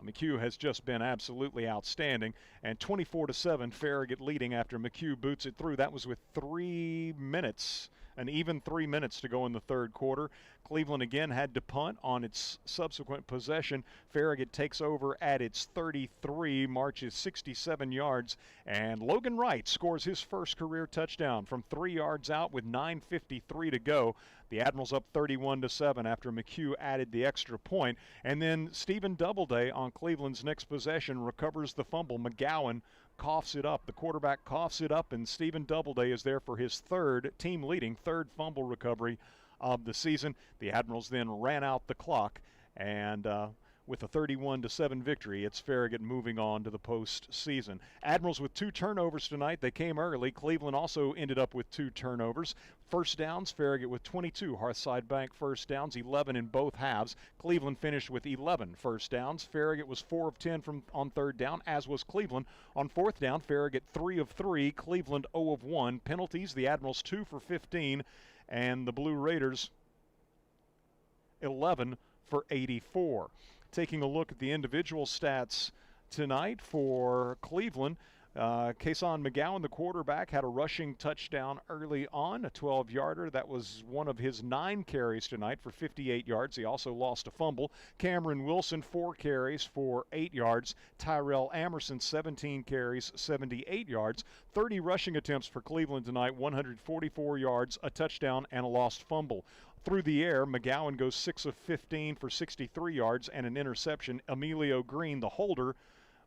McHugh has just been absolutely outstanding. And 24-7, Farragut leading after McHugh boots it through. That was with 3 minutes, an even 3 minutes to go in the third quarter. Cleveland again had to punt on its subsequent possession. Farragut takes over at its 33, marches 67 yards, and Logan Wright scores his first career touchdown from 3 yards out with 9:53 to go. The Admirals up 31-7 after McHugh added the extra point. And then Stephen Doubleday on Cleveland's next possession recovers the fumble. McGowan coughs it up. The quarterback coughs it up, and Stephen Doubleday is there for his team-leading third fumble recovery of the season. The Admirals then ran out the clock, and with a 31-7 victory, it's Farragut moving on to the postseason. Admirals with 2 turnovers tonight. They came early. Cleveland also ended up with 2 turnovers. First downs, Farragut with 22 Hearthside Bank first downs, 11 in both halves. Cleveland finished with 11 first downs. Farragut was 4 of 10 on third down, as was Cleveland. On fourth down, Farragut 3 of 3, Cleveland 0 of 1. Penalties, the Admirals 2 for 15, and the Blue Raiders 11 for 84. taking a look at the individual stats tonight for Cleveland. Kason McGowan, the quarterback, had a rushing touchdown early on, a 12-yarder. That was one of his 9 carries tonight for 58 yards. He also lost a fumble. Cameron Wilson, 4 carries for 8 yards. Tyrell Amerson, 17 carries, 78 yards. 30 rushing attempts for Cleveland tonight, 144 yards, a touchdown, and a lost fumble. Through the air, McGowan goes 6 of 15 for 63 yards and an interception. Emilio Green, the holder,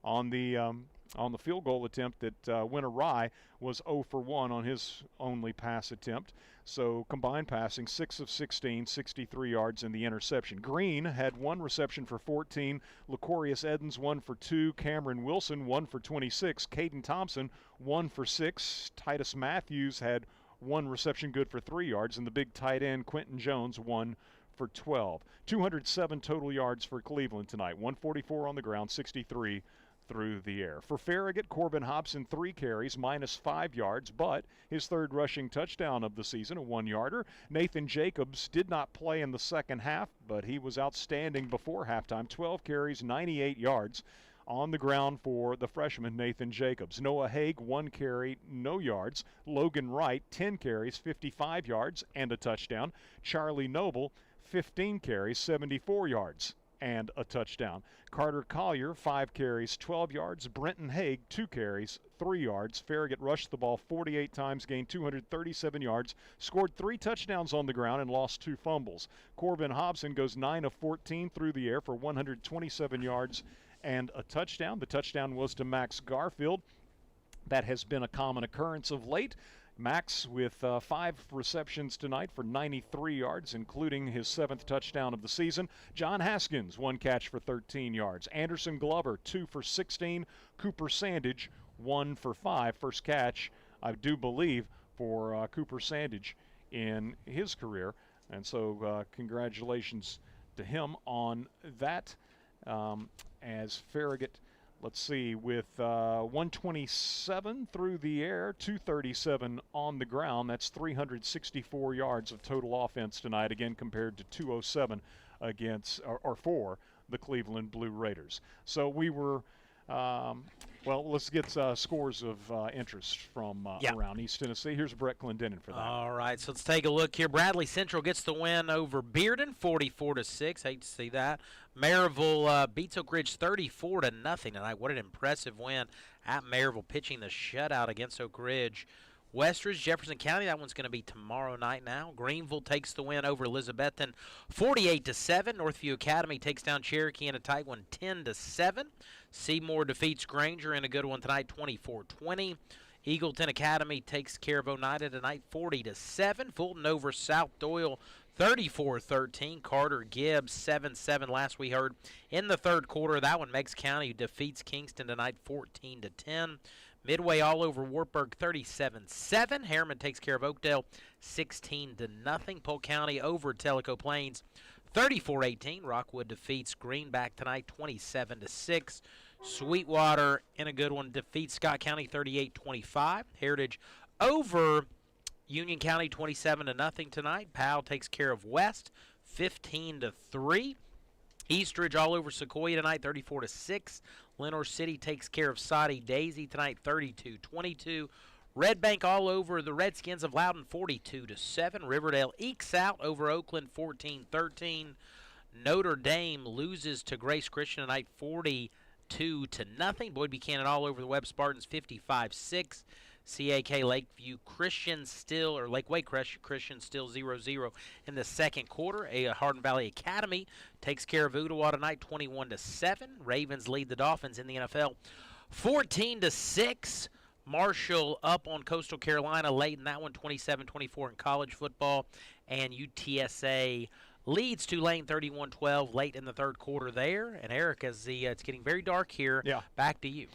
on the field goal attempt that went awry, was 0 for 1 on his only pass attempt. So combined passing, 6 of 16, 63 yards, and the interception. Green had 1 reception for 14. Lacorius Edens, 1 for 2. Cameron Wilson, 1 for 26. Caden Thompson, 1 for 6. Titus Matthews had 1 reception, good for 3 yards. And the big tight end, Quentin Jones, 1 for 12. 207 total yards for Cleveland tonight. 144 on the ground, 63 through the air. For Farragut, Corbin Hobson, 3 carries, -5 yards, but his 3rd rushing touchdown of the season, a 1-yarder. Nathan Jacobs did not play in the second half, but he was outstanding before halftime. 12 carries, 98 yards on the ground for the freshman Nathan Jacobs. Noah Haig, 1 carry, no yards. Logan Wright, 10 carries, 55 yards, and a touchdown. Charlie Noble, 15 carries, 74 yards, and a touchdown. Carter Collier, 5 carries, 12 yards. Brenton Haig, 2 carries, 3 yards. Farragut rushed the ball 48 times, gained 237 yards, scored 3 touchdowns on the ground, and lost 2 fumbles. Corbin Hobson goes 9 of 14 through the air for 127 yards and a touchdown. The touchdown was to Max Garfield. That has been a common occurrence of late. Max with 5 receptions tonight for 93 yards, including his 7th touchdown of the season. John Haskins, 1 catch for 13 yards. Anderson Glover, 2 for 16. Cooper Sandage, 1 for 5. First catch, I do believe, for Cooper Sandage in his career. And so congratulations to him on that. As Farragut, let's see, with 127 through the air, 237 on the ground. That's 364 yards of total offense tonight, again compared to 207 against or for the Cleveland Blue Raiders. So we were, well, let's get scores of interest from around East Tennessee. Here's Brett Clendenin for that. All right, so let's take a look here. Bradley Central gets the win over Bearden, 44-6. Hate to see that. Maryville beats Oak Ridge 34-0 tonight. What an impressive win at Maryville, pitching the shutout against Oak Ridge. Westridge, Jefferson County, that one's going to be tomorrow night now. Greenville takes the win over Elizabethton 48-7. Northview Academy takes down Cherokee in a tight one 10-7. Seymour defeats Granger in a good one tonight 24-20. Eagleton Academy takes care of Oneida tonight 40-7. Fulton over South Doyle 34-13. Carter Gibbs 7-7 last we heard in the 3rd quarter. That one, Meigs County defeats Kingston tonight 14-10. Midway all over Wartburg 37-7. Harriman takes care of Oakdale 16-0. Polk County over Tellico Plains 34-18. Rockwood defeats Greenback tonight 27-6. Sweetwater in a good one defeats Scott County 38-25. Heritage over Union County 27-0 tonight. Powell takes care of West 15-3. Eastridge all over Sequoia tonight 34-6. Lenore City takes care of Soddy Daisy tonight 32-22. Red Bank all over the Redskins of Loudon 42-7. Riverdale ekes out over Oakland 14-13. Notre Dame loses to Grace Christian tonight 42-0. Boyd Buchanan all over the Webb Spartans 55-6. CAK Lakeview Christian still, or Lakeway Christian still 0-0 in the 2nd quarter. Hardin Valley Academy takes care of Ottawa tonight 21-7. Ravens lead the Dolphins in the NFL 14-6. Marshall up on Coastal Carolina late in that one 27-24 in college football. And UTSA leads Tulane 31-12 late in the 3rd quarter there. And Eric, as it's getting very dark here, back to you.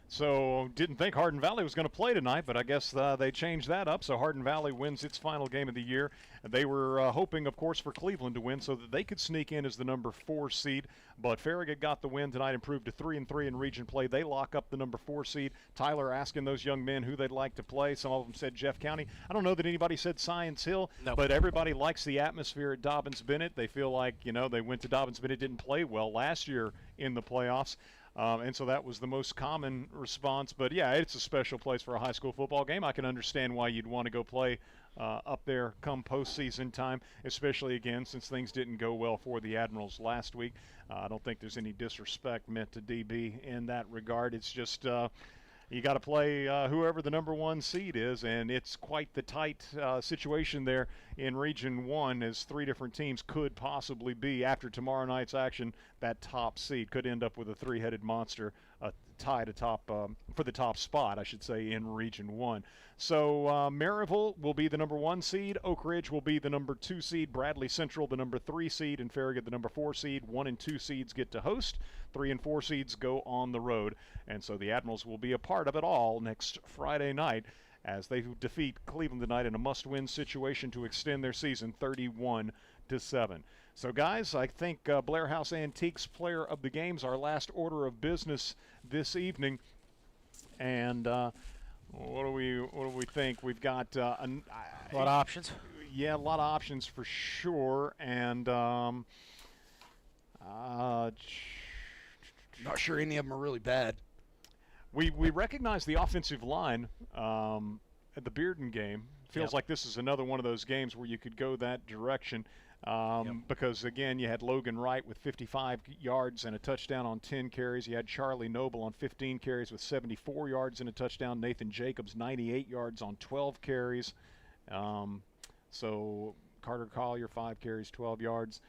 So didn't think Hardin Valley was going to play tonight, but I guess they changed that up. So Hardin Valley wins its final game of the year. They were hoping, of course, for Cleveland to win so that they could sneak in as the number 4 seed. But Farragut got the win tonight, improved to 3-3 in region play. They lock up the number 4 seed. Tyler asking those young men who they'd like to play. Some of them said Jeff County. I don't know that anybody said Science Hill, but everybody likes the atmosphere at Dobbins-Bennett. They feel like, they went to Dobbins-Bennett, didn't play well last year in the playoffs. And so that was the most common response. But, yeah, it's a special place for a high school football game. I can understand why you'd want to go play up there come postseason time, especially, again, since things didn't go well for the Admirals last week. I don't think there's any disrespect meant to DB in that regard. It's just you got to play whoever the number 1 seed is, and it's quite the tight situation there in Region 1, as 3 different teams could possibly be, after tomorrow night's action, that top seed could end up with a 3-headed monster tied atop for the top spot, I should say, in Region 1. So Maryville will be the number 1 seed, Oak Ridge will be the number 2 seed, Bradley Central the number 3 seed, and Farragut the number 4 seed. 1 and 2 seeds get to host, 3 and 4 seeds go on the road, and so the Admirals will be a part of it all next Friday night as they defeat Cleveland tonight in a must-win situation to extend their season 31-7. So, guys, I think Blair House Antiques Player of the Game's our last order of business this evening. And what do we think? We've got a lot of options. Yeah, a lot of options for sure. And not sure any of them are really bad. We recognize the offensive line at the Bearden game. Feels like this is another one of those games where you could go that direction. Because, again, you had Logan Wright with 55 yards and a touchdown on 10 carries. You had Charlie Noble on 15 carries with 74 yards and a touchdown. Nathan Jacobs, 98 yards on 12 carries. So Carter Collier, 5 carries, 12 yards.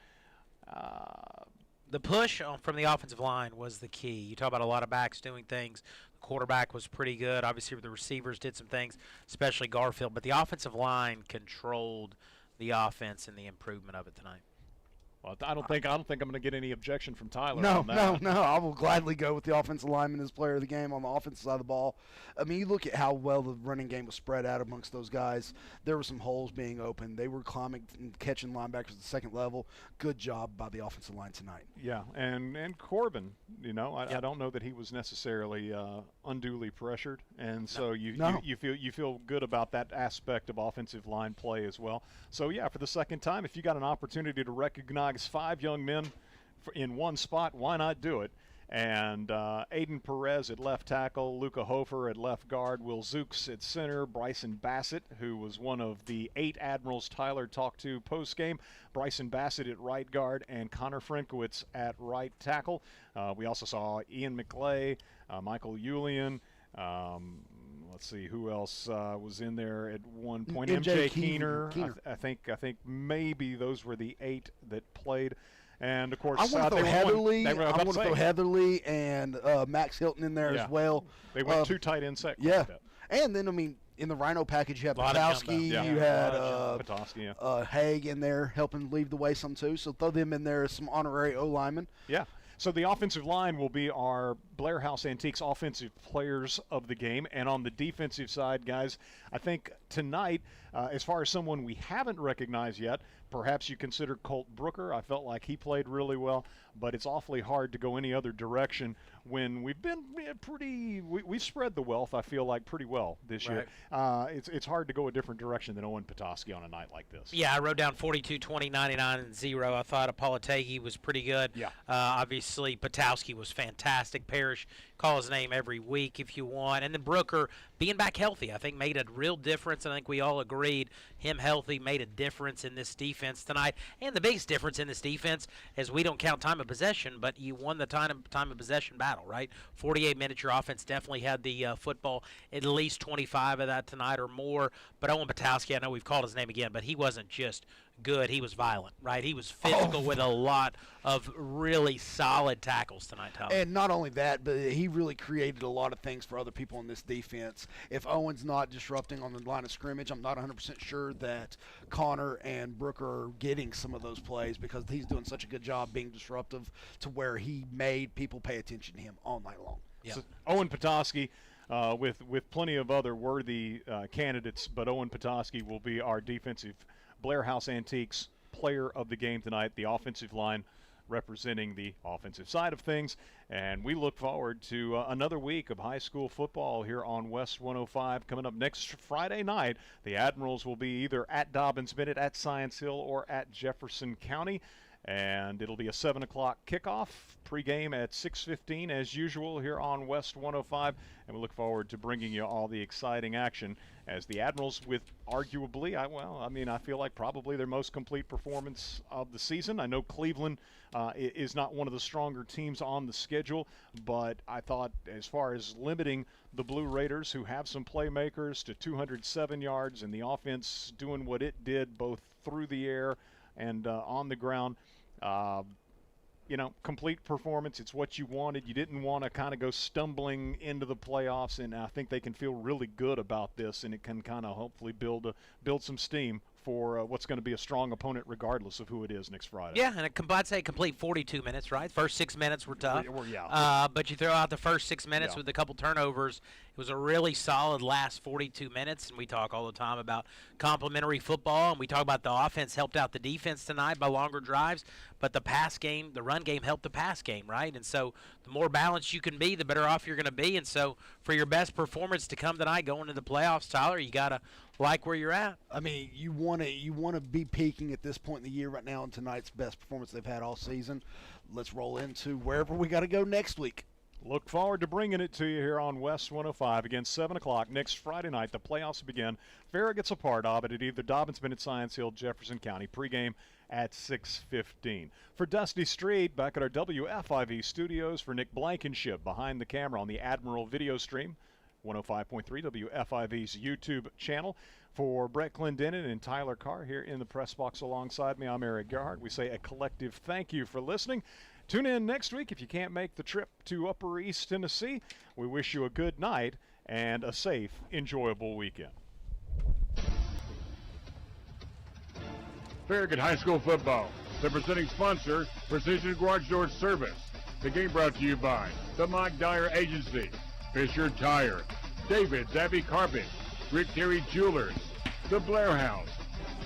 The push from the offensive line was the key. You talk about a lot of backs doing things. The quarterback was pretty good. Obviously, the receivers did some things, especially Garfield. But the offensive line controlled the offense and the improvement of it tonight. Well, I don't think I'm going to get any objection from Tyler on that. No. I will gladly go with the offensive lineman as player of the game on the offensive side of the ball. I mean, you look at how well the running game was spread out amongst those guys. There were some holes being opened. They were climbing and catching linebackers at the second level. Good job by the offensive line tonight. Yeah, and Corbin, I don't know that he was necessarily unduly pressured, and so you feel good about that aspect of offensive line play as well. So yeah, for the second time, if you got an opportunity to recognize 5 young men in one spot, why not do it? And Aiden Perez at left tackle, Luca Hofer at left guard, Will Zooks at center, Bryson Bassett, who was one of the 8 Admirals Tyler talked to post-game, Bryson Bassett at right guard, and Connor Frankowitz at right tackle. We also saw Ian McClay, Michael Julian, let's see who else was in there at one point. MJ Keener. I think maybe those were the 8 that played. And of course, I want to throw Heatherly and Max Hilton in there as well. They went 2 tight end sets. Yeah, and then I mean, in the Rhino package, you have Patowski, you had Haig in there helping lead the way some too. So throw them in there as some honorary O linemen. Yeah. So the offensive line will be our Blair House Antiques offensive players of the game. And on the defensive side, guys, I think tonight, as far as someone we haven't recognized yet, perhaps you consider Colt Brooker. I felt like he played really well, but it's awfully hard to go any other direction when we've been we've spread the wealth, I feel like, pretty well this year. It's hard to go a different direction than Owen Petoskey on a night like this. Yeah, I wrote down 42, 20, 99, and 0. I thought Apolategi was pretty good. Yeah. Obviously, Patowski was fantastic. Parrish, call his name every week if you want. And then Brooker, being back healthy, I think made a real difference. I think we all agreed him healthy made a difference in this defense tonight. And the biggest difference in this defense is we don't count time of possession, but you won the time of possession battle, right? 48 minutes, your offense definitely had the football, at least 25 of that tonight or more. But Owen Patowski, I know we've called his name again, but he wasn't just good. He was violent, right? He was physical with a lot of really solid tackles tonight, Tyler. And not only that, but he really created a lot of things for other people in this defense. If Owen's not disrupting on the line of scrimmage, I'm not 100% sure that Connor and Brooker are getting some of those plays because he's doing such a good job being disruptive to where he made people pay attention to him all night long. So Owen Petoskey with plenty of other worthy candidates, but Owen Petoskey will be our defensive Blair House Antiques player of the game tonight, the offensive line representing the offensive side of things. And we look forward to another week of high school football here on West 105. Coming up next Friday night, the Admirals will be either at Dobbins-Bennett, at Science Hill, or at Jefferson County. And it'll be a 7 o'clock kickoff, pregame at 6:15 as usual here on West 105. And we look forward to bringing you all the exciting action as the Admirals, with arguably, I feel like probably their most complete performance of the season. I know Cleveland is not one of the stronger teams on the schedule, but I thought as far as limiting the Blue Raiders, who have some playmakers, to 207 yards, and the offense doing what it did both through the air and on the ground, complete performance. It's what you wanted. You didn't want to kind of go stumbling into the playoffs, and I think they can feel really good about this, and it can kind of hopefully build some steam for what's going to be a strong opponent regardless of who it is next Friday. Yeah, and I'd say complete 42 minutes, right? First 6 minutes were tough. Yeah. But you throw out the first 6 minutes with a couple turnovers. It was a really solid last 42 minutes, and we talk all the time about complementary football, and we talk about the offense helped out the defense tonight by longer drives, but the run game helped the pass game, right? And so the more balanced you can be, the better off you're going to be. And so for your best performance to come tonight going into the playoffs, Tyler, you got to like where you're at. I mean, you want to be peaking at this point in the year right now, in tonight's best performance they've had all season. Let's roll into wherever we got to go next week. Look forward to bringing it to you here on West 105. Again, 7 o'clock next Friday night. The playoffs begin. Farragut's a part of it at either Dobbins-Bennett, Science Hill, Jefferson County. Pregame at 6:15. For Dusty Street, back at our WFIV studios, for Nick Blankenship behind the camera on the Admiral video stream, 105.3 WFIV's YouTube channel. For Brett Clendenin and Tyler Carr here in the press box alongside me, I'm Eric Gerhardt. We say a collective thank you for listening. Tune in next week if you can't make the trip to Upper East Tennessee. We wish you a good night and a safe, enjoyable weekend. Farragut High School Football, the presenting sponsor, Precision Garage Door Service. The game brought to you by the Mike Dyer Agency, Fisher Tire, David's Abbey Carpet, Rick Terry Jewelers, the Blair House,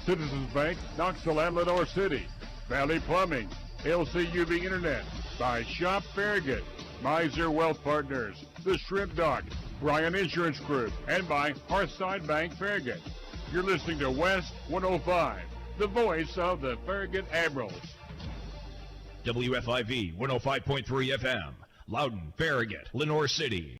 Citizens Bank, Knoxville and Lenore City, Valley Plumbing, LCUV Internet, by Shop Farragut, Miser Wealth Partners, the Shrimp Dock, Bryan Insurance Group, and by Hearthside Bank Farragut. You're listening to West 105, the voice of the Farragut Admirals. WFIV 105.3 FM, Loudon, Farragut, Lenore City.